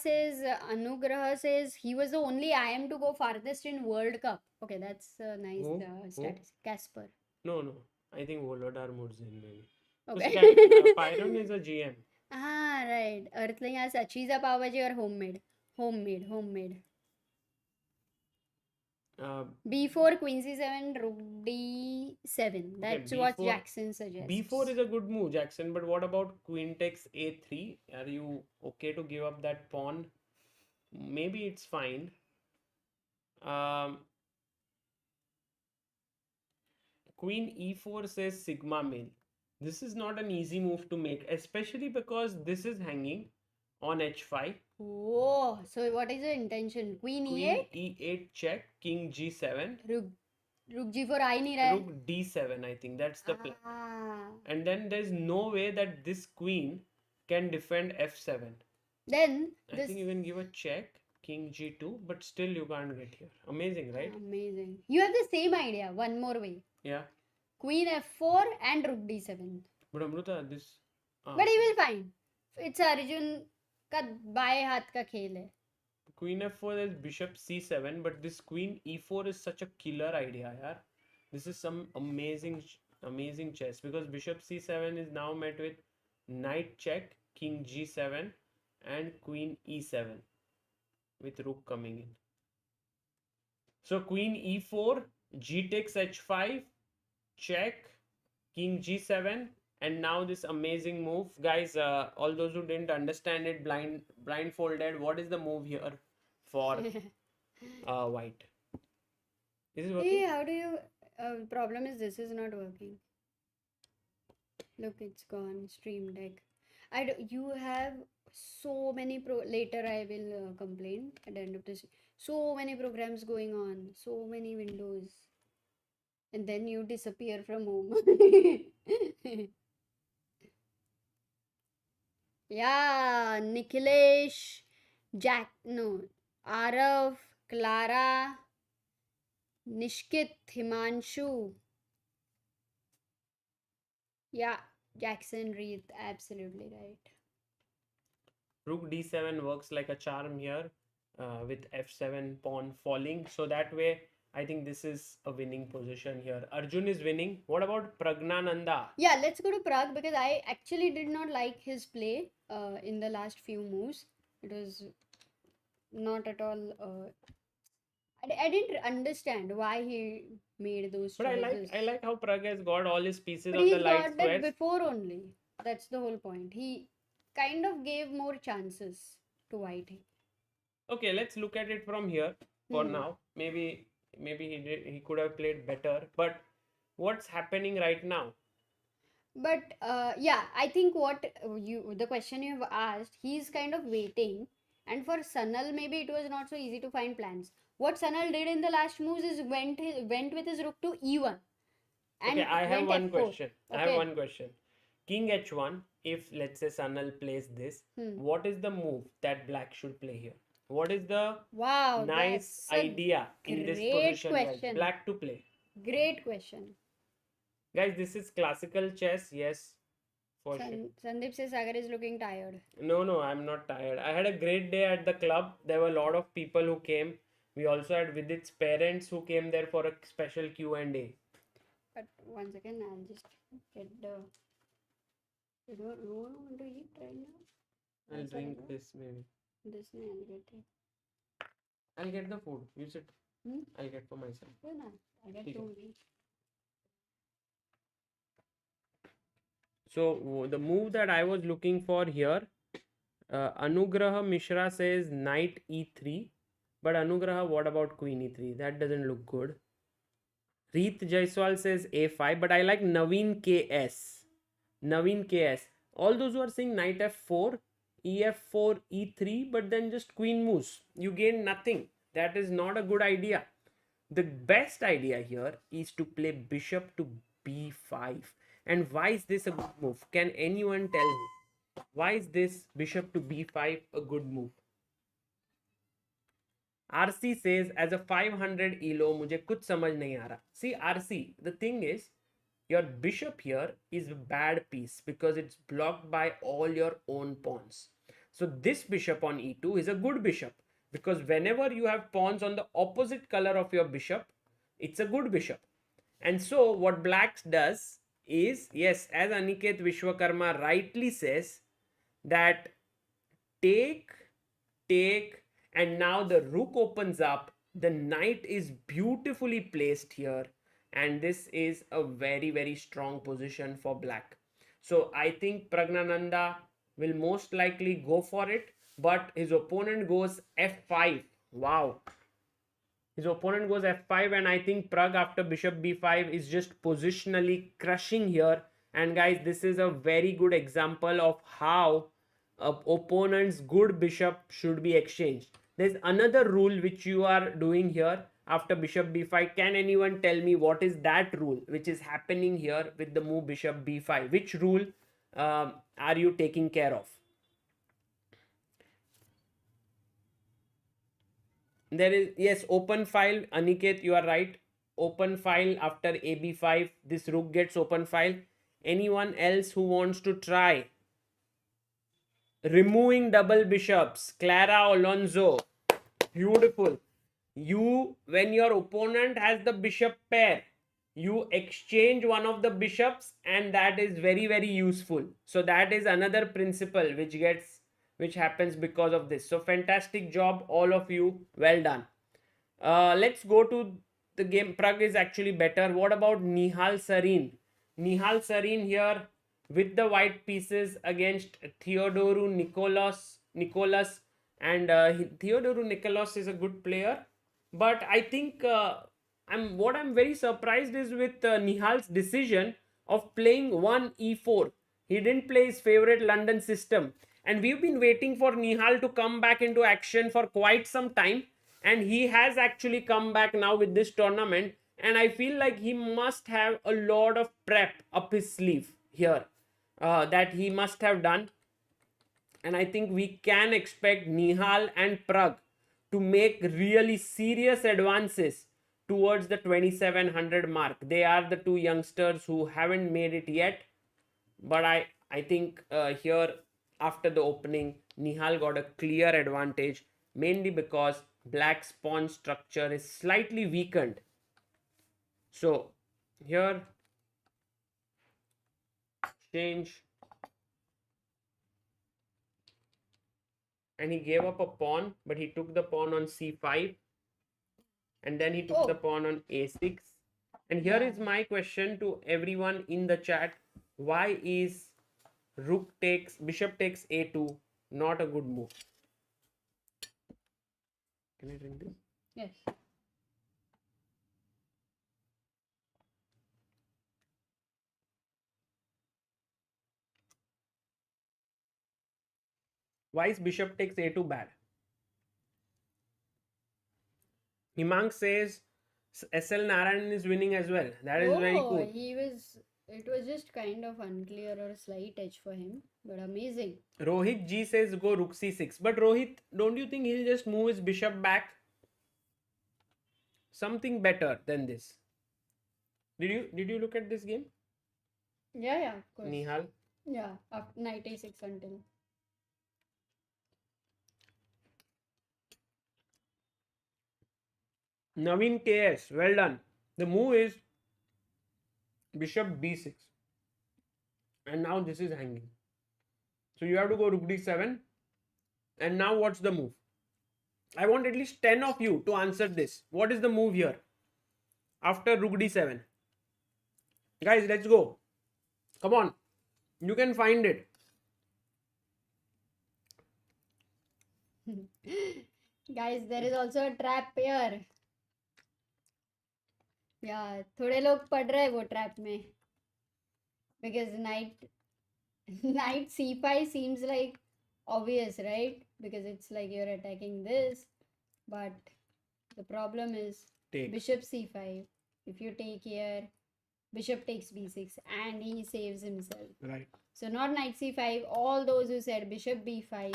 S1: says he was the only IM to go farthest in World Cup. Okay, that's a nice statistic. Casper.
S3: No, I think Volodar Murzin maybe.
S1: Okay.
S3: Pyron is a GM.
S1: Right. Earthling has Achiza Pavaji or homemade. B4, queen c7, rook d7. That's what Jackson suggests.
S3: B4 is a good move, Jackson, but what about queen takes a3? Are you okay to give up that pawn? Maybe it's fine. Queen e4 says sigma male. This is not an easy move to make, especially because this is hanging on h5.
S1: Oh, so what is the intention? Queen e8?
S3: E8 check, king g7.
S1: Rook g4 I nahi raha hai.
S3: Rook d7, I think that's the plan. And then there's no way that this queen can defend f7.
S1: Then
S3: I think you can give a check, king g2, but still you can't get here. Amazing, right?
S1: Amazing. You have the same idea, one more way.
S3: Yeah.
S1: Queen f4 and rook d7.
S3: But Amruta, this...
S1: But he will find. It's Arjun का बाएं हाथ का खेल है.
S3: Queen f4 is bishop c7, but this queen e4 is such a killer idea, yaar. This is some amazing Amazing chess, because bishop c7 is now met with knight check, king g7, and queen e7 with rook coming in. So queen e4, g takes h5, check, king g7, and now this amazing move. Guys, all those who didn't understand it, blindfolded, what is the move here for white? Is it working?
S1: Hey, how do you... problem is this is not working. Look, it's gone. Stream Deck. You have so many later I will complain at the end of this. So many programs going on. So many windows. And then you disappear from home. Yeah, Nikhilesh, Arav, Clara, Nishkit, Himanshu. Yeah, Jackson Reed, absolutely right.
S3: Rook d7 works like a charm here, with f7 pawn falling. So that way, I think this is a winning position here. Arjun is winning. What about Praggnanandhaa?
S1: Yeah, let's go to Pragg because I actually did not like his play in the last few moves. It was not at all. I didn't understand why he made those
S3: But
S1: choices.
S3: I like how Pragg has got all his pieces
S1: But
S3: on the
S1: he's
S3: light
S1: got that
S3: squares.
S1: before only. That's the whole point. He kind of gave more chances to White.
S3: Okay, let's look at it from here for now. Maybe he could have played better. But what's happening right now?
S1: But yeah, I think the question you've asked, he's kind of waiting. And for Sanal, maybe it was not so easy to find plans. What Sanal did in the last moves is went with his rook to e1. And
S3: Okay, I have one
S1: f4.
S3: question.
S1: Okay.
S3: I have one question. King h1, if let's say Sanal plays this, what is the move that black should play here? What is the nice idea in this position?
S1: Question.
S3: Black to play.
S1: Great question.
S3: Guys, this is classical chess. Yes, for sure.
S1: Sandeep says Sagar is looking tired.
S3: No, I'm not tired. I had a great day at the club. There were a lot of people who came. We also had Vidit's parents who came there for a special Q&A.
S1: But once again, I'll just get the... You don't want to eat right now?
S3: I'll drink this maybe.
S1: This may I'll get it.
S3: I'll get the food. You sit. I'll get for myself.
S1: No, I'll get two.
S3: So the move that I was looking for here, Anugraha Mishra says knight e3. But Anugraha, what about queen e3? That doesn't look good. Reet Jaiswal says a5. But I like Naveen KS. Naveen KS. All those who are saying knight f4, ef4, e3, but then just queen moves. You gain nothing. That is not a good idea. The best idea here is to play bishop to b5. And why is this a good move? Can anyone tell me? Why is this bishop to b5 a good move? RC says, as a 500 elo, मुझे कुछ समझ नहीं आ रहा. See, RC, the thing is, your bishop here is a bad piece because it's blocked by all your own pawns. So this bishop on e2 is a good bishop because whenever you have pawns on the opposite color of your bishop, it's a good bishop. And so what black does is, yes, as Aniket Vishwakarma rightly says, that take, and now the rook opens up. The knight is beautifully placed here. And this is a very, very strong position for black. So I think Praggnanandhaa will most likely go for it. But his opponent goes f5. Wow. His opponent goes f5. And I think Pragg after bishop b5 is just positionally crushing here. And guys, this is a very good example of how opponent's good bishop should be exchanged. There's another rule which you are doing here after bishop b5. Can anyone tell me what is that rule which is happening here with the move bishop b5? Which rule are you taking care of? There is, yes, open file. Aniket, you are right. Open file after ab5. This rook gets open file. Anyone else who wants to try? Removing double bishops. Clara Alonso. Beautiful. When your opponent has the bishop pair, you exchange one of the bishops, and that is very, very useful. So that is another principle which happens because of this. So fantastic job, all of you. Well done. Let's go to the game. Pragg is actually better. What about Nihal Sarin? Nihal Sarin here with the white pieces against Theodoru Nicolas. And Theodoru Nicolas is a good player. But I think I'm very surprised is with Nihal's decision of playing 1 e4. He didn't play his favorite London system. And we've been waiting for Nihal to come back into action for quite some time, and he has actually come back now with this tournament, and I feel like he must have a lot of prep up his sleeve here that he must have done. And I think we can expect Nihal and Pragg to make really serious advances towards the 2700 mark. They are the two youngsters who haven't made it yet, but I think here after the opening, Nihal got a clear advantage, mainly because black's pawn structure is slightly weakened. So here change, and he gave up a pawn, but he took the pawn on c5, and then he took the pawn on a6. And here is my question to everyone in the chat: why is bishop takes a2 not a good move? Can I drink this?
S1: Yes.
S3: Why is bishop takes a2 bad? Himang says SL Narayan is winning as well. That is very cool.
S1: It was just kind of unclear or a slight edge for him, but amazing.
S3: Rohit G says go rook c6. But Rohit, don't you think he'll just move his bishop back? Something better than this. Did you look at this game?
S1: Yeah, of course.
S3: Nihal?
S1: Yeah, after knight a6 until.
S3: Naveen KS, well done. The move is bishop b6. And now this is hanging. So you have to go rook d7. And now what's the move? I want at least 10 of you to answer this. What is the move here? After rook d7. Guys, let's go. Come on. You can find it.
S1: Guys, there is also a trap here. Yeah, थोड़े लोग पढ़ रहे हैं वो trap में. Because knight c5 seems like obvious, right? Because it's like you're attacking this, but the problem is bishop c5. If you take here, bishop takes b6, and he saves himself.
S3: Right.
S1: So not knight c5. All those who said bishop b5,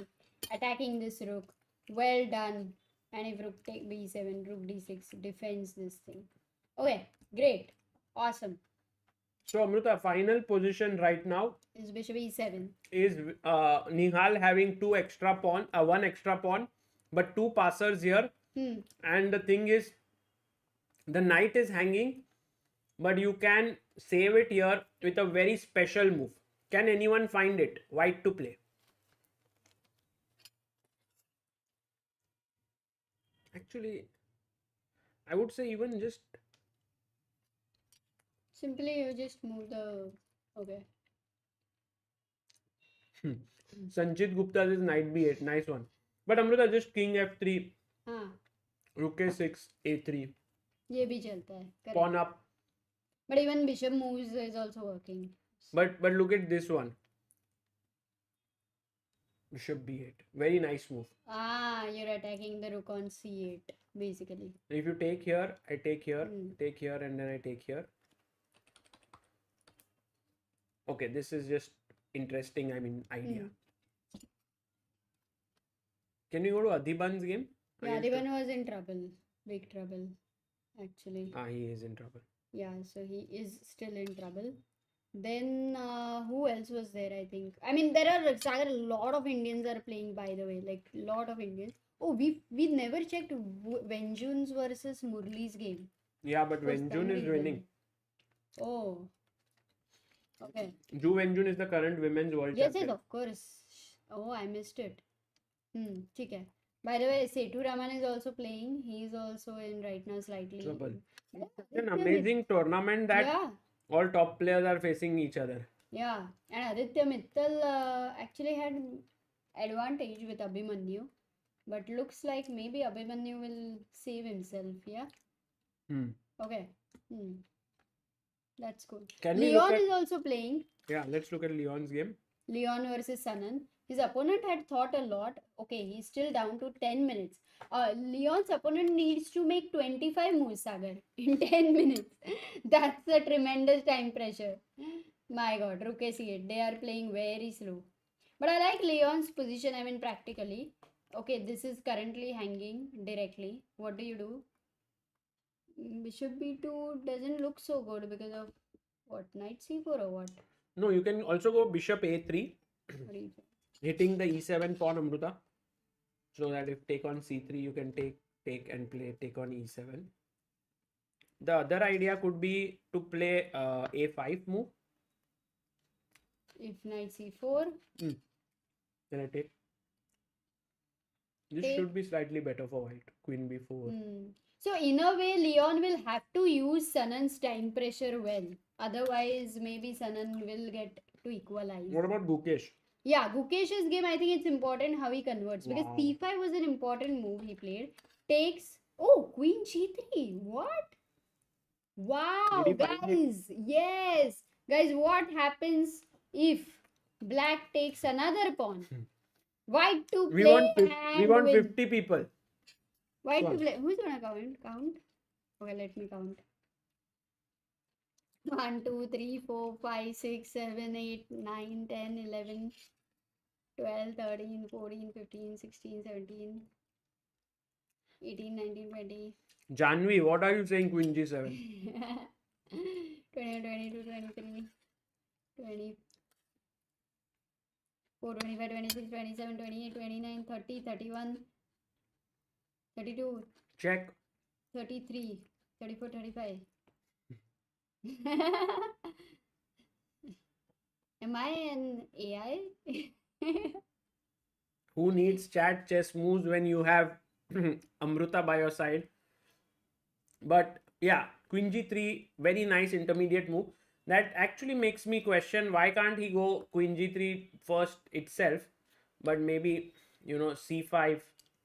S1: attacking this rook, well done. And if rook take b7, rook d6 defends this thing. Okay, great, awesome.
S3: So Amrita, final position right now
S1: is bishop e7.
S3: Is Nihal having one extra pawn, but two passers here. And the thing is, the knight is hanging, but you can save it here with a very special move. Can anyone find it? White to play. Actually, I would say even just
S1: simply you just move the okay.
S3: Sanchit Gupta is knight b8, nice one. But Amrita, just king f3, rook a6, a3.
S1: ये भी चलता है.
S3: Pawn up.
S1: But even bishop moves is also working.
S3: But look at this one. Bishop b8. Very nice move.
S1: You're attacking the rook on c8, basically.
S3: If you take here, I take here, take here, and then I take here. Okay, this is just interesting, idea. Can we go to Adhiban's game?
S1: Yeah, Adhiban was in trouble. Big trouble, actually.
S3: He is in trouble.
S1: Yeah, so he is still in trouble. Then who else was there? I think. There are a lot of Indians are playing. By the way, like lot of Indians. Oh, we never checked Venjun's versus Murli's game.
S3: Yeah, but Venjun is winning.
S1: Oh, okay.
S3: Zhu Wenjun is the current women's world
S1: Yes,
S3: champion.
S1: of course. Oh, I missed it. ठीक है. By the way, Setu Raman is also playing. He is also in right now slightly.
S3: Trouble.
S1: Yeah,
S3: It's an
S1: Aditya
S3: amazing tournament that
S1: Yeah,
S3: all top players are facing each other.
S1: yeah. And Aditya Mittal actually had advantage with Abhimanyu, but looks like maybe Abhimanyu will save himself. Yeah.
S3: Hmm.
S1: Okay. That's cool.
S3: Can we look
S1: Leon
S3: at-
S1: is also playing.
S3: Yeah, let's look at Leon's game.
S1: Leon versus Sanan. His opponent had thought a lot. Okay, he's still down to 10 minutes. Leon's opponent needs to make 25 moves, Sagar, in 10 minutes. That's a tremendous time pressure. My god, Ruke see it. They are playing very slow. But I like Leon's position, I mean, practically. Okay, this is currently hanging directly. What do you do? Bishop b2 doesn't look so good because of what? Knight c4 or what?
S3: No, you can also go bishop a3,
S1: What do you say?
S3: hitting the e7 pawn, Amruta. So that if take on c3, you can take and take on e7. The other idea could be to play a5 move.
S1: If knight c4,
S3: Can I take? This
S1: Take.
S3: should be slightly better for white. Queen b4.
S1: So in a way, Leon will have to use Sanan's time pressure well. Otherwise, maybe Sanan will get to equalize.
S3: What about Gukesh?
S1: Yeah, Gukesh's game, I think it's important how he converts. Because
S3: Wow.
S1: c5 was an important move he played. Takes... Oh, queen g3. What? Wow,
S3: Did he find it?
S1: guys. Yes. Guys, what happens if black takes another pawn? White to
S3: We
S1: play
S3: want
S1: and win.
S3: 50 people.
S1: White to
S3: One.
S1: play. Who's gonna count? Okay, let me count. 1, 2, 3, 4, 5, 6, 7, 8, 9, 10, 11, 12, 13, 14, 15, 16, 17, 18, 19, 20,
S3: Janvi, what are you saying, Queen g7?
S1: 21, 22, 23, 24, 25, 26, 27, 28, 29, 30, 31, 32,
S3: Check.
S1: 33, 34, 35. Am I an AI?
S3: Who needs chat chess moves when you have Amruta by your side? But yeah, Queen g3, very nice intermediate move. That actually makes me question why can't he go Queen g3 first itself, but maybe, c5.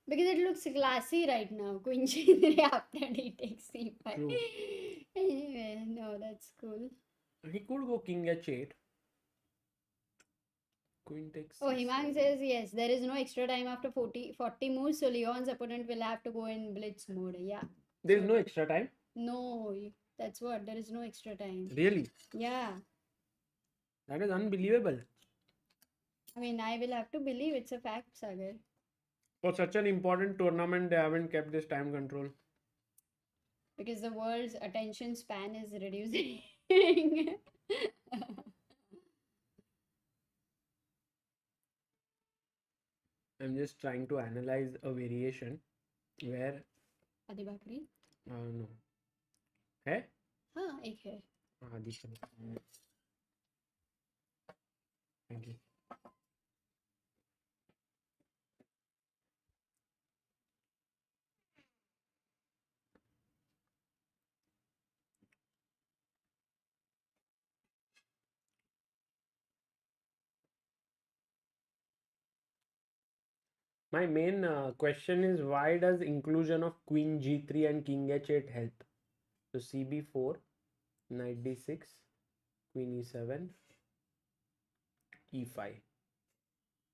S1: Because it looks classy right now. Queen g3 after he takes c5.
S3: True.
S1: Anyway, no, that's cool.
S3: He could go king h8. Queen takes.
S1: Oh, Himang says yes, there is no extra time after 40 moves, so Leon's opponent will have to go in blitz mode. Yeah.
S3: There's no extra time.
S1: No, that's what. There is no extra time.
S3: Really?
S1: Yeah.
S3: That is unbelievable.
S1: I mean, I will have to believe it's a fact, Sagar.
S3: For such an important tournament, they haven't kept this time control.
S1: Because the world's attention span is reducing.
S3: I'm just trying to analyze a variation where
S1: Adi Bakri?
S3: no. है?
S1: हाँ, एक है.
S3: दिख रहा है. Thank you. My main question is why does inclusion of Queen g3 and King h8 help? So cb4, Knight d6, Queen e7, e5,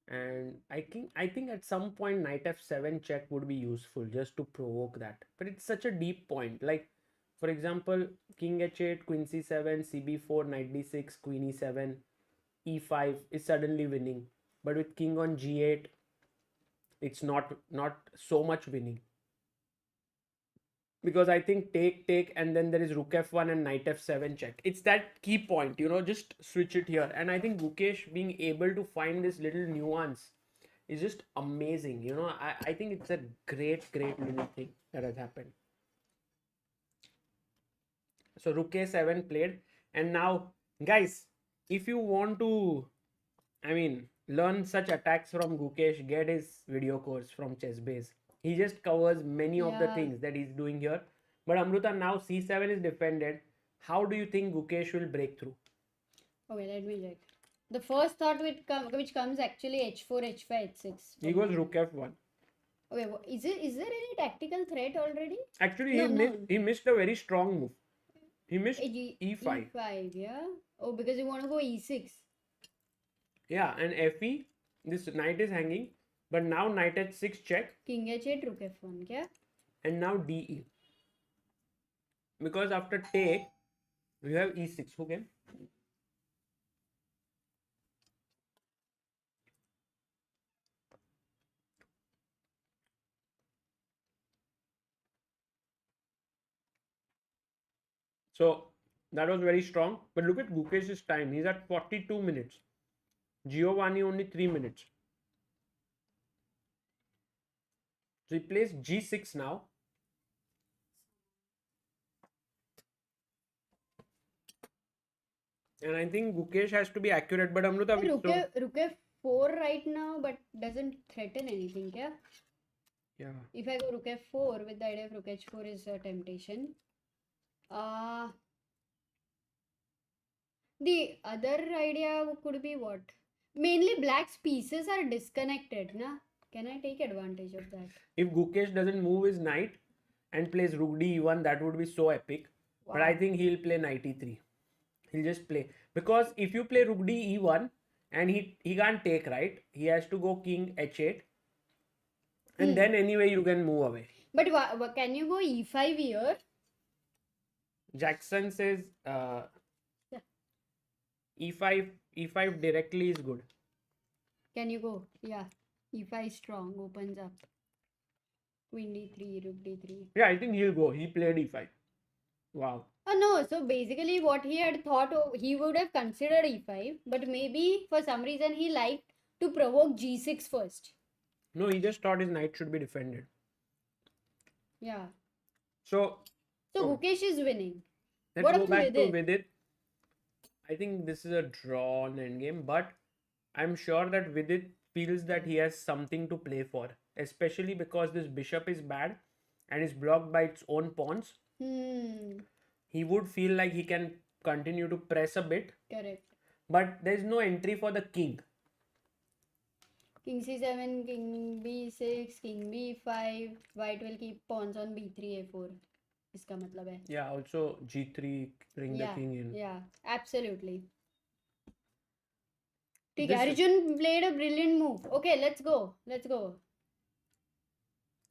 S3: and I think at some point Knight f7 check would be useful just to provoke that. But it's such a deep point. Like for example, King h8, Queen c7, cb4, Knight d6, Queen e7, e5 is suddenly winning. But with King on g8, it's not so much winning, because I think take and then there is rook f1 and knight f7 check. It's that key point, just switch it here. And I think Gukesh being able to find this little nuance is just amazing. I think it's a great little thing that has happened. So rook a7 played, And now, guys, if you want to, learn such attacks from Gukesh, get his video course from ChessBase. He just covers many of the
S1: Yeah.
S3: things that he's doing here. But Amruta, now c7 is defended. How do you think Gukesh will break through?
S1: Okay, let me check. The first thought which comes actually h4, h5, h6.
S3: He goes rook f1.
S1: Okay, is there any tactical threat already?
S3: Actually,
S1: No,
S3: he missed a very strong move. He missed
S1: e5. E5, yeah. Oh, because you want to go e6.
S3: Yeah, and fe, this knight is hanging, but now knight h6 check.
S1: King h8, rook f1, yeah.
S3: And now de. Because after take, we have e6. Who can? So that was very strong. But look at Gukesh's time. He's at 42 minutes. Giovanni only 3 minutes. So he plays g6 now. And I think Gukesh has to be accurate. But Amruta,
S1: Rook f4 right now, but doesn't threaten anything, yeah?
S3: Yeah.
S1: If I go rook f4 with the idea of rook h4 is a temptation. The other idea could be what? Mainly black's pieces are disconnected, na? Can I take advantage of that?
S3: If Gukesh doesn't move his knight and plays rook d1, that would be so epic.
S1: Wow.
S3: But I think he'll play knight e3. He'll just play. Because if you play rook d e1 and he can't take, right? He has to go king h8. And then anyway you can move away.
S1: But can you go e5 here?
S3: Jackson says e5 directly is good.
S1: Can you go? Yeah. e5 strong, opens up. Queen d3, rook d3.
S3: Yeah, I think he'll go. He played e5. Wow.
S1: Oh no, so basically what he had thought of, he would have considered e5, but maybe for some reason he liked to provoke g6 first.
S3: No, he just thought his knight should be defended.
S1: Yeah.
S3: So
S1: Gukesh is winning.
S3: Let's go back to Vidit. I think this is a drawn endgame, but I'm sure that Vidit feels that he has something to play for, especially because this bishop is bad and is blocked by its own pawns. He would feel like he can continue to press a bit.
S1: Correct.
S3: But there's no entry for the king.
S1: King c7, king b6, king b5. White will keep pawns on b3, a4. इसका मतलब है.
S3: Yeah, also g3, bring the king in.
S1: Yeah, absolutely. Arjun played a brilliant move. Okay, let's go.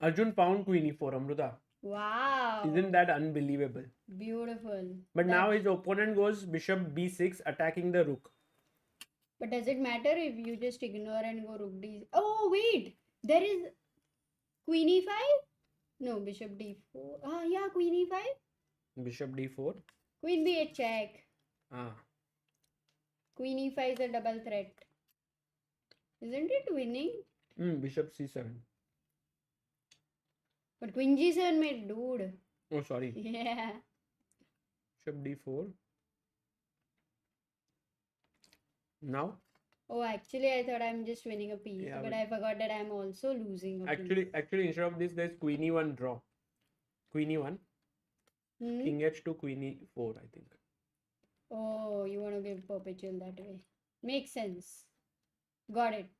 S3: Arjun found queen e4, Amruta.
S1: Wow.
S3: Isn't that unbelievable?
S1: Beautiful.
S3: But now his opponent goes bishop b6, attacking the rook.
S1: But does it matter if you just ignore and go rook d? Oh wait, there is queen e5. No, bishop d4. Yeah, queen e5.
S3: Bishop d4.
S1: Queen b8 check.
S3: Ah.
S1: Queen e5 is a double threat. Isn't it winning?
S3: Bishop c7.
S1: But queen g7 made dude.
S3: Oh, sorry.
S1: Yeah.
S3: Bishop d4. Now?
S1: Oh, actually, I thought I'm just winning a piece,
S3: Yeah,
S1: but I forgot that I'm also losing a
S3: Actually, instead of this, there's queen e1 draw. Queen e1. King h2, queen e4, I think.
S1: Oh, you want to give perpetual that way. Makes sense. Got it.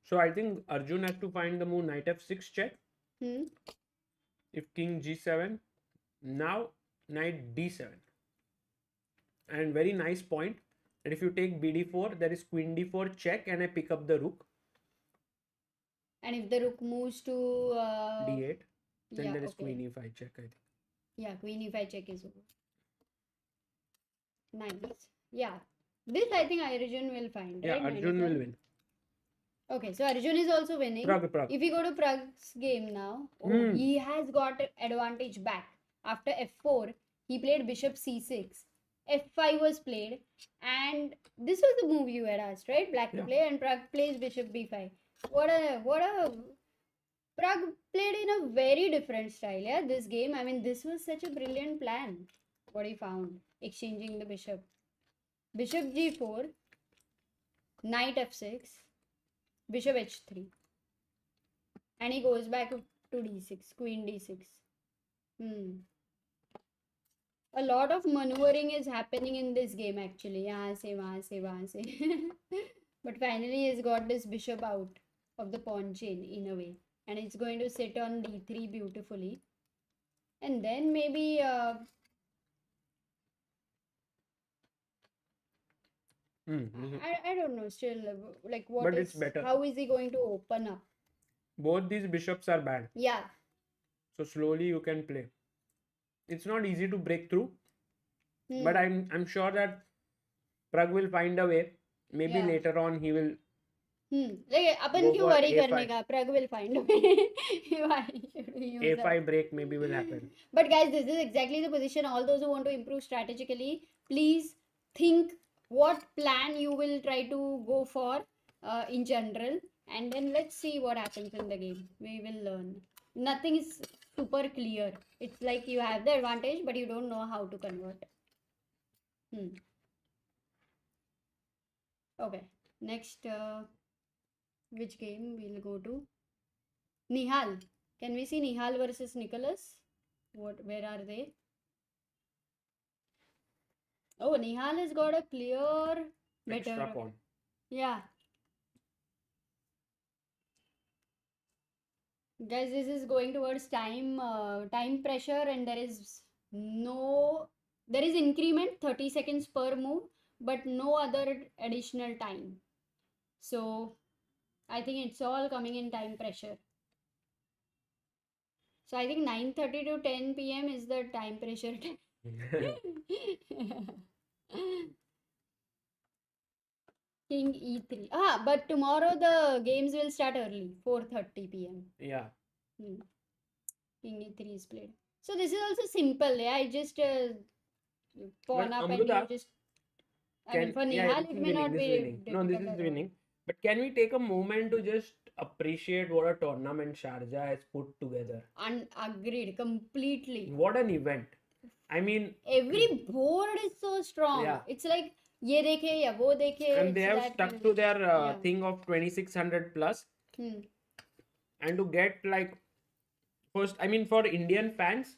S3: So I think Arjun has to find the move knight f6 check. If king g7, now knight d7. And very nice point. And if you take bd4, there is queen d4 check and I pick up the rook.
S1: And if the rook moves to
S3: d8, then there is
S1: okay.
S3: queen e5 check, I think.
S1: Yeah, queen e5 check is over. Nice. Yeah. This I think Arjun will find.
S3: Yeah,
S1: right?
S3: Arjun will win.
S1: Okay, so Arjun is also winning.
S3: Pragg.
S1: If we go to Pragg's game now, he has got advantage back. After f4, he played bishop c6. f5 was played, and this was the move you had asked, right? Black to play, and Pragg plays bishop b5. What a Pragg played in a very different style. Yeah, this game. I mean, this was such a brilliant plan. What he found? Exchanging the bishop. Bishop g4. Knight f6. Bishop h3. And he goes back to d6. Queen d6. A lot of maneuvering is happening in this game actually. Yahan se, wahan se, wahan se. But finally he's got this bishop out of the pawn chain in a way. And it's going to sit on d3 beautifully. And then maybe I don't know still like what
S3: But
S1: is
S3: it's better.
S1: how is he going to open up?
S3: Both these bishops are bad.
S1: Yeah.
S3: So slowly you can play. It's not easy to break through. But I'm sure that Pragg will find a way. Maybe later on he will.
S1: Like upon
S3: Go
S1: क्यों
S3: for
S1: worry
S3: A5.
S1: करने का? Pragg will find a way. Why should we use that?
S3: A5 break maybe will happen.
S1: But guys, this is exactly the position. All those who want to improve strategically, please think what plan you will try to go for in general, and then let's see what happens in the game. We will learn. Nothing is super clear. It's like you have the advantage, but you don't know how to convert. Okay, next, which game we'll go to? Nihal. Can we see Nihal versus Nicholas? Where are they? Oh, Nihal has got a clear better.
S3: Extra pawn.
S1: Yeah. Guys, this is going towards time pressure, and there is increment 30 seconds per move, but no other additional time. So I think it's all coming in time pressure. So I think 9:30 to 10 p.m. is the time pressure time. King e3. But tomorrow the games will start early, 4:30 p.m.
S3: Yeah.
S1: King e3 is played. So this is also simple. Yeah, I just pawn up and
S3: Amruta,
S1: you just. I mean, for Nihal, it may not be.
S3: No, this is winning. But can we take a moment to just appreciate what a tournament Sharjah has put together?
S1: Agreed, completely.
S3: What an event. I mean,
S1: every board is so strong.
S3: Yeah.
S1: It's like ye dekhe ya wo dekhe.
S3: And they
S1: it's
S3: have
S1: that
S3: stuck
S1: kind
S3: to
S1: of-
S3: their
S1: Yeah.
S3: thing of 2600 plus. And to get like first, I mean, for Indian fans,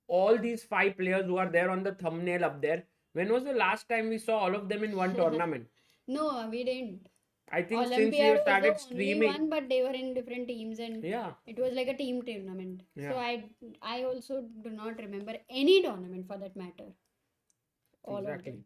S3: all these 5 players who are there on the thumbnail up there, when was the last time we saw all of them in one tournament?
S1: No, we didn't.
S3: I think since
S1: Olympiad
S3: you
S1: was
S3: started
S1: the
S3: streaming.
S1: only one, but they were in different teams, and
S3: Yeah.
S1: it was like a team tournament.
S3: Yeah.
S1: So I also do not remember any tournament for that matter. All
S3: Exactly.
S1: of them.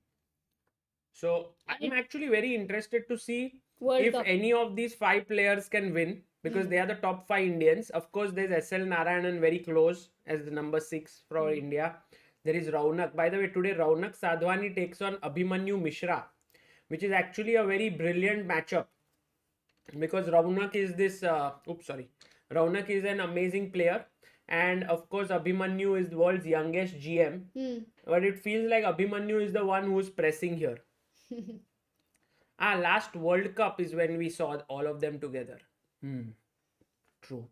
S3: So I'm actually very interested to see
S1: World
S3: if
S1: Cup.
S3: any of these 5 players can win, because they are the top 5 Indians. Of course, there's SL Narayanan very close as the number 6 for India. There is Raunak. By the way, today Raunak Sadhwani takes on Abhimanyu Mishra, which is actually a very brilliant matchup, because Raunak is this. Raunak is an amazing player, and of course Abhimanyu is the world's youngest GM. But it feels like Abhimanyu is the one who's pressing here. Last World Cup is when we saw all of them together. True.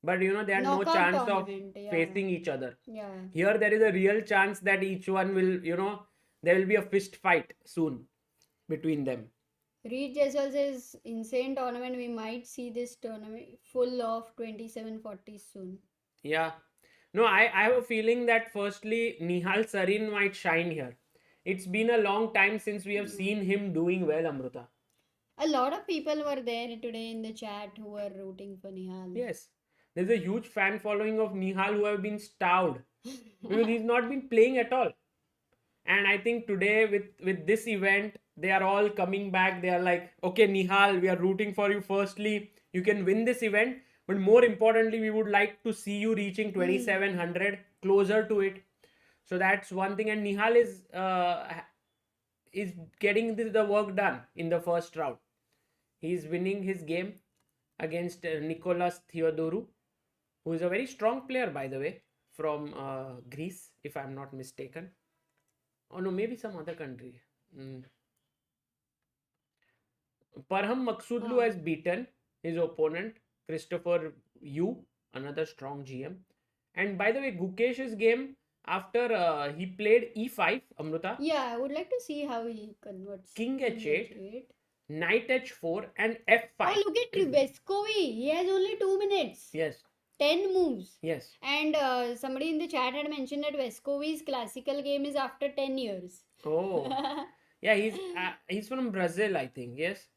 S3: But they had no
S1: Knockout
S3: chance of
S1: tournament, yeah.
S3: facing each other.
S1: Yeah.
S3: Here there is a real chance that each one will, there will be a fist fight soon between them.
S1: Reed Jaiswal says insane tournament. We might see this tournament full of 2740 soon.
S3: Yeah. No, I have a feeling that firstly Nihal Sarin might shine here. It's been a long time since we have seen him doing well, Amruta.
S1: A lot of people were there today in the chat who were rooting for Nihal.
S3: Yes. There's a huge fan following of Nihal who have been starved because he's not been playing at all. And I think today with this event, they are all coming back. They are like, okay, Nihal, we are rooting for you. Firstly, you can win this event. But more importantly, we would like to see you reaching 2700, closer to it. So that's one thing. And Nihal is getting the work done in the first round. He's winning his game against Nicolas Theodoru, who is a very strong player, by the way, from Greece, if I'm not mistaken. Oh no, maybe some other country. Parham Maksudlu has beaten his opponent, Christopher Yu, another strong GM. And by the way, Gukesh's game, After he played e5, Amruta,
S1: Yeah, I would like to see how he converts.
S3: king h8,
S1: H8.
S3: knight h4, and
S1: Oh,
S3: f5.
S1: look at Vescovi. He has only 2 minutes.
S3: Yes,
S1: 10 moves.
S3: yes.
S1: And somebody in the chat had mentioned that Vescovi's classical game is after 10 years.
S3: Oh, yeah. He's from Brazil, I think. Yes.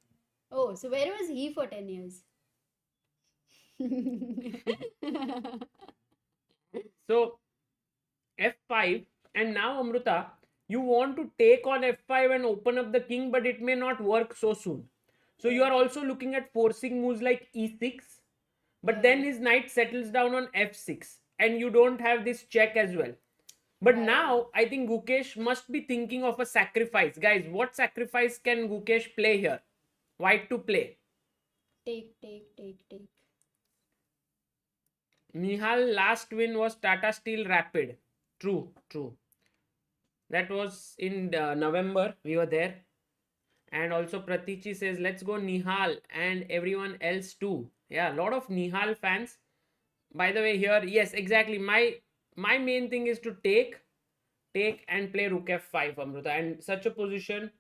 S1: Oh, so where was he for 10 years?
S3: So f5, and now Amruta, you want to take on f5 and open up the king, but it may not work so soon. So you are also looking at forcing moves like e6, but then his knight settles down on f6, and you don't have this check as well. But now I think Gukesh must be thinking of a sacrifice. Guys, what sacrifice can Gukesh play here? White to play.
S1: Take.
S3: Nihal last win was Tata Steel Rapid. True, true. That was in November. We were there. And also Pratichi says, let's go Nihal and everyone else too. Yeah, a lot of Nihal fans. By the way, here, yes, exactly. My main thing is to take and play rook f5, Amruta. And such a position,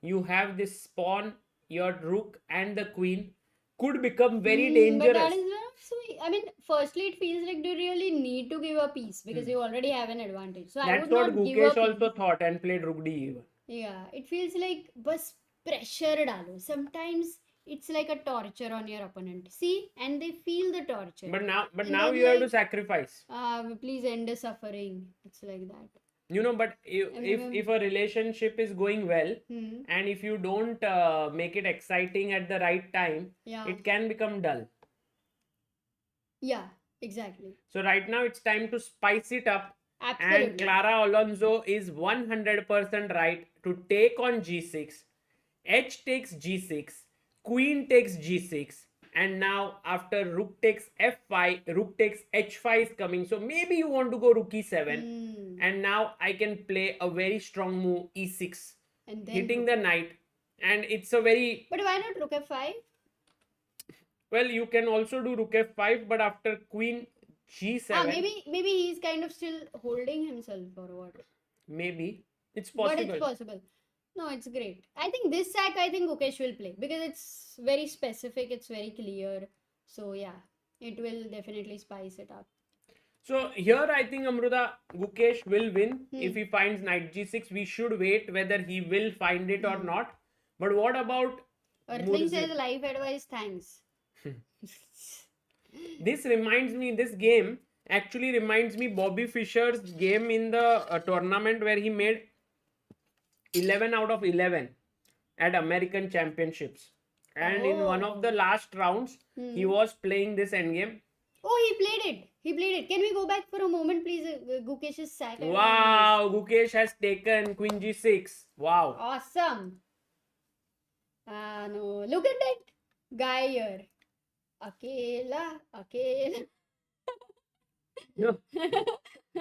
S3: you have this pawn, your rook and the queen could become very dangerous.
S1: But that is not so. I mean, firstly, it feels like you really need to give a piece because you already have an advantage. So
S3: That's
S1: I would
S3: what
S1: not give a
S3: Gukesh
S1: piece.
S3: also thought and played rook d8.
S1: Yeah, it feels like bus pressure dalo. Sometimes it's like a torture on your opponent. See, and they feel the torture.
S3: But now
S1: then
S3: you have to
S1: like,
S3: sacrifice.
S1: Please end the suffering. It's like that.
S3: You know, but if a relationship is going well and if you don't make it exciting at the right time, it can become dull.
S1: Yeah, exactly.
S3: So right now it's time to spice it up.
S1: Absolutely.
S3: And Clara Alonso is 100% right to take on g6. H takes g6. Queen takes g6. And now after rook takes f5, rook takes h5 is coming. So maybe you want to go rook e7. And now I can play a very strong move e6. And then hitting the knight. And it's a very...
S1: But why not rook f5?
S3: Well, you can also do rook f5, but after queen g7...
S1: maybe he's kind of still holding himself or what?
S3: Maybe. It's possible.
S1: But it's possible. No, it's great. I think this sack, I think Gukesh will play because it's very specific, it's very clear. So yeah, it will definitely spice it up.
S3: So here I think Amruta, Gukesh will win if he finds knight g6. We should wait whether he will find it or not. But what about...
S1: Earthling says life advice, thanks.
S3: This game actually reminds me Bobby Fischer's game in the tournament where he made 11 out of 11 at American Championships. And in one of the last rounds, he was playing this endgame.
S1: Oh, he played it. Can we go back for a moment, please? Gukesh's sack.
S3: Wow, Gukesh has taken queen g6. Wow.
S1: Awesome. No. Look at that guy here. Akela.
S3: No.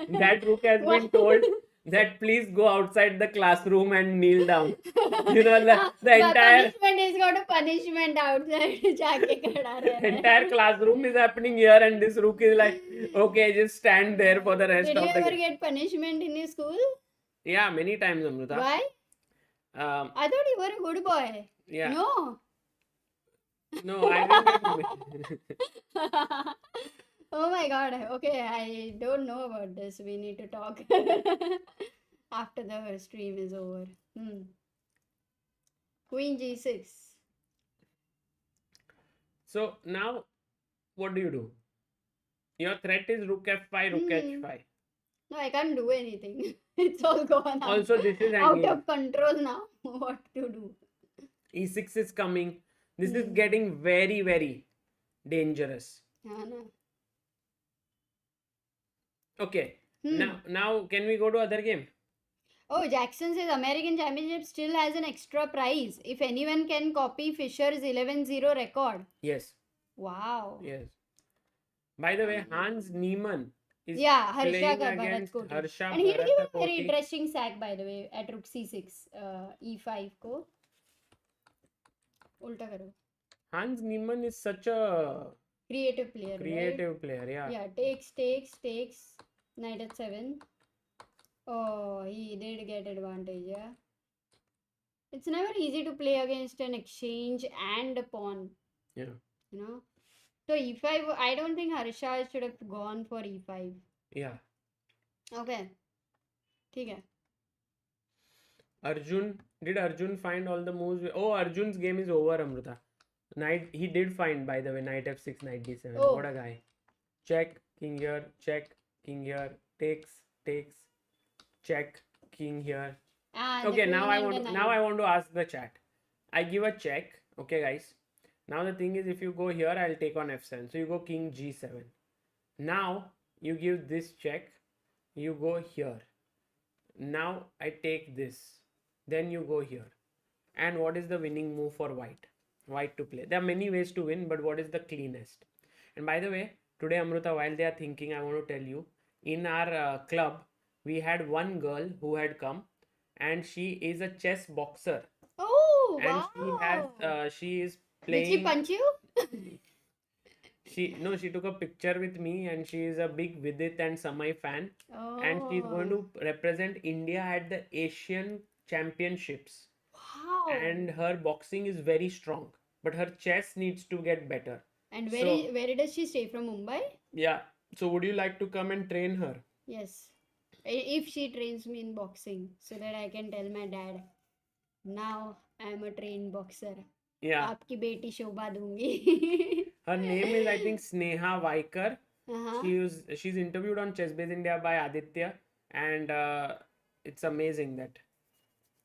S3: That rook has been told that please go outside the classroom and kneel down. You know, the entire
S1: punishment is got a punishment outside.
S3: entire classroom is happening here, and this rook is like, okay, just stand there for the rest of the game.
S1: Did you ever get punishment in your school?
S3: Yeah, many times, Amruta.
S1: Why? I thought you were a good boy.
S3: Yeah.
S1: No,
S3: I didn't.
S1: Oh my god. Okay, I don't know about this. We need to talk after the stream is over. Queen g6.
S3: So now, what do? Your threat is rook f5, rook h5.
S1: No, I can't do anything. It's all gone
S3: also, this is
S1: out of control now. What to do?
S3: e6 is coming. This is getting very, very dangerous. Okay. Now can we go to other game?
S1: Oh, Jackson says American Championship still has an extra prize if anyone can copy Fischer's 11-0 record.
S3: Yes.
S1: Wow.
S3: Yes. By the way, Hans Niemann is
S1: Harsha
S3: playing against Harsha.
S1: And he gave a very interesting sack, by the way, at rook c6, e5 ko. Ulta karo.
S3: Hans Niemann is such a
S1: creative player.
S3: Creative player, yeah.
S1: Yeah, takes, knight at 7. Oh, he did get advantage, yeah. It's never easy to play against an exchange and a pawn,
S3: Yeah.
S1: you know. So e5, I don't think Harsha should have gone for e5.
S3: Yeah.
S1: Okay, ठीक है.
S3: Did Arjun find all the moves? Oh, Arjun's game is over, Amruta. He did find, by the way, knight f6, knight d7.
S1: Oh.
S3: What a guy. Check, king here, check, king here, takes, check, king here.
S1: Ah,
S3: Okay,
S1: the
S3: now
S1: queen and the
S3: now
S1: knight.
S3: I want to ask the chat. I give a check, okay, guys. Now the thing is, if you go here, I'll take on f7. So you go king g7. Now you give this check. You go here. Now I take this. Then you go here. And what is the winning move for white? White to play. There are many ways to win, but what is the cleanest? And by the way, today, Amruta, while they are thinking, I want to tell you, in our club, we had one girl who had come, and she is a chess boxer,
S1: Oh,
S3: and
S1: wow.
S3: she is
S1: Did she
S3: playing.
S1: punch you?
S3: She took a picture with me, and she is a big Vidit and Samay fan, and she's going
S1: Oh,
S3: to represent India at the Asian Championships.
S1: wow.
S3: And her boxing is very strong, but her chess needs to get better.
S1: And
S3: So
S1: where does she stay, from Mumbai?
S3: yeah, so would you like to come and train her?
S1: Yes. If she trains me in boxing, so that I can tell my dad, now I am a trained boxer.
S3: Yeah,
S1: आपकी बेटी शोभा दूंगी.
S3: her name is, I think, Sneha Vaikar.
S1: Uh-huh.
S3: She's interviewed on ChessBase India by Aditya, and it's amazing that.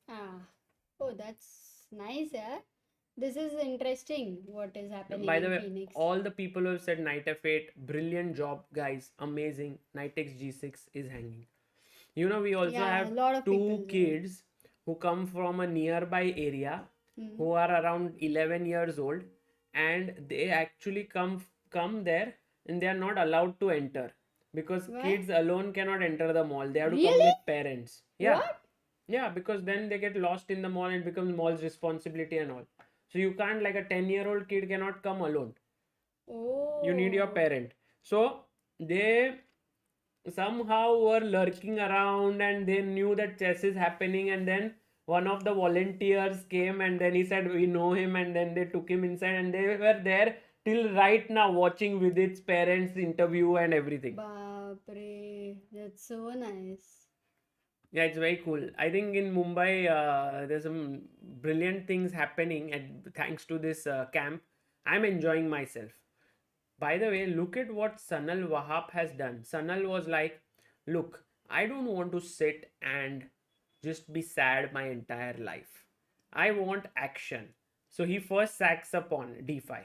S1: Ah. Oh, that's nice, yeah. This is interesting what is happening
S3: By the
S1: in
S3: way,
S1: Phoenix.
S3: all the people who have said knight f8, brilliant job, guys, amazing. Knight takes g6 is hanging. You know, we also
S1: Yeah, a
S3: have
S1: lot of
S3: two
S1: people.
S3: kids who come from a nearby area who are around 11 years old, and they actually come there, and they are not allowed to enter because
S1: Why?
S3: kids alone cannot enter the mall. They have to come
S1: Really?
S3: with parents. Yeah.
S1: What?
S3: Yeah, because then they get lost in the mall and it becomes mall's responsibility and all. So you can't, like, a 10-year-old kid cannot come alone. You need your
S1: Oh.
S3: parent. So they somehow were lurking around, and they knew that chess is happening, and then one of the volunteers came, and then he said we know him, and then they took him inside, and they were there till right now watching with its parents interview and everything.
S1: Baapre, that's so nice.
S3: Yeah, it's very cool. I think in Mumbai, there's some brilliant things happening, and thanks to this camp, I'm enjoying myself. By the way, look at what Sanal Wahab has done. Sanal was like, look, I don't want to sit and just be sad my entire life. I want action. So he first sacks a pawn, d5.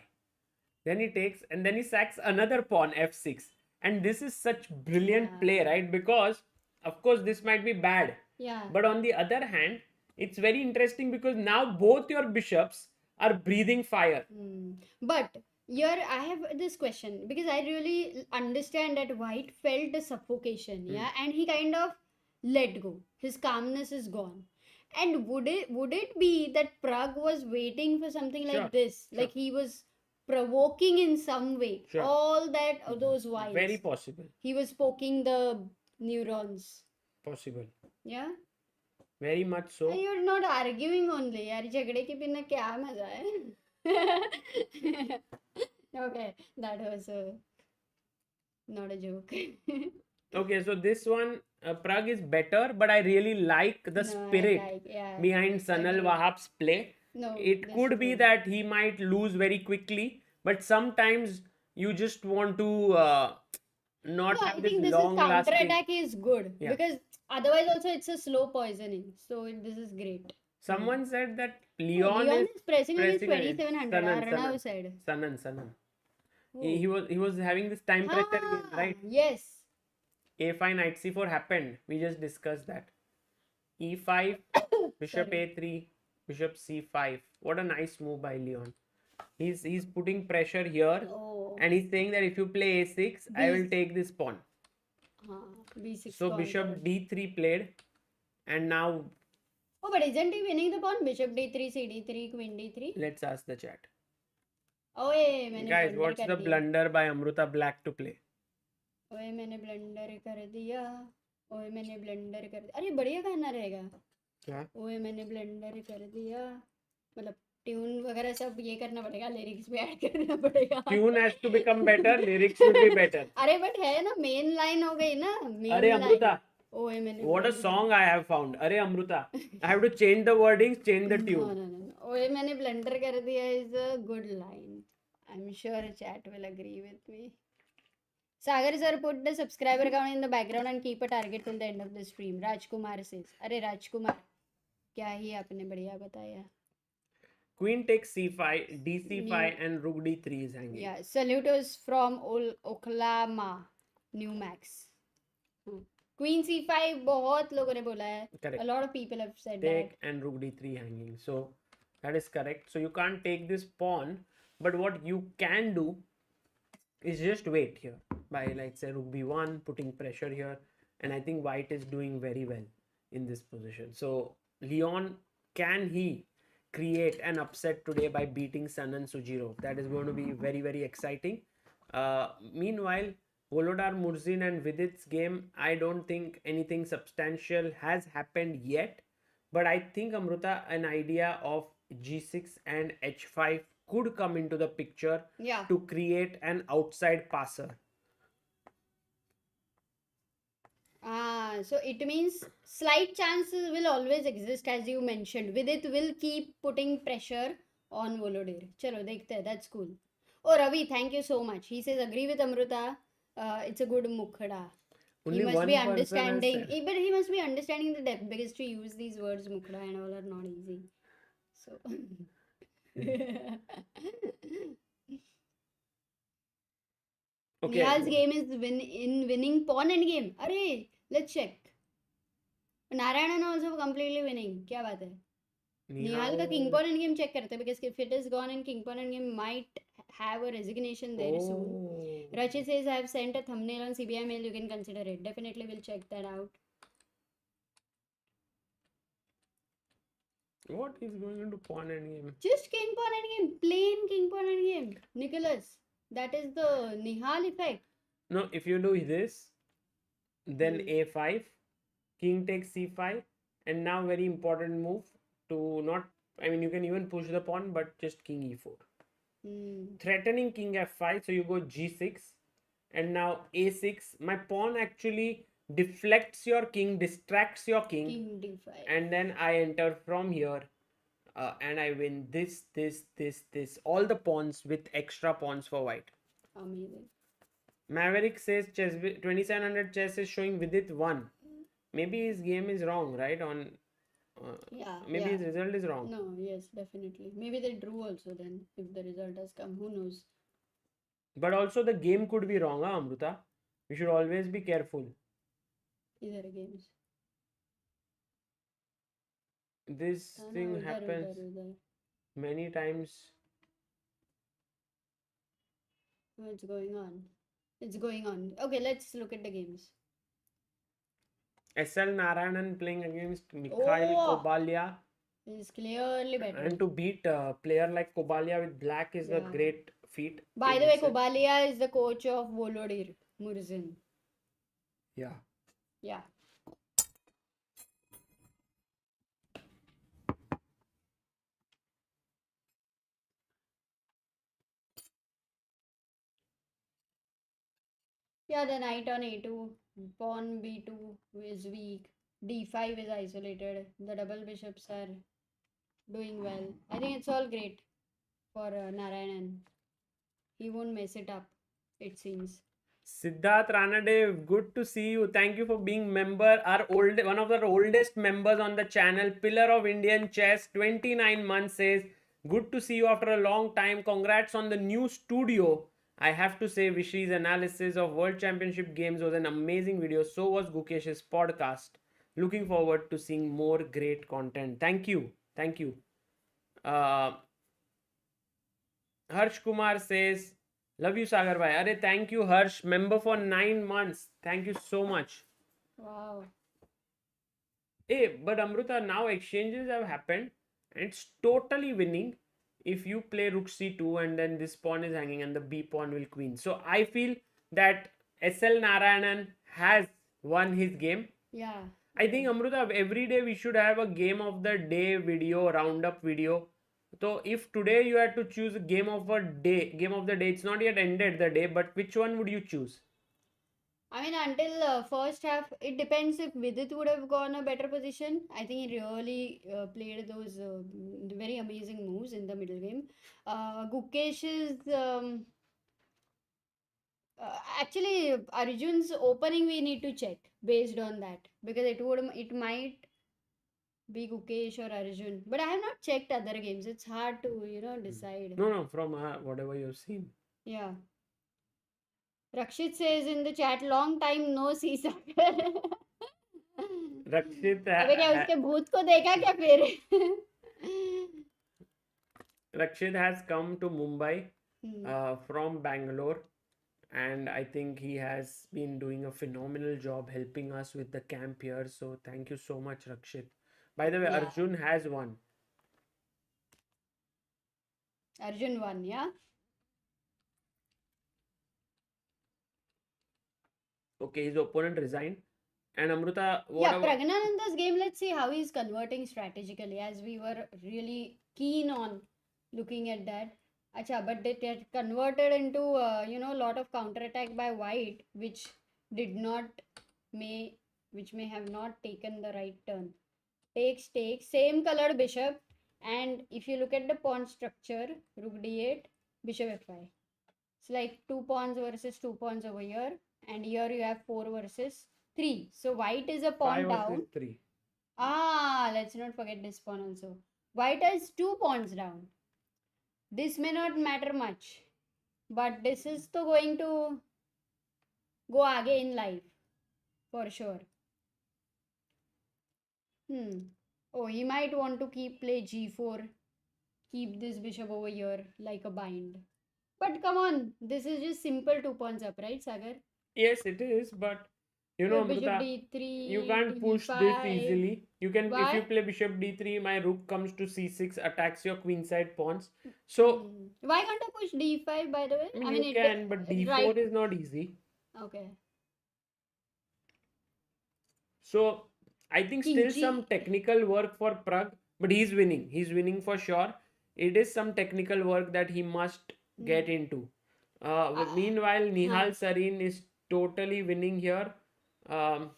S3: Then he takes, and then he sacks another pawn, f6. And this is such brilliant play, right? Because, of course, this might be bad.
S1: Yeah.
S3: But on the other hand, it's very interesting because now both your bishops are breathing fire.
S1: But here I have this question, because I really understand that White felt a suffocation, yeah, and he kind of let go. His calmness is gone. And would it be that Pragg was waiting for something
S3: Sure,
S1: like this?
S3: sure.
S1: Like he was provoking in some way
S3: Sure.
S1: all that those whites.
S3: Very possible.
S1: He was poking the neurons.
S3: Possible.
S1: Yeah.
S3: Very much so.
S1: You're not arguing only. यार झगड़े के बिना क्या मजा है? Okay, that was not a joke.
S3: Okay, so this one, Pragg is better, but I really like the
S1: No, I
S3: spirit
S1: like, yeah,
S3: behind Sanal
S1: agreed.
S3: Wahab's play.
S1: No,
S3: It
S1: that's
S3: could be
S1: true.
S3: that he might lose very quickly, but sometimes you just want to not
S1: No, I
S3: have this
S1: think this is
S3: long lasting.
S1: counter-attack is good,
S3: Yeah.
S1: because otherwise also it's a slow poisoning. So this is great.
S3: Someone said that
S1: Oh,
S3: Leon
S1: Leon is pressing against
S3: against
S1: 2700.
S3: Sanan,
S1: Arnav said.
S3: Sanan.
S1: Oh.
S3: He was having this time pressure game,
S1: Ah,
S3: right?
S1: yes.
S3: A5 knight c4 happened. We just discussed that. E5, bishop
S1: Sorry.
S3: a3, bishop c5. What a nice move by Leon. He's putting pressure here,
S1: Oh.
S3: and he's saying that if you play a6, I will take this pawn.
S1: B6
S3: So
S1: gone
S3: bishop
S1: first.
S3: d3 played, and now
S1: Oh, but isn't he winning the pawn? Bishop d3, cd3, queen d3.
S3: let's ask the chat.
S1: ओए मैंने
S3: Guys,
S1: blunder
S3: what's
S1: कर
S3: the
S1: दिया.
S3: blunder by Amruta Black to play?
S1: ओए मैंने blunder कर दिया. ओए मैंने ब्लेंडर कर दिया, अरे बढ़िया गाना रहेगा।
S3: क्या?
S1: ओए मैंने ब्लेंडर कर दिया, मतलब ट्यून वगैरह सब ये करना पड़ेगा, लिरिक्स भी ऐड करना पड़ेगा।
S3: Tune has to become better, lyrics will be better.
S1: अरे बट है ना, मेन लाइन हो गई ना,
S3: अरे
S1: मेन लाइन।
S3: अमृता,
S1: ओए मैंने
S3: what a
S1: blender
S3: song I have found. अरे Amrita, I have to change the wordings, change the
S1: No,
S3: tune.
S1: no, no, no. ओए मैंने ब्लेंडर कर दिया is a good line. I'm sure chat will agree with me. Sagar sir put the subscriber count in the background and keep a target till the end of the stream. Rajkumar says. अरे राजकुमार, क्या ही आपने बढ़िया बताया.
S3: Queen takes c5, dc5
S1: New,
S3: and rook d3 is hanging.
S1: yeah, saludos from Oklahoma, New Max. Queen c5 बहुत लोगों ने बोला है.
S3: Correct.
S1: A lot of people have said
S3: Take
S1: that.
S3: and rook d3 hanging. So that is correct. So you can't take this pawn, but what you can do is just wait here by, like, say, rook b1, putting pressure here, and I think white is doing very well in this position. So Leon, can he create an upset today by beating Sun and Sujiro? That is going to be very, very exciting. Meanwhile, Volodar Murzin and Vidit's game, I don't think anything substantial has happened yet, but I think, Amruta, an idea of g6 and h5 could come into the picture
S1: Yeah.
S3: to create an outside passer.
S1: So it means slight chances will always exist, as you mentioned. Vidit will keep putting pressure on Volodar. Chalo, dekhte hai. That's cool. Oh, Ravi, thank you so much. He says, agree with Amruta. It's a good mukhada.
S3: Only
S1: He must
S3: one
S1: be
S3: person has
S1: understanding.
S3: said.
S1: But he must be understanding the depth, because to use these words mukhada and all are not easy. So.
S3: Okay.
S1: Nihal's game is winning pawn and game. Arey, let's check. Narayanan also completely winning. क्या बात है? Nihal का king pawn and game check करते हैं, because if it is gone in king pawn and game might have a resignation there soon.
S3: Oh.
S1: Rachi says, I have sent a thumbnail on CBI mail, you can consider it. Definitely will check that out.
S3: What is going into pawn and game?
S1: Just king pawn and game. Plain king pawn and game. Nicholas. That is the Nihal effect.
S3: No, if you do this, then a5, king takes c5, and now very important move to not, I mean, you can even push the pawn, but just king e4. Threatening king f5, so you go g6, and now a6. My pawn actually deflects your king, distracts your king,
S1: King d5.
S3: and then I enter from here, and I win this, all the pawns with extra pawns for white.
S1: Amazing.
S3: Maverick says chess 2700 chess is showing Vidit 1. Maybe his game is wrong, right? On maybe his result is wrong.
S1: No, yes, definitely. Maybe they drew also then, if the result has come. Who knows?
S3: But also the game could be wrong, huh, Amruta? We should always be careful.
S1: Either games.
S3: This thing happens many times.
S1: What's going on? It's going on. Okay, let's look at the games.
S3: SL Narayanan playing against Mikhail Kobalia.
S1: Is clearly better.
S3: And to beat a player like Kobalia with black is a great feat.
S1: By the way, Kobalia is the coach of Volodar Murzin.
S3: Yeah.
S1: Yeah. Yeah, the knight on a2, pawn b2 is weak, d5 is isolated, the double bishops are doing well. I think it's all great for Narayanan. He won't mess it up, it seems.
S3: Siddharth Ranadev, good to see you. Thank you for being member. One of our oldest members on the channel, pillar of Indian chess, 29 months, says, good to see you after a long time. Congrats on the new studio. I have to say, Vishy's analysis of World Championship games was an amazing video. So was Gukesh's podcast. Looking forward to seeing more great content. Thank you. Thank you. Harsh Kumar says, love you, Sagar bhai. Arey, thank you, Harsh. Member for 9 months. Thank you so much.
S1: Wow.
S3: Hey, but Amruta, now exchanges have happened. And it's totally winning if you play rook c2 and then this pawn is hanging and the b pawn will queen. So I feel that SL Narayanan has won his game.
S1: Yeah.
S3: I think Amruta, every day we should have a game of the day video, roundup video. So if today you had to choose a game of the day, it's not yet ended the day, but which one would you choose?
S1: I mean, until first half, it depends if Vidit would have gone a better position. I think he really played those very amazing moves in the middle game. Gukesh is actually Arjun's opening. We need to check based on that because it might be Gukesh or Arjun, but I have not checked other games. It's hard to decide.
S3: No, from whatever you've seen.
S1: Yeah. Rakshit says in the chat, long time no see Sagar.
S3: Rakshit,
S1: अबे क्या उसके भूत को देखा क्या फिर?
S3: Rakshit has come to Mumbai
S1: Hmm.
S3: from Bangalore, and I think he has been doing a phenomenal job helping us with the camp here. So thank you so much, Rakshit. By the way,
S1: Yeah.
S3: Arjun has won.
S1: Arjun won, yeah?
S3: Okay, his opponent resigned. And Amruta, what
S1: Yeah,
S3: about
S1: Praggnanandha's game, let's see how he's converting strategically as we were really keen on looking at that. Acha, but they get converted into, a lot of counterattack by white, which did not, may, which may have not taken the right turn. Takes, same colored bishop. And if you look at the pawn structure, rook d8, bishop f5. It's like 2 pawns versus 2 pawns over here. And here you have 4 versus 3. So white is a pawn
S3: 5
S1: down.
S3: versus 3?
S1: Let's not forget this pawn also. White has 2 pawns down. This may not matter much. But this is to going to go aage in life. For sure. Oh, he might want to play g4. Keep this bishop over here like a bind. But come on, this is just simple 2 pawns up, right, Sagar?
S3: Yes, it is, but
S1: Bishop
S3: Amruta,
S1: d3,
S3: you can't push this
S1: d5.
S3: easily. You can, if you
S1: Why?
S3: play bishop d3, my rook comes to c6, attacks your queenside pawns. So,
S1: Why can't I push d5, by the way?
S3: I mean, you can, but d4
S1: right.
S3: is not easy.
S1: Okay.
S3: So, I think
S1: King
S3: still
S1: G.
S3: some technical work for Pragg, but he's winning. He's winning for sure. It is some technical work that he must get into. Meanwhile, Nihal Sarin is totally winning here. I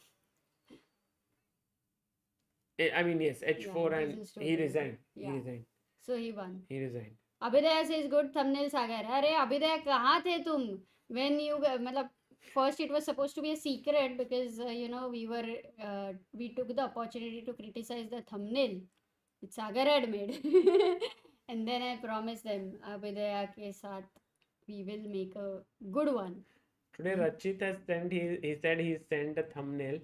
S3: mean, yes, h4
S1: Yeah,
S3: and
S1: this is
S3: he
S1: totally
S3: resigned.
S1: good.
S3: He
S1: Yeah.
S3: resigned.
S1: So he won.
S3: He resigned.
S1: Abhidaya says good thumbnail Sagar. अरे अभिदय कहाँ थे तुम? When you मतलब first it was supposed to be a secret because we took the opportunity to criticize the thumbnail which Sagar had made. And then I promised them Abhidaya ke saath we will make a good one.
S3: Today Rachit has sent, he said he sent a thumbnail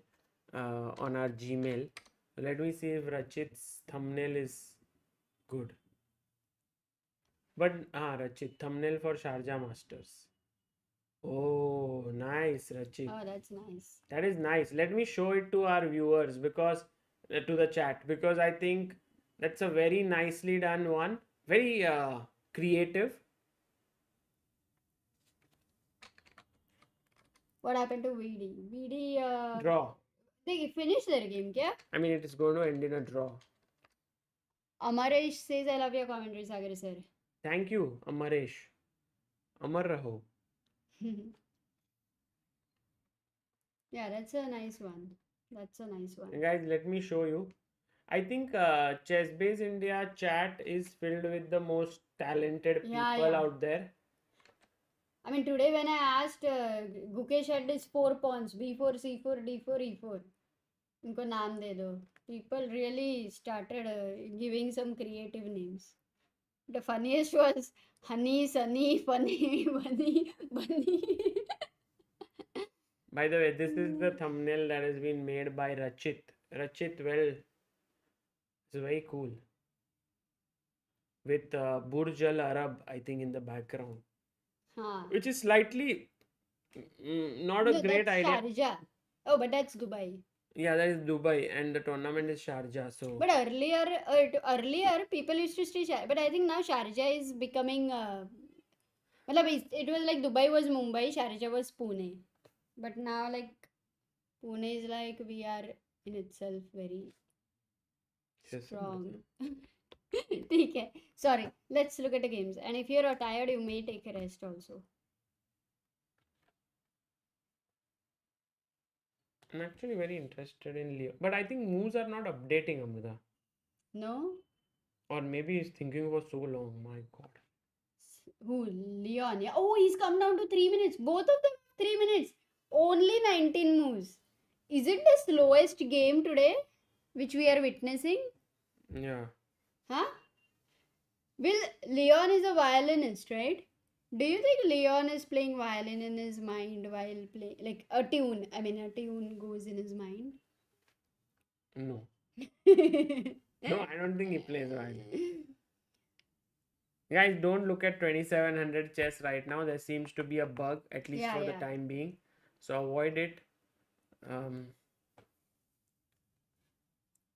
S3: on our Gmail. Let me see if Rachit's thumbnail is good. But Rachit, thumbnail for Sharjah Masters. Oh, nice, Rachit.
S1: Oh, that's nice.
S3: That is nice. Let me show it to our viewers because to the chat, because I think that's a very nicely done one. Very creative.
S1: What happened to VD? VD
S3: Draw.
S1: they finished their game, kya?
S3: I mean, it is going to end in a draw.
S1: Amaresh says I love your commentary, Sagar sir.
S3: Thank you, Amaresh. Amar raho.
S1: Yeah, that's a nice one. That's a nice one.
S3: Guys, let me show you. I think ChessBase India chat is filled with the most talented people out there.
S1: I mean, today when I asked, Gukesh had his 4 pawns, b4, c4, d4, e4. Unko naam de do. People really started giving some creative names. The funniest was Honey, Sunny, Funny, Bunny, Bunny.
S3: By the way, this is the thumbnail that has been made by Rachit. Rachit, well, it's very cool. With Burj Al Arab, I think, in the background. Which is slightly not a great
S1: that's
S3: idea.
S1: Sharjah. Oh, but that's Dubai.
S3: Yeah, that is Dubai, and the tournament is Sharjah. So,
S1: but earlier people used to stay but I think now Sharjah is becoming. It was like Dubai was Mumbai, Sharjah was Pune, but now like Pune is like we are in itself very
S3: Yes,
S1: strong.
S3: Amrita.
S1: Okay. Sorry. Let's look at the games. And if you're tired, you may take a rest also.
S3: I'm actually very interested in Leo. But I think moves are not updating, Amrita.
S1: No?
S3: Or maybe he's thinking for so long. My God.
S1: Who? Leon. Yeah. Oh, he's come down to 3 minutes. Both of them 3 minutes. Only 19 moves. Is it the slowest game today which we are witnessing?
S3: Yeah.
S1: Huh? Will Leon is a violinist, right? Do you think Leon is playing violin in his mind while playing like a tune? I mean, a tune goes in his mind.
S3: No. No, I don't think he plays violin. Guys, don't look at 2700 chess right now. There seems to be a bug, at least
S1: Yeah,
S3: for the
S1: yeah.
S3: time being. So avoid it.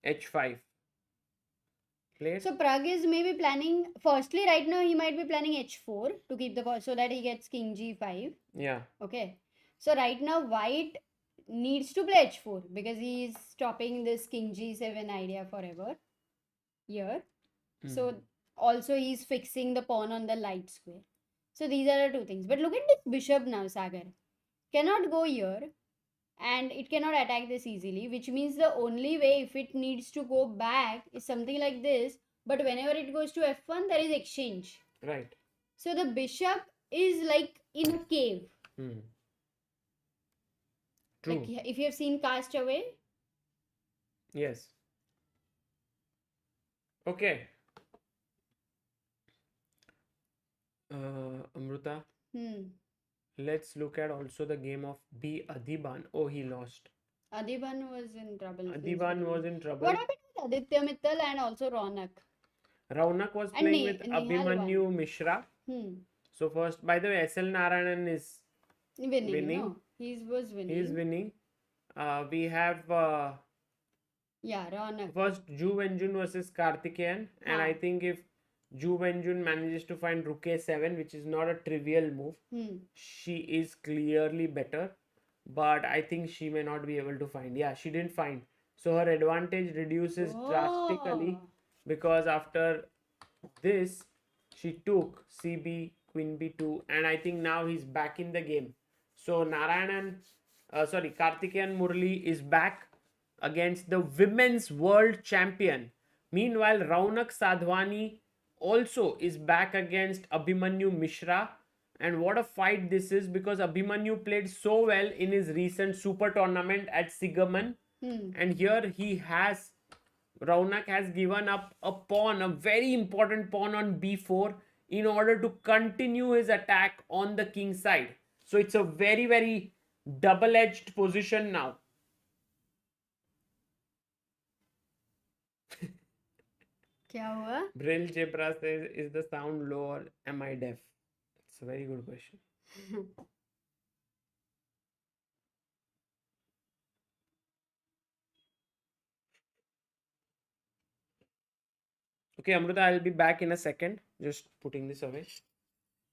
S3: H5. Play.
S1: So Pragg is maybe planning. Firstly, right now he might be planning h4 to keep the so that he gets king g5.
S3: Yeah.
S1: Okay. So right now white needs to play h4 because he is stopping this king g7 idea forever here. So also he's fixing the pawn on the light square. So these are the two things. But look at this bishop now, Sagar. Cannot go here and it cannot attack this easily, which means the only way if it needs to go back is something like this. But whenever it goes to f1, there is exchange.
S3: Right.
S1: So the bishop is like in a cave.
S3: True.
S1: Like if you have seen Castaway.
S3: Yes. Okay. Amruta. Let's look at also the game of B. Adhiban. Oh, he lost.
S1: Adhiban was in trouble.
S3: Adhiban was in trouble.
S1: What happened with Aditya Mittal and also Ronak?
S3: Raunak was
S1: And
S3: playing with
S1: Nihal
S3: Abhimanyu
S1: won.
S3: Mishra. So first, by the way, SL Narayanan is
S1: winning. No, he was winning.
S3: He is winning. We have
S1: Ronak.
S3: first Ju Wenjun versus Karthikeyan, and I think if Ju Wenjun manages to find Rook A7, which is not a trivial move, she is clearly better. But I think she may not be able to find. Yeah, she didn't find. So her advantage reduces drastically because after this, she took CB, Queen B2, and I think now he's back in the game. So Karthikeyan Murli is back against the women's world champion. Meanwhile, Raunak Sadhwani also is back against Abhimanyu Mishra. And what a fight this is because Abhimanyu played so well in his recent super tournament at Sigaman. And here Raunak has given up a pawn, a very important pawn on b4 in order to continue his attack on the king side. So it's a very, very double-edged position now.
S1: क्या हुआ?
S3: Brill Jebra says, is the sound low or am I deaf? It's a very good question. Okay, Amruta, I'll be back in a second. Just putting this away.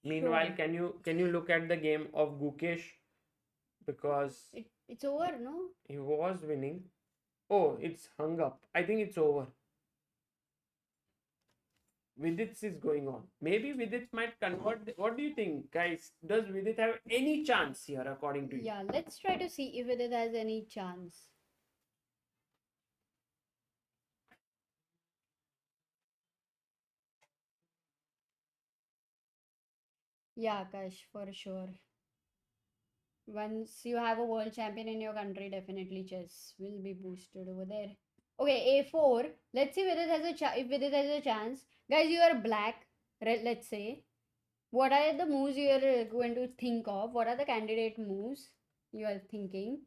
S3: Meanwhile, can you look at the game of Gukesh? Because
S1: it's over, no?
S3: He was winning. Oh, it's hung up. I think it's over. Vidit is going on. Maybe Vidit might convert. What do you think, guys? Does Vidit have any chance here, according to you?
S1: Yeah, let's try to see if Vidit has any chance. Yeah, Akash, for sure. Once you have a world champion in your country, definitely chess will be boosted over there. Okay, A4. Let's see if Vidit has a chance. Guys, you are black. Let's say. What are the moves you are going to think of? What are the candidate moves you are thinking?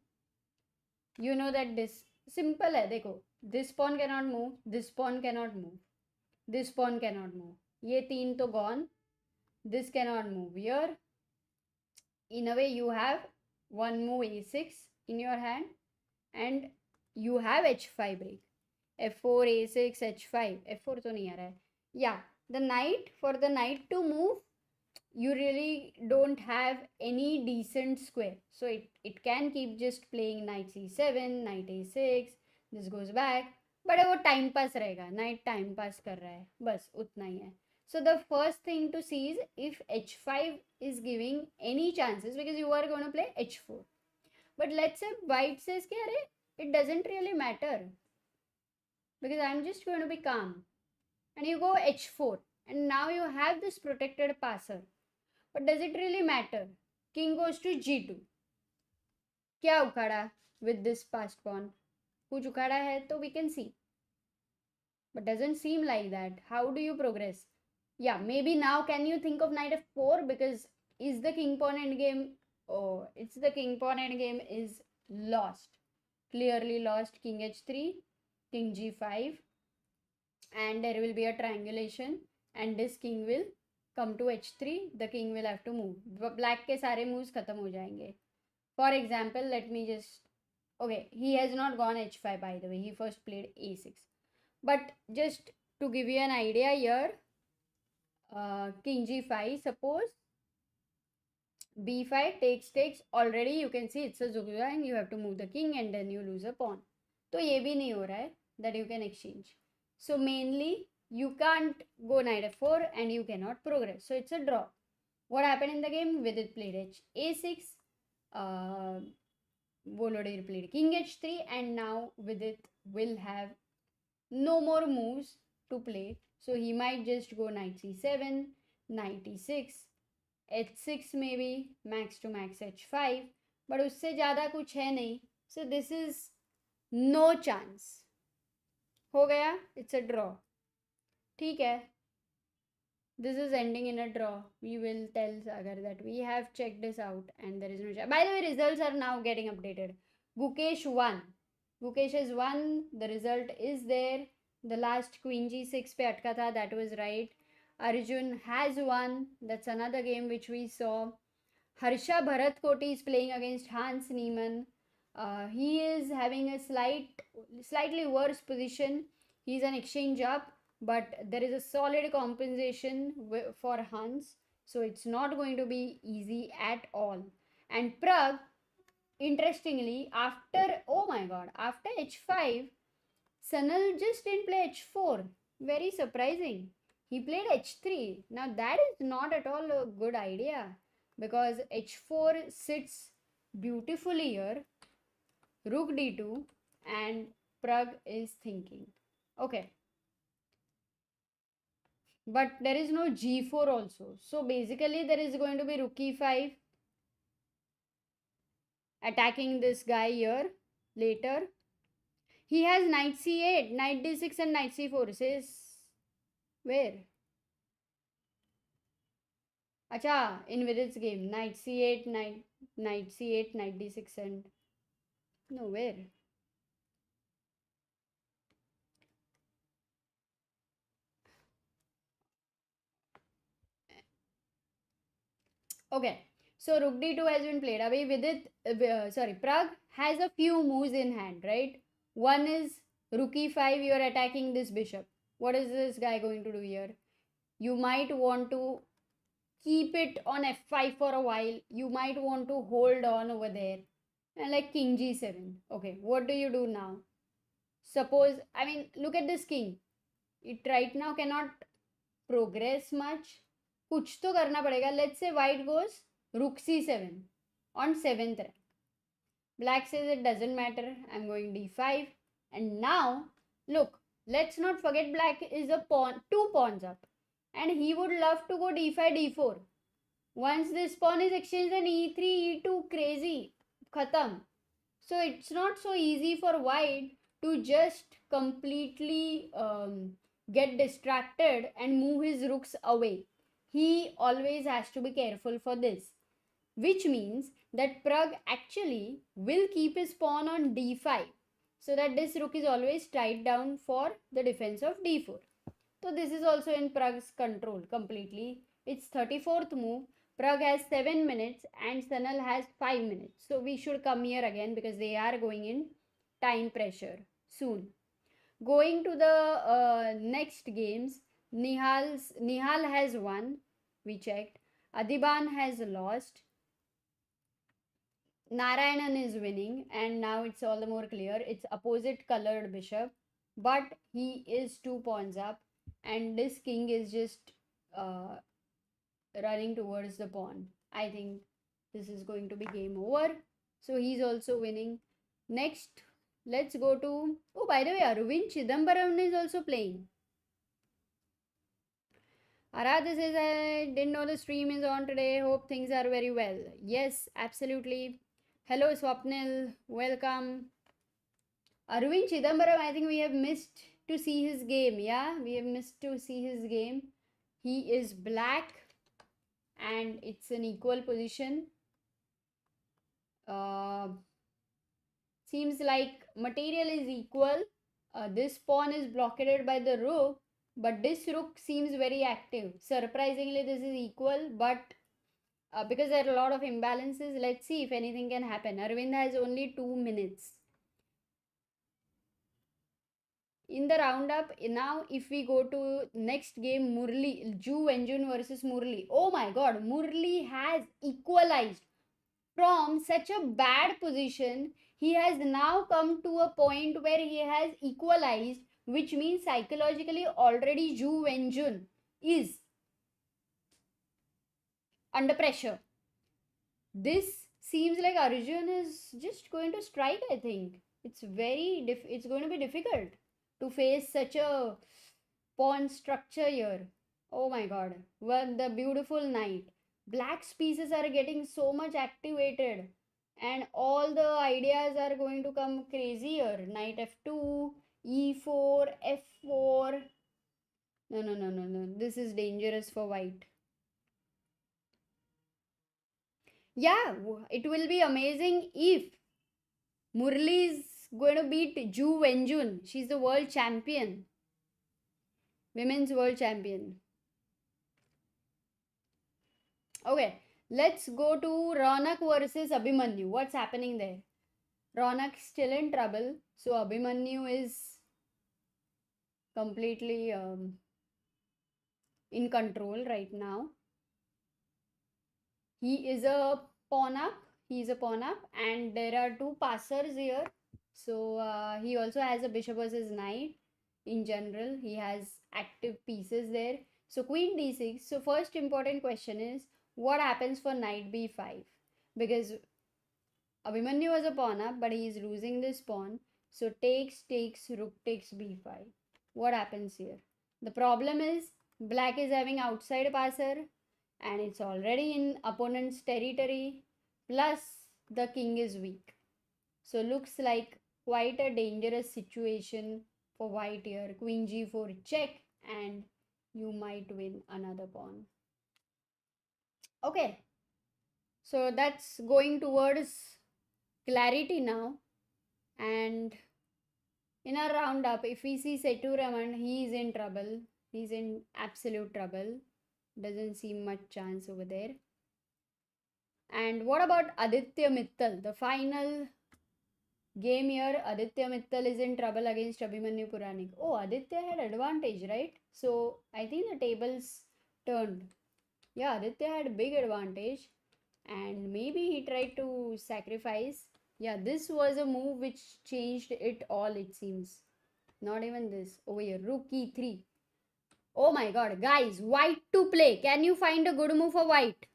S1: You know that this simple hai, dekho. This pawn cannot move. This pawn cannot move. This pawn cannot move. Ye teen to gone. This cannot move. Here, in a way, you have one move a6 in your hand, and you have h5 break. f4, a6, h5. f4 to nahi aa raha hai. Yeah, the knight, for the knight to move, you really don't have any decent square. So it can keep just playing knight c7, knight a6. This goes back. But वो time pass रहेगा. Knight time pass कर रहा है. बस उतना ही है. So the first thing to see is if h5 is giving any chances, because you are going to play h4. But let's say white says कि अरे it doesn't really matter because I'm just going to be calm. And you go h4 and now you have this protected passer. But does it really matter? King goes to g2. क्या उखाड़ा with this passed pawn? कुछ उखाड़ा है तो we can see. But doesn't seem like that. How do you progress? Yeah, maybe now can you think of knight f4, because is the king pawn endgame? Oh, it's the king pawn endgame is lost. Clearly lost. King h3, king g5, and there will be a triangulation and this king will come to h3. The king will have to move. Black के सारे moves खत्म हो जाएंगे. For example, let me just... Okay, he has not gone h5 by the way. He first played a6. But just to give you an idea here, king g5, suppose b5 takes, already you can see it's a zugzwang, you have to move the king and then you lose a pawn. तो ये भी नहीं हो रहा है that you can exchange. So mainly you can't go knight f4 and you cannot progress. So it's a draw. What happened in the game? Vidit played a6, Volodymyr played king h3, and now Vidit will have no more moves to play. So he might just go knight c7, knight e6, h6 maybe, max to max h5, but उससे ज़्यादा कुछ है नहीं. So this is no chance. हो गया, it's a draw. ठीक है. This is ending in a draw. We will tell Sagar that we have checked this out and there is no chance. By the way, results are now getting updated. Gukesh won. Gukesh has won. The result is there. The last queen g6 पे अटका था, that was right. Arjun has won. That's another game which we saw. Harsha Bharat Koti is playing against Hans Niemann. He is having a slightly worse position. He's an exchange up, but there is a solid compensation for Hans. So it's not going to be easy at all. And Pragg, interestingly, after h5, Sanal just didn't play h4. Very surprising. He played h3. Now that is not at all a good idea, because h4 sits beautifully here. Rook d2, and Pragg is thinking, okay, but there is no g4 also. So basically there is going to be rook e5 attacking this guy here later. He has knight c8, knight d6 and knight c4. Says where? Acha, in Vidit's game, knight c8, knight c8, knight d6 and... No, where? Okay, so rook d2 has been played. Abhi Vidit, Pragg has a few moves in hand, right? One is rook e5, you are attacking this bishop. What is this guy going to do here? You might want to keep it on f5 for a while. You might want to hold on over there. And like king g7. Okay, what do you do now? Suppose, I mean, look at this king. It right now cannot progress much. कुछ तो करना पड़ेगा. Let's say white goes rook c7 on 7th rank. Black says it doesn't matter. I'm going d5. And now, look, let's not forget black is a pawn, 2 pawns up. And he would love to go d5, d4. Once this pawn is exchanged, then e3, e2, crazy. Khatam. So it's not so easy for white to just completely get distracted and move his rooks away. He always has to be careful for this, which means that Pragg actually will keep his pawn on d5, so that this rook is always tied down for the defense of d4. So this is also in Pragg's control completely. It's 34th move. Pragg has 7 minutes and Sanal has 5 minutes. So we should come here again because they are going in time pressure soon. Going to the next games, Nihal has won. We checked. Adiban has lost. Narayanan is winning, and now it's all the more clear. It's opposite colored bishop, but he is 2 pawns up, and this king is just uh, running towards the pawn. I think this is going to be game over. So he's also winning. Next, let's go to. Oh, by the way, Arvind Chidambaram is also playing. Aradha says, I didn't know the stream is on today. Hope things are very well. Yes, absolutely. Hello, Swapnil. Welcome. Arvind Chidambaram, I think we have missed to see his game. Yeah, we have missed to see his game. He is black and it's an equal position. Seems like material is equal. This pawn is blockaded by the rook, but this rook seems very active. Surprisingly, this is equal, but because there are a lot of imbalances, let's see if anything can happen. Arvind has only 2 minutes. In the roundup, now if we go to next game, Murli, Ju Wenjun versus Murli. Oh my god, Murli has equalized. From such a bad position, he has now come to a point where he has equalized, which means psychologically already Ju Wenjun is under pressure. This seems like Arjun is just going to strike, I think. It's going to be difficult to face such a pawn structure here. Oh my god. Well, the beautiful knight. Black's pieces are getting so much activated and all the ideas are going to come crazier. Knight f2, e4, f4. No. This is dangerous for white. Yeah, it will be amazing if Murli is going to beat Ju Wenjun. She's the world champion. Women's world champion. Okay, let's go to Ronak versus Abhimanyu. What's happening there? Ronak still in trouble. So Abhimanyu is completely in control right now. He is a pawn up. He's a pawn up, and there are 2 passers here. So he also has a bishop versus knight. In general, he has active pieces there. So queen d6. So first important question is, what happens for knight b5? Because Abhimanyu was a pawn up, but he is losing this pawn. So takes, rook takes b5. What happens here? The problem is black is having outside passer and it's already in opponent's territory. Plus the king is weak. So looks like quite a dangerous situation for white here. Queen g4 check and you might win another pawn. Okay, so that's going towards clarity now. And in our roundup, if we see Setu Raman, he is in trouble. He's in absolute trouble. Doesn't seem much chance over there. And what about Aditya Mittal? The final game here, Aditya Mittal is in trouble against Abhimanyu Puranik. Oh, Aditya had advantage, right? So I think the tables turned. Yeah, Aditya had big advantage and maybe he tried to sacrifice. Yeah, this was a move which changed it all, it seems. Not even this. Over here, rook e3. Oh my god, guys, white to play. Can you find a good move for white?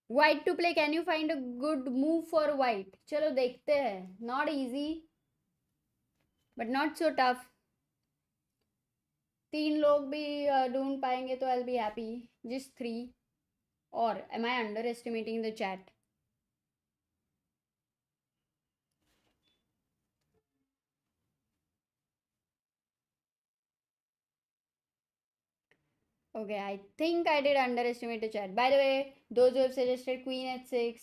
S1: White to play, can you find a good move for white? Chalo dekhte hai. Not easy, but not so tough. 3 लोग भी ढूंढ पाएंगे तो I'll be happy. Just 3. Or am I underestimating the chat? Okay, I think I did underestimate the chat. By the way, those who have suggested queen h6,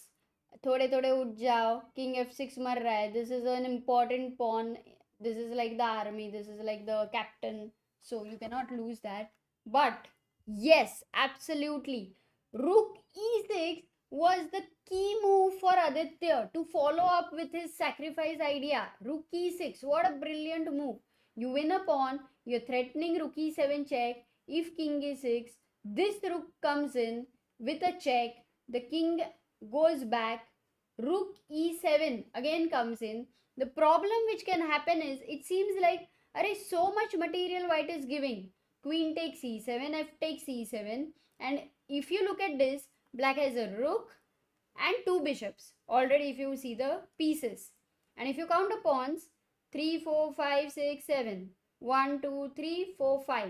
S1: थोड़े थोड़े उठ जाओ. King f6 मर रहा है. This is an important pawn. This is like the army. This is like the captain. So you cannot lose that. But yes, absolutely. Rook e6 was the key move for Aditya to follow up with his sacrifice idea. Rook e6. What a brilliant move. You win a pawn. You're threatening rook e7 check. If king e6, this rook comes in, with a check. The king goes back. Rook e7 again comes in. The problem which can happen is, it seems like, so much material white is giving. Queen takes e7, f takes e7, and if you look at this, black has a rook and two bishops already if you see the pieces. And if you count the pawns, 3, 4, 5, 6, 7. 1, 2, 3, 4, 5.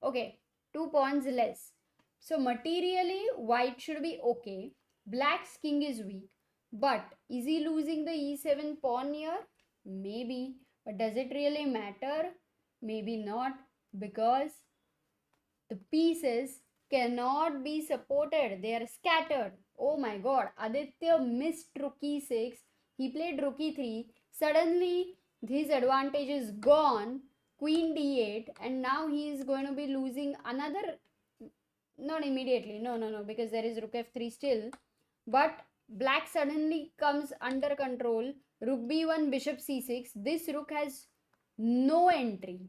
S1: Okay, 2 pawns less. So materially, white should be okay. Black's king is weak. But is he losing the e7 pawn here? Maybe. But does it really matter? Maybe not, because the pieces cannot be supported. They are scattered. Oh my god. Aditya missed rook e6. He played rook e3. Suddenly, his advantage is gone. Queen d8. And now he is going to be losing another... Not immediately. No. Because there is rook f3 still. But black suddenly comes under control. Rook b1, bishop c6. This rook has no entry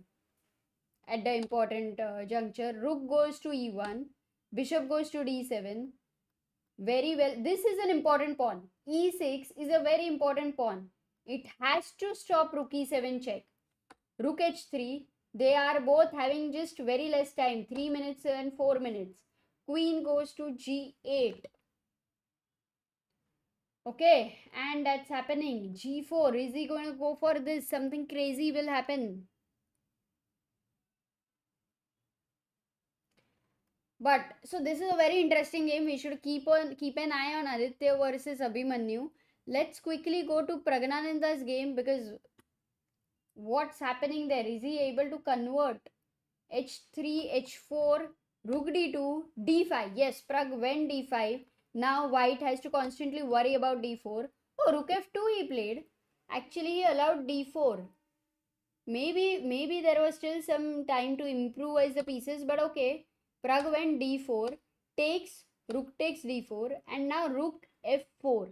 S1: at the important juncture. Rook goes to e1. Bishop goes to d7. Very well. This is an important pawn. e6 is a very important pawn. It has to stop rook e7 check. Rook h3. They are both having just very less time. 3 minutes and 4 minutes. Queen goes to g8. Okay, and that's happening. g4. Is he going to go for this? Something crazy will happen. But so this is a very interesting game. We should keep an eye on Aditya versus Abhimanyu. Let's quickly go to Praggnanandha's game, because what's happening there? Is he able to convert? h3, h4, rook d2, d5. Yes, Pragg went d5. Now white has to constantly worry about d4. Oh, rook f2 he played. Actually, he allowed d4. Maybe there was still some time to improvise the pieces, but okay. Pragg went d4, rook takes d4, and now rook f4.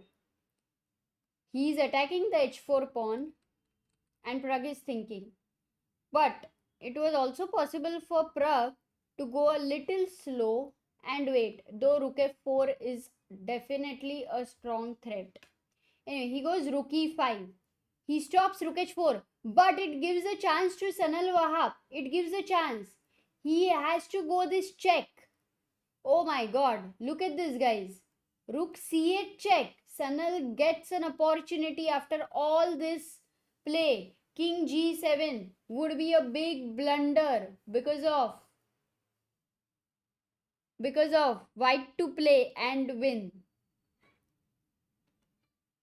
S1: He is attacking the h4 pawn, and Pragg is thinking. But it was also possible for Pragg to go a little slow and wait, though rook f4 is definitely a strong threat. Anyway, he goes rook e5. He stops rook h4, but it gives a chance to Sanal Wahab. It gives a chance. He has to go this check. Oh my god. Look at this, guys. Rook c8 check. Sanal gets an opportunity after all this play. King g7 would be a big blunder because of white to play and win.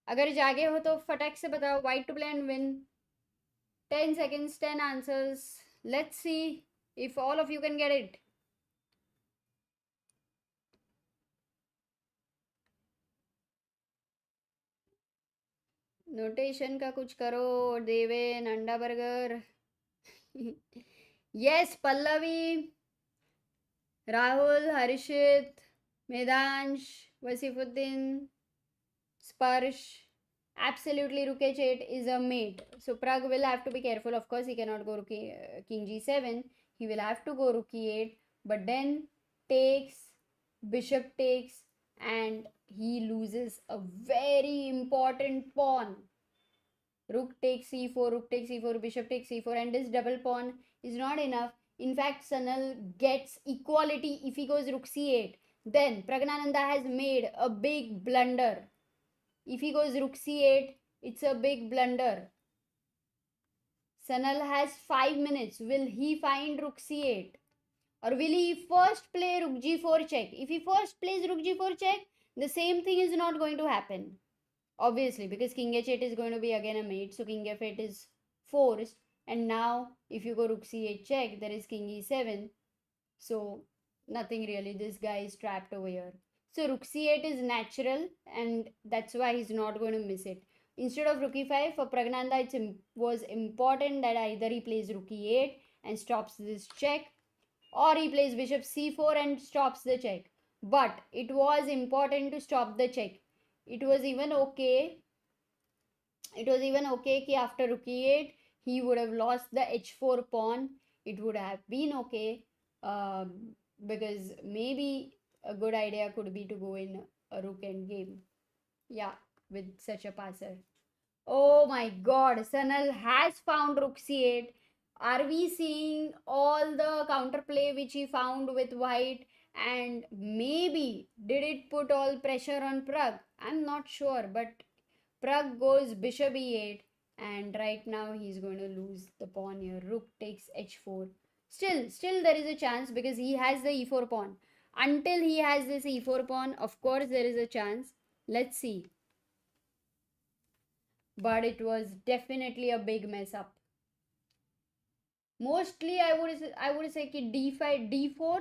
S1: अगर जागे हो तो फटाक से बताओ. White to play and win. 10 seconds, 10 answers. Let's see if all of you can get it. Notation का कुछ करो. देवेन, अंडा burger. Yes, Pallavi, Rahul, Harshit, Medansh, Wasifuddin, Sparsh. Absolutely, rook h8 is a mate. So Pragg will have to be careful. Of course, he cannot go king g7. He will have to go rook e8. But then takes, bishop takes, and he loses a very important pawn. Rook takes c4, rook takes c4, bishop takes c4, and this double pawn is not enough. In fact, Sanal gets equality if he goes rook c8. Then Praggnanandhaa has made a big blunder. If he goes rook c8, it's a big blunder. Sanal has 5 minutes. Will he find rook c8? Or will he first play rook g4 check? If he first plays rook g4 check, the same thing is not going to happen. Obviously, because king h8 is going to be again a mate. So king f8 is forced. And now, if you go rook c8 check, there is king e7. So, nothing really. This guy is trapped over here. So, rook c8 is natural, and that's why he's not going to miss it. Instead of rook e5, for Praggnanandhaa, it was important that either he plays rook e8 and stops this check, or he plays bishop c4 and stops the check. But it was important to stop the check. It was even okay कि after rook e8, he would have lost the h4 pawn. It would have been okay, because maybe a good idea could be to go in a rook endgame. Yeah, with such a passer. Oh my god, Sanal has found rook c8. Are we seeing all the counterplay which he found with white? And maybe did it put all pressure on Pragg? I'm not sure, but Pragg goes bishop e8, and right now he's going to lose the pawn here. Rook takes h4. Still there is a chance because he has the e4 pawn. Until he has this e4 pawn, of course there is a chance. Let's see. But it was definitely a big mess up. Mostly I would say ki d5 d4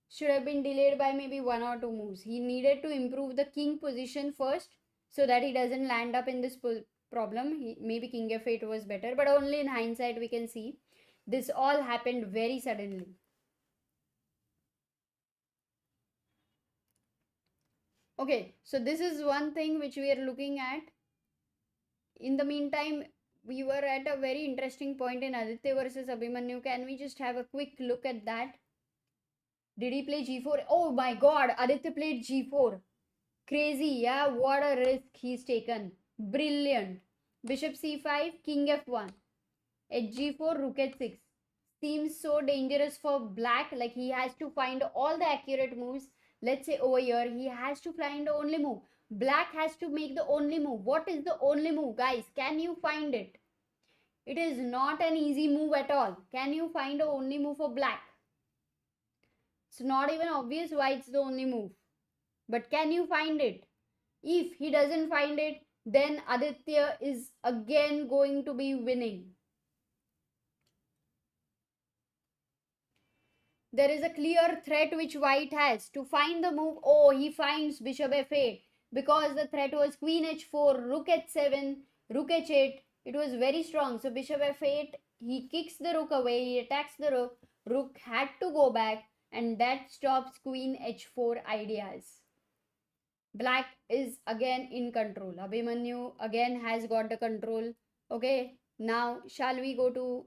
S1: should have been delayed by maybe one or two moves. He needed to improve the king position first so that he doesn't land up in this problem. Maybe king f8 was better, but only in hindsight we can see this all happened very suddenly. Okay, so this is one thing which we are looking at. In the meantime, we were at a very interesting point in Aditya versus Abhimanyu. Can we just have a quick look at that? Did he play g4? Oh my god, Aditya played g4. Crazy, yeah, what a risk he's taken. Brilliant. Bishop c5, king f1. Hg4, rook h6. Seems so dangerous for black, like he has to find all the accurate moves. Let's say over here, he has to find the only move. Black has to make the only move. What is the only move, guys? Can you find it? It is not an easy move at all. Can you find the only move for black? It's not even obvious why it's the only move. But can you find it? If he doesn't find it, then Aditya is again going to be winning. There is a clear threat which white has to find the move. Oh, he finds bishop f8 because the threat was queen h4, rook h7, rook h8. It was very strong. So bishop f8, he kicks the rook away, he attacks the rook. Rook had to go back, and that stops queen h4 ideas. Black is again in control. Abhimanyu again has got the control. Okay, now shall we go to,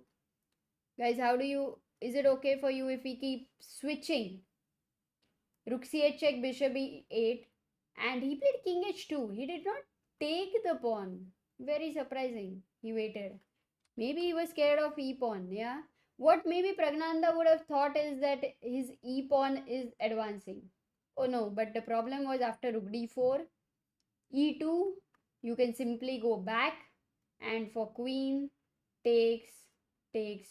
S1: guys, how do you, is it okay for you if we keep switching? Rook c8 check, bishop e8, and he played king h2. He did not take the pawn. Very surprising. He waited. Maybe he was scared of e pawn. Yeah. What maybe Praggnanandhaa would have thought is that his e pawn is advancing. Oh no, but the problem was after rook d4, e2, you can simply go back, and for queen takes,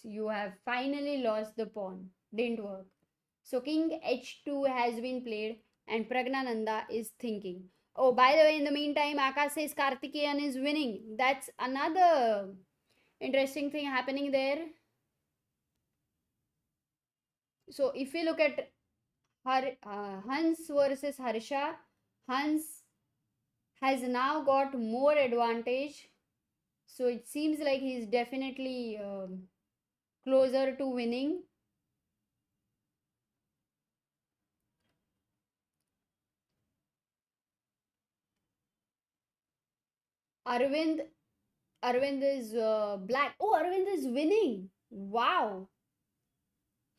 S1: you have finally lost the pawn. Didn't work. So king h2 has been played, and Praggnanandhaa is thinking. Oh, by the way, in the meantime, Akash says Karthikeyan is winning. That's another interesting thing happening there. So if we look at Hans versus Harsha, Hans has now got more advantage. So it seems like he's definitely closer to winning. Arvind is black. Oh, Arvind is winning. Wow.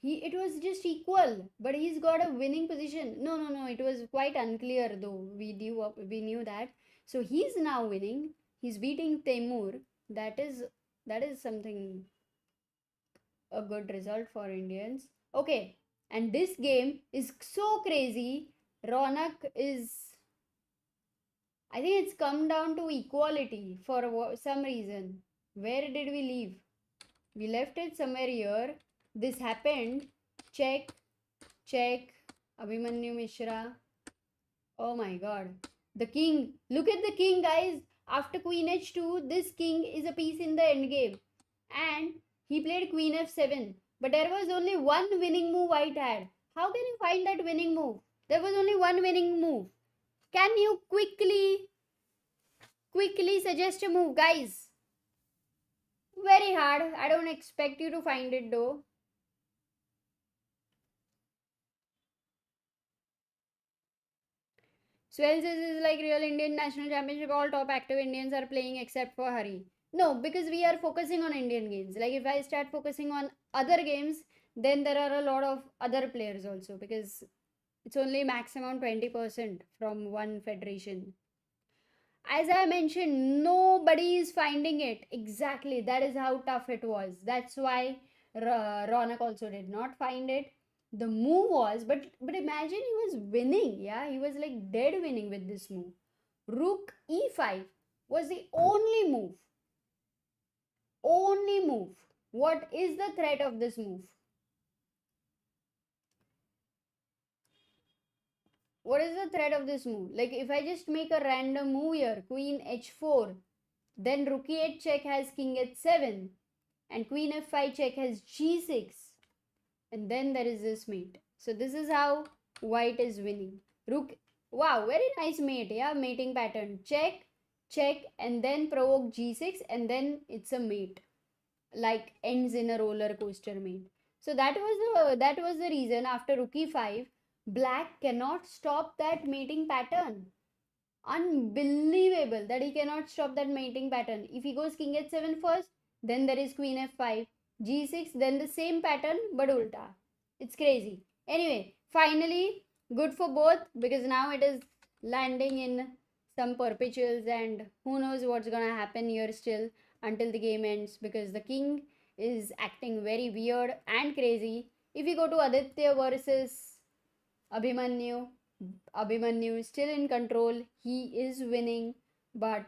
S1: It was just equal, but he's got a winning position. No, it was quite unclear though. We knew that. So he's now winning. He's beating Temur. That is something, a good result for Indians. Okay, and this game is so crazy. Ronak is, I think it's come down to equality for some reason. Where did we leave? We left it somewhere here. This happened. Check. Abhimanyu Mishra. Oh my god. The king. Look at the king, guys. After queen h2, this king is a piece in the endgame. And he played queen f7. But there was only one winning move white had. How can you find that winning move? There was only one winning move. Can you quickly suggest a move, guys? Very hard. I don't expect you to find it though. Swell says is like real Indian national championship. All top active Indians are playing except for Hari. No, because we are focusing on Indian games. Like if I start focusing on other games, then there are a lot of other players also, because It's only maximum 20% from one federation. As I mentioned, nobody is finding it. Exactly. That is how tough it was. That's why Ronak also did not find it. The move was, but imagine he was winning. Yeah, he was like dead winning with this move. Rook e5 was the only move. Only move. What is the threat of this move? What is the threat of this move? Like if I just make a random move here, queen h4, then rook e8 check has king h7, and queen f5 check has g6, and then there is this mate. So this is how white is winning. Rook, wow, very nice mate. Yeah, mating pattern. Check, check, and then provoke g6, and then it's a mate. Like ends in a roller coaster mate. So that was the reason after rook e5, black cannot stop that mating pattern. Unbelievable that he cannot stop that mating pattern. If he goes king h7 first, then there is queen f5, g6, then the same pattern but ulta. It's crazy. Anyway, finally, good for both because now it is landing in some perpetuals, and who knows what's gonna happen here still until the game ends because the king is acting very weird and crazy. If we go to Aditya versus Abhimanyu, Abhimanyu is still in control. He is winning, but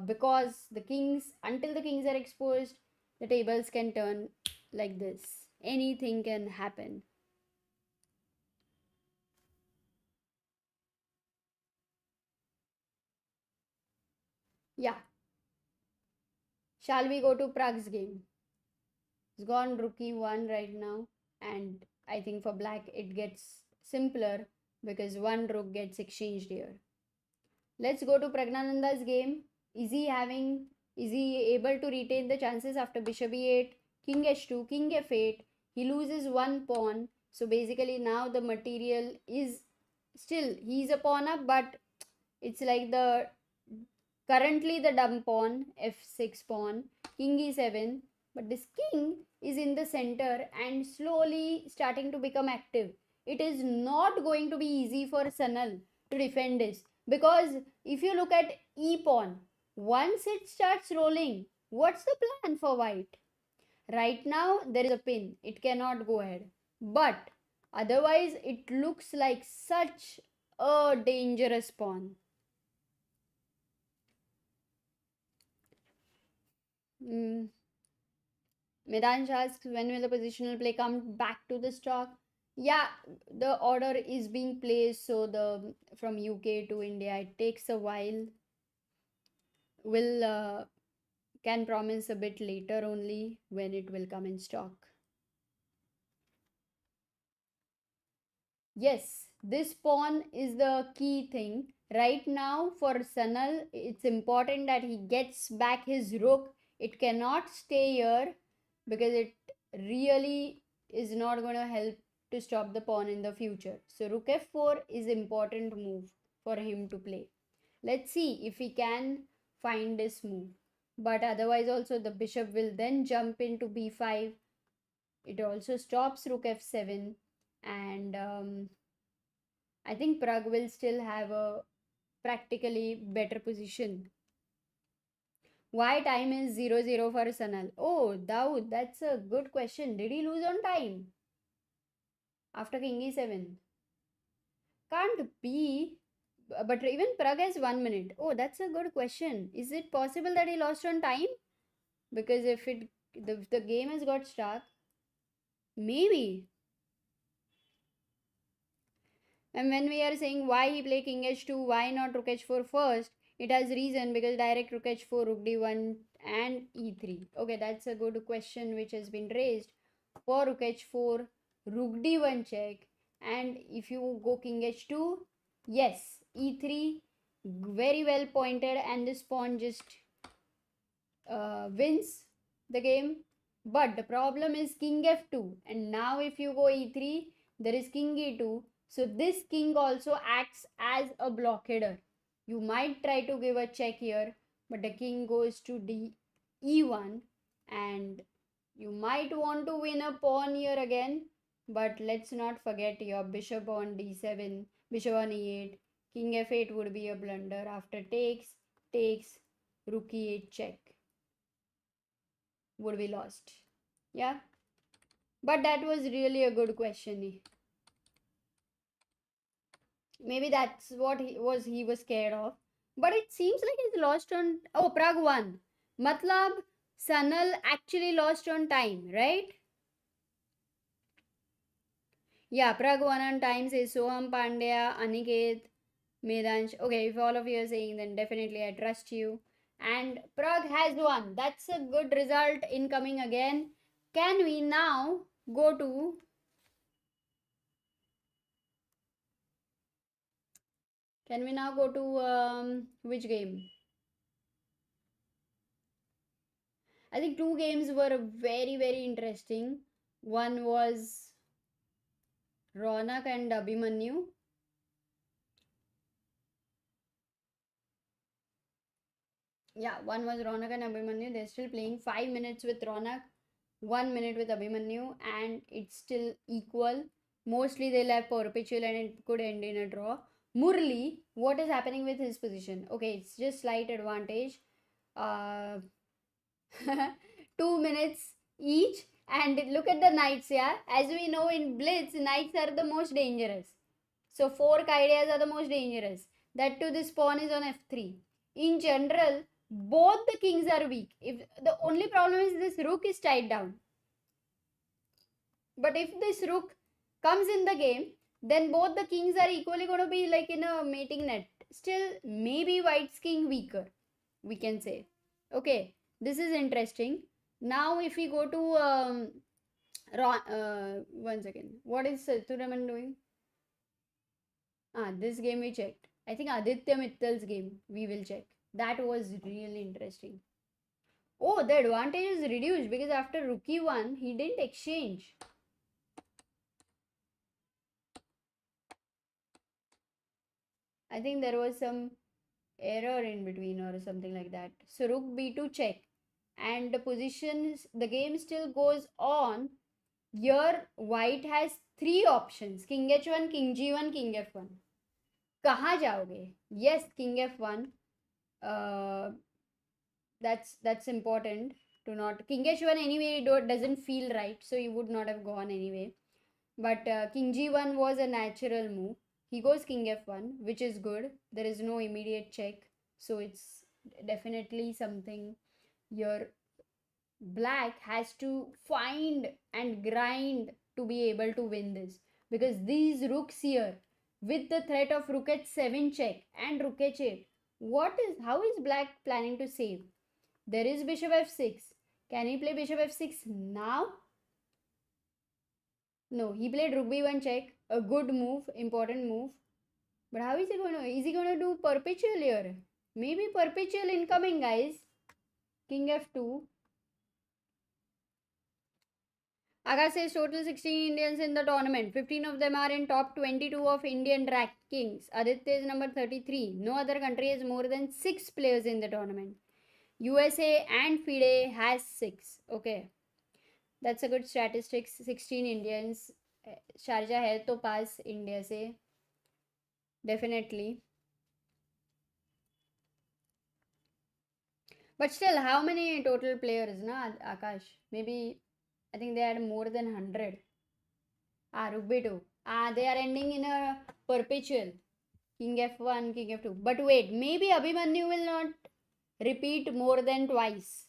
S1: because the kings, until the kings are exposed, the tables can turn like this. Anything can happen. Yeah. Shall we go to Pragg's game? It's gone rook e1 right now, and I think for black it gets simpler because one rook gets exchanged here. Let's go to Praggnanandha's game. Is he able to retain the chances after bishop e8, king h2, king f8? He loses one pawn. So basically now the material is still, he's a pawn up, but it's like the currently the dumb pawn, f6 pawn, king e7. But this king is in the center and slowly starting to become active. It is not going to be easy for Sanal to defend this because if you look at e pawn, once it starts rolling, what's the plan for white? Right now there is a pin, it cannot go ahead, but otherwise it looks like such a dangerous pawn. Medansh asks, when will the positional play come back to the stock? Yeah, the order is being placed, so the from UK to India, it takes a while. Will can promise a bit later only when it will come in stock. Yes, this pawn is the key thing. Right now, for Sanal, it's important that he gets back his rook. It cannot stay here because it really is not going to help to stop the pawn in the future. So rook f4 is important move for him to play. Let's see if he can find this move. But otherwise also the bishop will then jump into b5. It also stops rook f7, and I think Pragg will still have a practically better position. Why time is 0-0 for Sanal? Oh, Dawood, that's a good question. Did he lose on time after king e7? Can't be. But even Pragg has 1 minute. Oh, that's a good question. Is it possible that he lost on time? Because if the game has got stuck, maybe. And when we are saying why he play king h2, why not rook h4 first, it has reason because direct rook h4, rook d1 and e3. Okay, that's a good question which has been raised. For rook h4, rook d1 check, and if you go king h2, yes, e3, very well pointed, and this pawn just wins the game. But the problem is king f2, and now if you go e3, there is king e2. So this king also acts as a blockader. You might try to give a check here, but the king goes to e1, and you might want to win a pawn here again, But let's not forget your bishop on d7, bishop on e8, king f8 would be a blunder. After takes, rook e8 check would be lost. Yeah, but that was really a good question. Maybe that's what he was scared of. But it seems like he's lost on. Oh, Pragg won. Matlab, Sanal actually lost on time, right? Yeah, Pragg won on time, says Soham Pandya, Aniket, Medansh. Okay, if all of you are saying, then definitely I trust you. And Pragg has won. That's a good result incoming again. Can we now go to which game? I think two games were very, very interesting. One was Ronak and Abhimanyu. Yeah, one was Ronak and Abhimanyu. They're still playing 5 minutes with Ronak, 1 minute with Abhimanyu, and it's still equal. Mostly they'll have perpetual and it could end in a draw. Murli, what is happening with his position? Okay, it's just slight advantage. Uh, 2 minutes each. And look at the knights, yeah. As we know in Blitz, knights are the most dangerous. So fork ideas are the most dangerous. That too, this pawn is on f3. In general, both the kings are weak. If the only problem is this rook is tied down. But if this rook comes in the game, then both the kings are equally going to be like in a mating net. Still, maybe white's king weaker, we can say. Okay, this is interesting. Now, if we go to one second. What is Sethuraman doing? This game we checked. I think Aditya Mittal's game we will check. That was really interesting. Oh, the advantage is reduced because after rook e1, he didn't exchange. I think there was some error in between or something like that. So rook b2 check. And the positions, the game still goes on. Here, white has 3 options. King h1, king g1, king f1. कहाँ जाओगे? Yes, king f1. That's important to not. King h1 anyway doesn't feel right, so he would not have gone anyway. But king g1 was a natural move. He goes king f1, which is good. There is no immediate check, so it's definitely something your black has to find and grind to be able to win this, because these rooks here with the threat of rook h7 check and rook h8, how is black planning to save? There is bishop f6. Can he play bishop f6 now? No, he played rook b1 check, a good move, important move. But how is he going to do perpetual here? Maybe perpetual incoming, guys. King f2. Akash says total 16 Indians in the tournament. 15 of them are in top 22 of Indian rankings. Aditya is number 33. No other country has more than 6 players in the tournament. USA and FIDE has 6. Okay. That's a good statistics. 16 Indians. Sharjah hai to pass India se. Definitely. But still, how many total players, na, Akash? Maybe, I think they had more than 100. Rook b2. They are ending in a perpetual. King f1, king f2. But wait, maybe Abhimanyu will not repeat more than twice.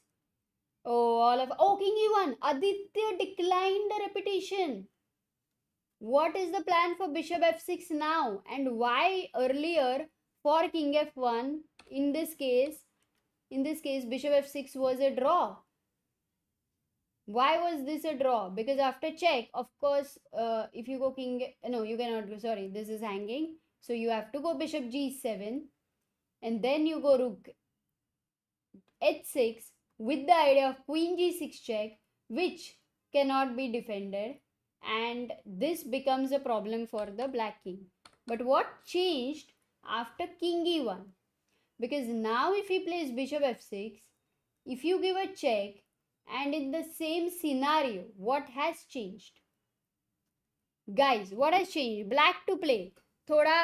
S1: King e1. Aditya declined the repetition. What is the plan for bishop f6 now? And why earlier for king f1, in this case, bishop f6 was a draw? Why was this a draw? Because after check, of course, if you go king, no, you cannot go, sorry, this is hanging. So you have to go bishop g7 and then you go rook h6 with the idea of queen g6 check, which cannot be defended, and this becomes a problem for the black king. But what changed after king e1? Because now if he plays bishop f6, if you give a check, and in the same scenario, what has changed? Guys, what has changed? Black to play. थोड़ा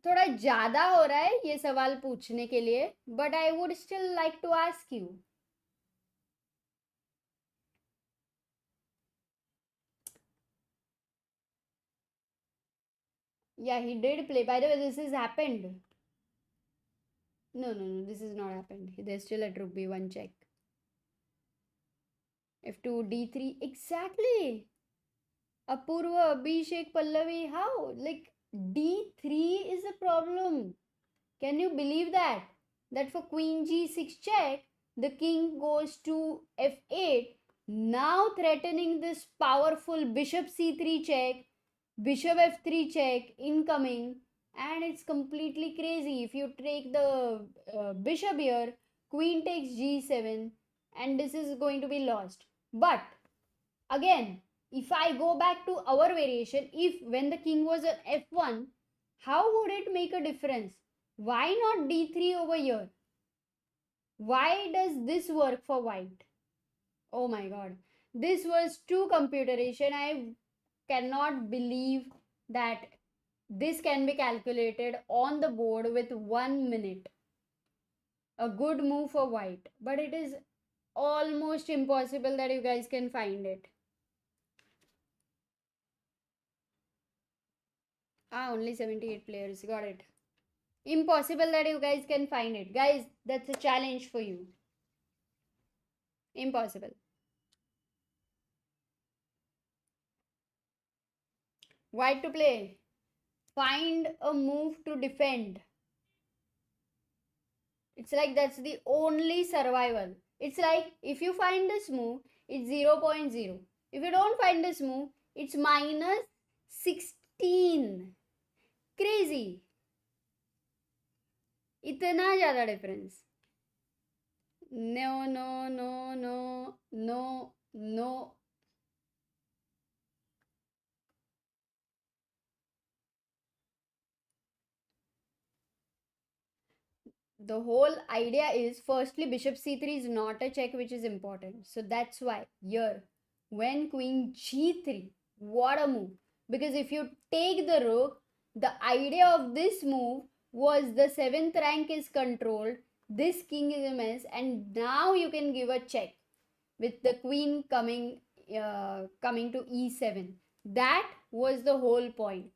S1: थोड़ा ज़्यादा हो रहा है ये सवाल पूछने के लिए, but I would still like to ask you. Yeah, he did play. By the way, this has happened. No, no, no, this has not happened. They're still at rook b1 check. f2, d3. Exactly. Apurva, Abhishek, Pallavi. How? Like, d3 is a problem. Can you believe that? That for queen g6 check, the king goes to f8, now threatening this powerful bishop c3 check, bishop f3 check, incoming, and it's completely crazy. If you take the bishop here, queen takes g7, and this is going to be lost. But again, if I go back to our variation, if when the king was at f1, how would it make a difference? Why not d3 over here? Why does this work for white? Oh my god. This was too computeration. I cannot believe that this can be calculated on the board with 1 minute. A good move for white. But it is almost impossible that you guys can find it. Only 78 players. Got it. Impossible that you guys can find it. Guys, that's a challenge for you. Impossible. White to play. Find a move to defend. It's like that's the only survival. It's like if you find this move, it's 0.0. If you don't find this move, it's minus 16. Crazy. इतना ज़्यादा difference. No, no, no, no, no, no. The whole idea is firstly bishop c3 is not a check, which is important. So that's why here when queen g3, what a move. Because if you take the rook, the idea of this move was the 7th rank is controlled, this king is a mess, and now you can give a check with the queen coming to e7. That was the whole point.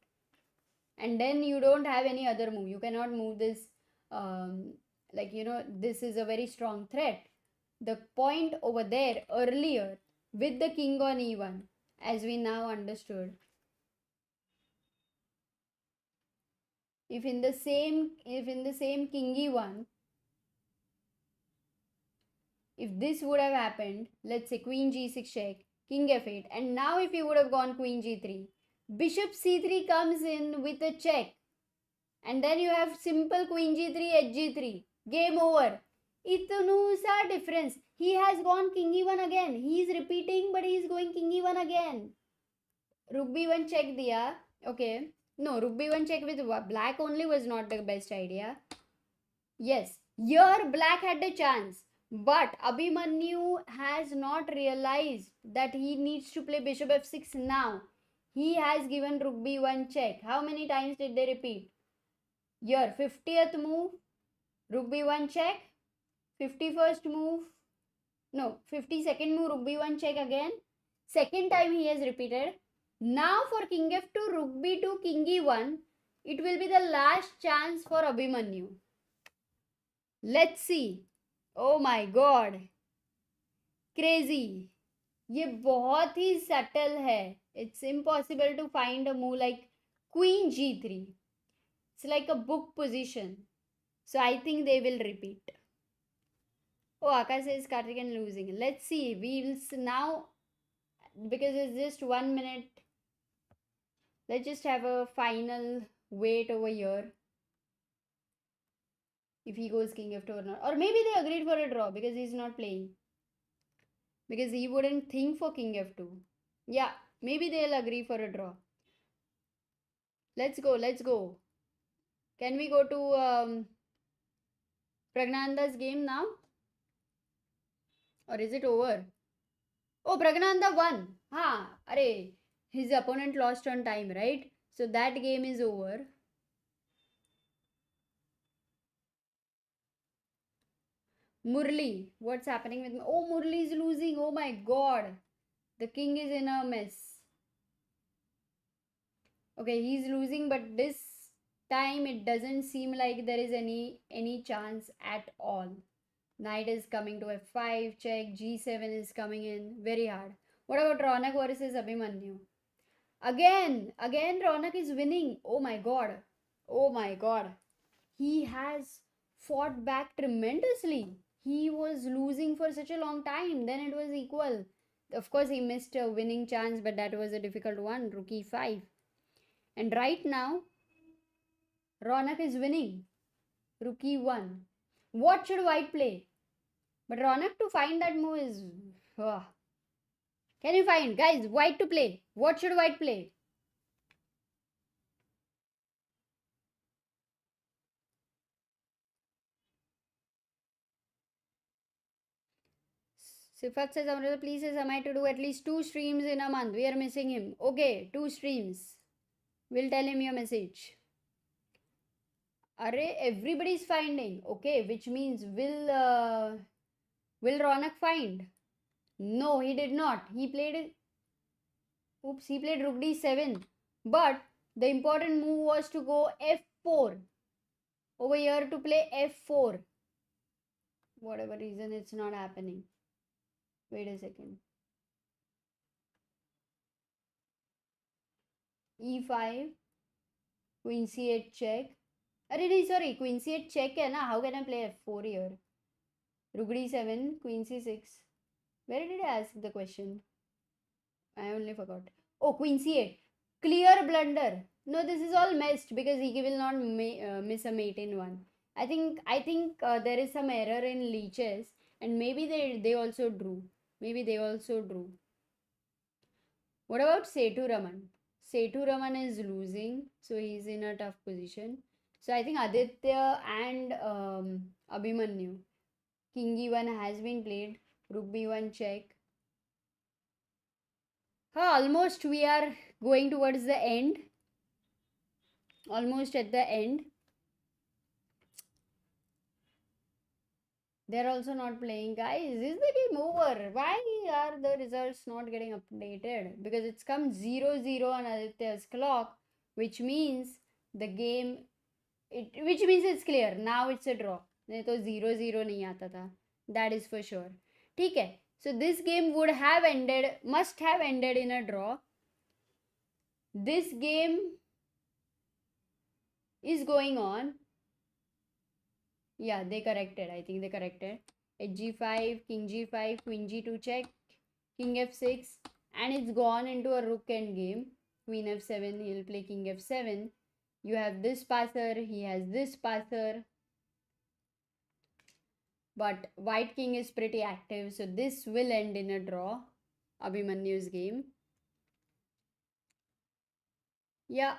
S1: And then you don't have any other move. You cannot move this this is a very strong threat. The point over there earlier with the king on e1, as we now understood, if in the same king e1, if this would have happened, let's say queen g6 check, king f8, and now if you would have gone queen g3, bishop c3 comes in with a check, and then you have simple queen g3 hg3, game over. Itnu sa difference. He has gone king e1 again. He is repeating, but he is going king e1 again. Rook b1 check diya. Okay. No, rook b1 check with black only was not the best idea. Yes, here black had a chance. But Abhimanyu has not realized that he needs to play bishop f6 now. He has given rook b1 check. How many times did they repeat? Here, 50th move, rook b1 check. 51st move, no, 52nd move, rook b1 check again. Second time he has repeated. Now for king f2, rook b2, king e1, it will be the last chance for Abhimanyu. Let's see. Oh my god. Crazy. ये बहुत ही subtle है. It's impossible to find a move like queen g3. It's like a book position. So I think they will repeat. Oh, Akash says Karthikeyan losing. Let's see. We will now, because it's just 1 minute. Let's just have a final wait over here. If he goes king f2 or not. Or maybe they agreed for a draw because he's not playing. Because he wouldn't think for king f2. Yeah, maybe they'll agree for a draw. Let's go, let's go. Can we go to Praggnanandha's game now? Or is it over? Oh, Praggnanandha won. Ha, arey. His opponent lost on time, right? So that game is over. Murli, what's happening with me? Oh, Murli is losing. Oh my god. The king is in a mess. Okay, he's losing, but this time it doesn't seem like there is any chance at all. Knight is coming to f5, check, g7 is coming in, very hard. What about Ronak versus Abhimanyu? Again Ronak is winning. Oh my god. Oh my god. He has fought back tremendously. He was losing for such a long time, then it was equal. Of course, he missed a winning chance, but that was a difficult one. Rook e5. And right now, Ronak is winning. Rook e1. What should white play? But Ronak to find that move is... Can you find? Guys, white to play. What should white play? Sifat says, Amrita, please say Samay to do at least 2 streams in a month. We are missing him. Okay, 2 streams. We'll tell him your message. Array, everybody's finding. Okay, which means will Ronak find? No, he did not. He played... Oops, he played Rook d7. But the important move was to go f4. Over here to play f4. Whatever reason, it's not happening. Wait a second. e5. Queen c8 check. Sorry, Queen c8 check hai na. How can I play f4 here? Rook d7, Queen c6. Where did I ask the question? I only forgot. Oh, Queen c8. Clear blunder. No, this is all messed because he will not miss a mate in one. I think there is some error in leeches and maybe they also drew. Maybe they also drew. What about Setu Raman? Setu Raman is losing, so he's in a tough position. So I think Aditya and Abhimanyu. King e1 has been played. Rook b1 check. Almost we are going towards the end. Almost at the end. They're also not playing. Guys, is the game over? Why are the results not getting updated? Because it's come 0-0 on Aditya's clock, which means the game... which means it's clear. Now it's a draw. नहीं तो 0-0 नहीं आता था. That is for sure. ठीक है. So this game would have ended, must have ended in a draw. This game is going on. Yeah, they corrected. I think they corrected. H5, King G5, Queen G2 check, King F6, and it's gone into a rook end game. Queen F7, he'll play King F7. You have this passer, he has this passer. But White King is pretty active, so this will end in a draw. Abhimanyu's game. Yeah.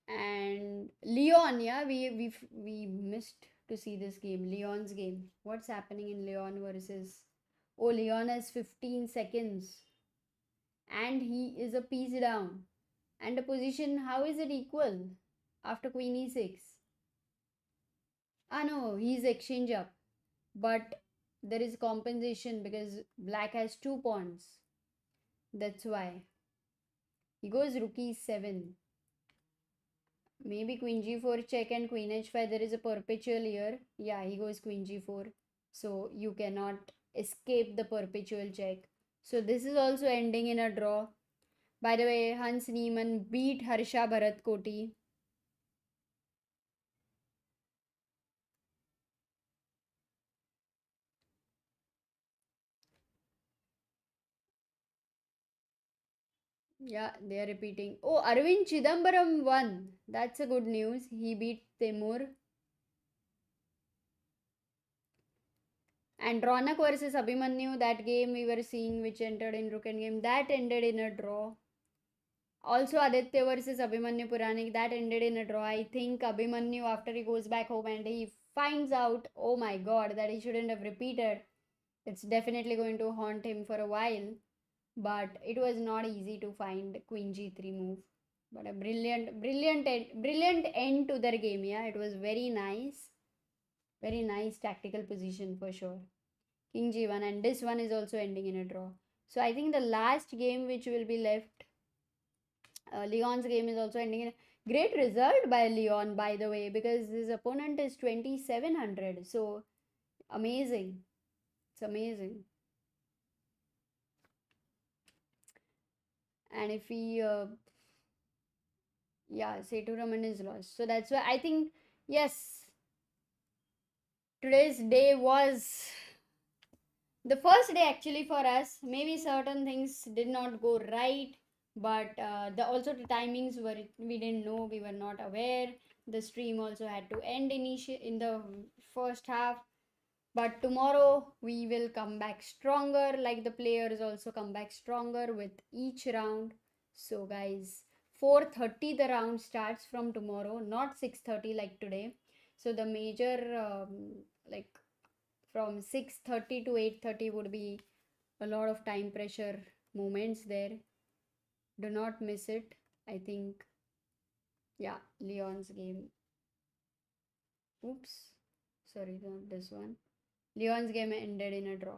S1: And Leon, yeah, we missed to see this game. Leon's game. What's happening in Leon versus... Oh, Leon has 15 seconds. And he is a piece down. And the position, how is it equal? After Queen e6. Ah no, he's exchange up. But there is compensation because black has 2 pawns. That's why. He goes Rook e7. Maybe Queen g4 check and Queen h5. There is a perpetual here. Yeah, he goes Queen g4. So you cannot escape the perpetual check. So this is also ending in a draw. By the way, Hans Niemann beat Harsha Bharat Koti. Yeah, they are repeating. Oh, Arvind Chidambaram won. That's a good news. He beat Temur. And Ronak versus Abhimanyu, that game we were seeing which entered in Rook game, that ended in a draw. Also Aditya versus Abhimanyu Puranik, that ended in a draw. I think Abhimanyu, after he goes back home and he finds out, oh my god, that he shouldn't have repeated. It's definitely going to haunt him for a while, but it was not easy to find queen g3 move. But a brilliant end to their game. Yeah, it was very nice tactical position for sure. King g1, and this one is also ending in a draw. So I think the last game which will be left, Leon's game is also ending in a great result by Leon, by the way, because his opponent is 2700. So amazing. It's amazing. And if he, yeah, Setu Raman is lost. So that's why I think, yes, today's day was the first day actually for us. Maybe certain things did not go right, but the also the timings were, we didn't know, we were not aware. The stream also had to end in the first half, but tomorrow we will come back stronger, like the players also come back stronger with each round. So guys, 4:30 the round starts from tomorrow, not 6:30 like today. So the major like from 6:30 to 8:30 would be a lot of time pressure moments there. Do not miss it. I think, yeah, Leon's game. Oops, sorry, not this one. Leon's game ended in a draw.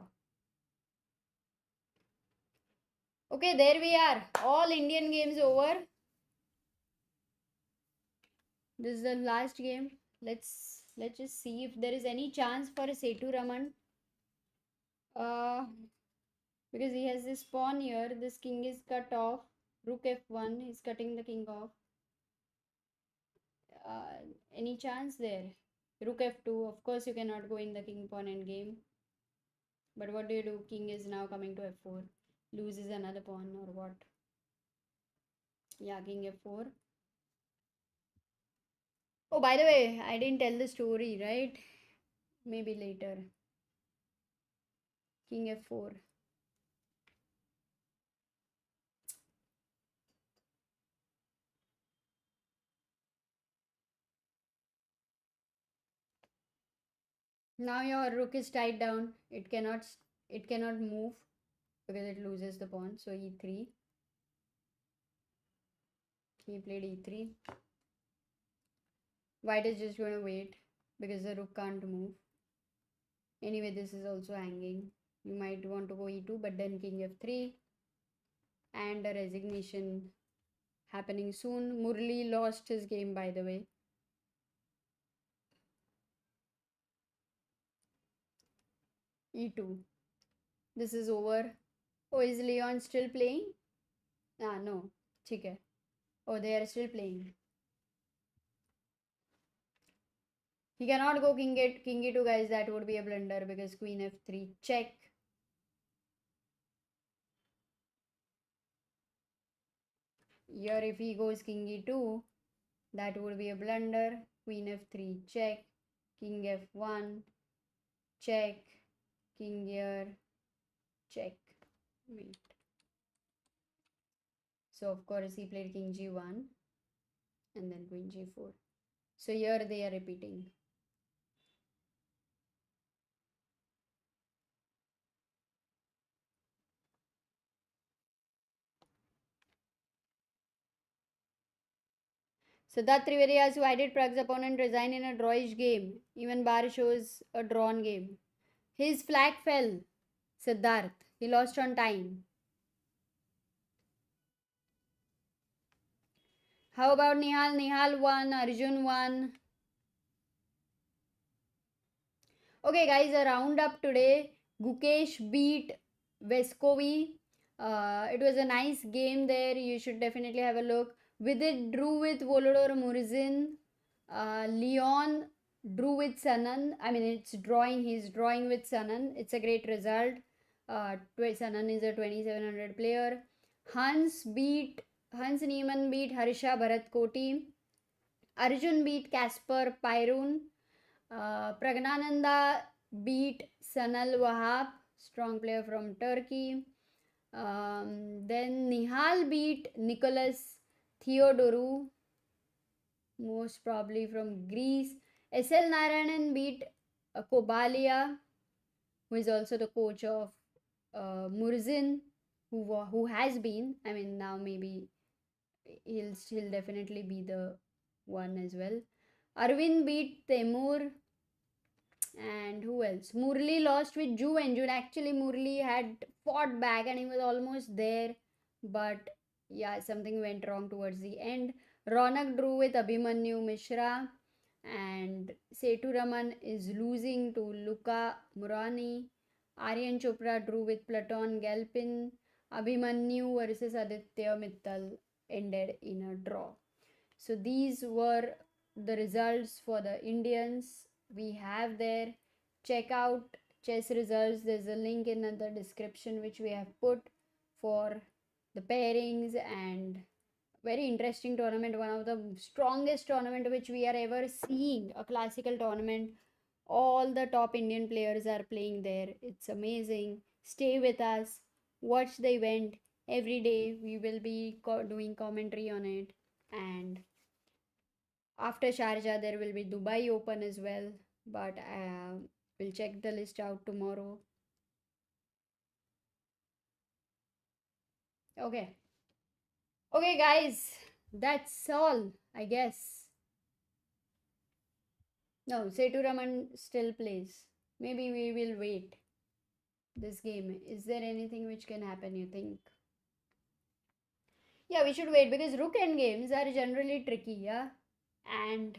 S1: Okay, there we are. All Indian games over. This is the last game. Let's just see if there is any chance for a Setu Raman. Because he has this pawn here. This king is cut off. Rook f1. He's cutting the king off. Any chance there? Rook f2. Of course, you cannot go in the king pawn endgame. But what do you do? King is now coming to f4. Loses another pawn or what? Yeah, king f4. Oh, by the way, I didn't tell the story, right? Maybe later. King f4. Now your rook is tied down. It cannot move because it loses the pawn. So e3. He played e3. White is just going to wait because the rook can't move. Anyway, this is also hanging. You might want to go e2, but then king f3. And a resignation happening soon. Murli lost his game, by the way. e2. This is over. Oh, is Leon still playing? Ah, no. Okay. Oh, they are still playing. He cannot go king e2, guys. That would be a blunder because queen f3 check. Here if he goes king e2, that would be a blunder. Queen f3 check. King f1 check. King here check. Wait. So of course he played king g1 and then queen g4. So here they are repeating. Siddharth Trivedi asks, why did Pragg's opponent resign in a drawish game? Even bar shows a drawn game. His flag fell, Siddharth. He lost on time. How about Nihal? Nihal won, Arjun won. Okay, guys, a roundup today. Gukesh beat Vescovi. It was a nice game there. You should definitely have a look. Vidit drew with Volodor Murzin. Leon drew with Sanan. I mean, it's drawing. He's drawing with Sanan. It's a great result. Sanan is a 2700 player. Hans Niemann beat Harsha Bharat Koti. Arjun beat Kasper Pyrun. Praggnanandhaa beat Sanal Wahab, strong player from Turkey. Then Nihal beat Nicholas Theodoru, most probably from Greece. SL Narayanan beat Kobalia. who is also the coach of Murzin, who has been. I mean, now maybe he'll definitely be the one as well. Arvind beat Temur, and who else? Murli lost with Ju and June. Actually, Murli had fought back and he was almost there, but yeah, something went wrong towards the end. Ronak drew with Abhimanyu Mishra, and Setu Raman is losing to Luca Moroni. Aryan Chopra drew with Platon Galpin. Abhimanyu versus Aditya Mittal ended in a draw. So these were the results for the Indians. We have there. Check out chess results. There's a link in the description which we have put for the pairings, and very interesting tournament, one of the strongest tournament which we are ever seeing, a classical tournament. All the top Indian players are playing there. It's amazing. Stay with us, watch the event every day. We will be doing commentary on it, and after Sharjah there will be Dubai Open as well, but we'll check the list out tomorrow. Okay. Okay, guys, that's all, I guess. No, Setu Raman still plays. Maybe we will wait this game. Is there anything which can happen, you think? Yeah, we should wait because rook end games are generally tricky, yeah? And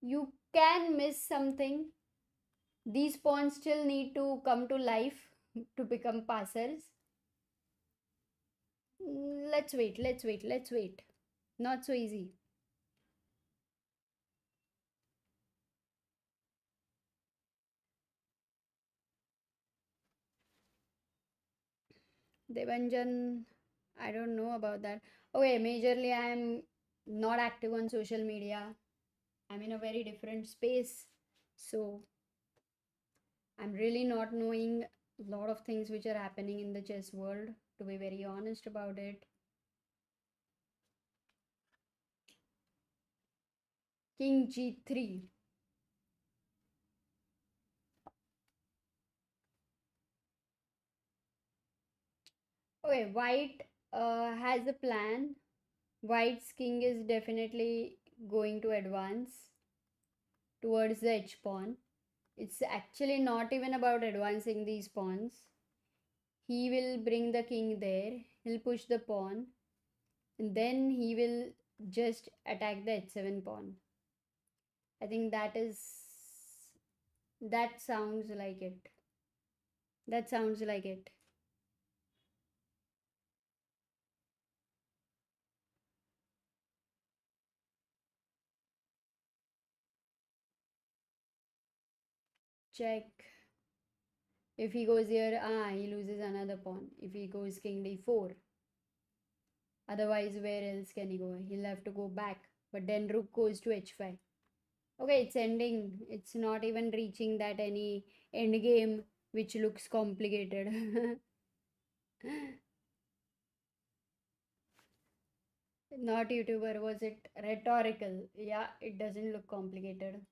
S1: you can miss something. These pawns still need to come to life to become passers. Let's wait, let's wait, let's wait. Not so easy. Devanjan, I don't know about that. Okay, majorly I'm not active on social media. I'm in a very different space. So I'm really not knowing a lot of things which are happening in the chess world, to be very honest about it. King G3. Okay, white has a plan. White's king is definitely going to advance towards the h pawn. It's actually not even about advancing these pawns. He will bring the king there, he'll push the pawn, and then he will just attack the h7 pawn. I think that sounds like it. That sounds like it. Check. If he goes here, he loses another pawn. If he goes king d4, otherwise where else can he go? He'll have to go back. But then rook goes to h5. Okay, it's ending. It's not even reaching that any end game which looks complicated. Not YouTuber, was it rhetorical? Yeah, it doesn't look complicated.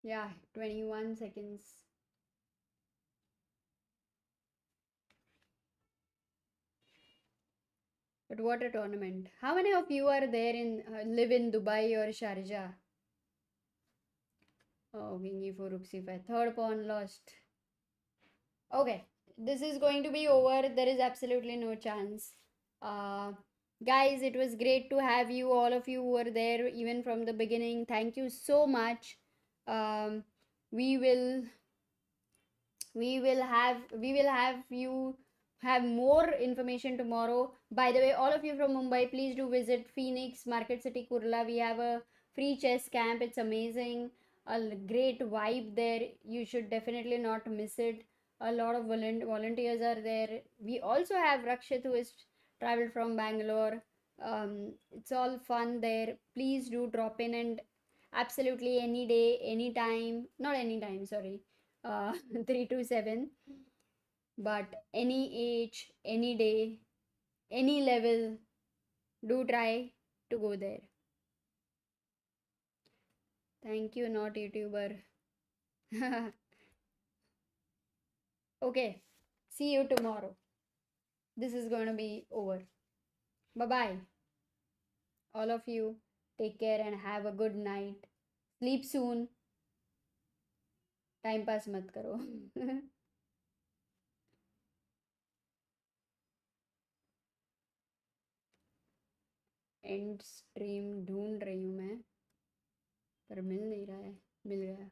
S1: Yeah, 21 seconds. But what a tournament. How many of you are there in live in Dubai or Sharjah? Oh, king e4, rook c5. Third pawn lost. Okay, this is going to be over. There is absolutely no chance. Uh, Guys, it was great to have you. All of you who were there even from the beginning. Thank you so much. Um, we will we will have you have more information tomorrow. By the way, all of you from Mumbai, please do visit Phoenix Market City Kurla. We have a free chess camp. It's amazing, a great vibe there. You should definitely not miss it. A lot of volunteers are there. We also have Rakshit who is traveled from Bangalore. It's all fun there. Please do drop in, and absolutely any day, any time, not any time, sorry, 3 to 7, but any age, any day, any level, do try to go there. Thank you, not YouTuber. Okay, see you tomorrow. This is going to be over. Bye bye. All of you, take care and have a good night. Sleep soon. Time pass mat karo. And stream ढूंढ रही हूँ मैं, पर मिल नहीं रहा है. मिल गया.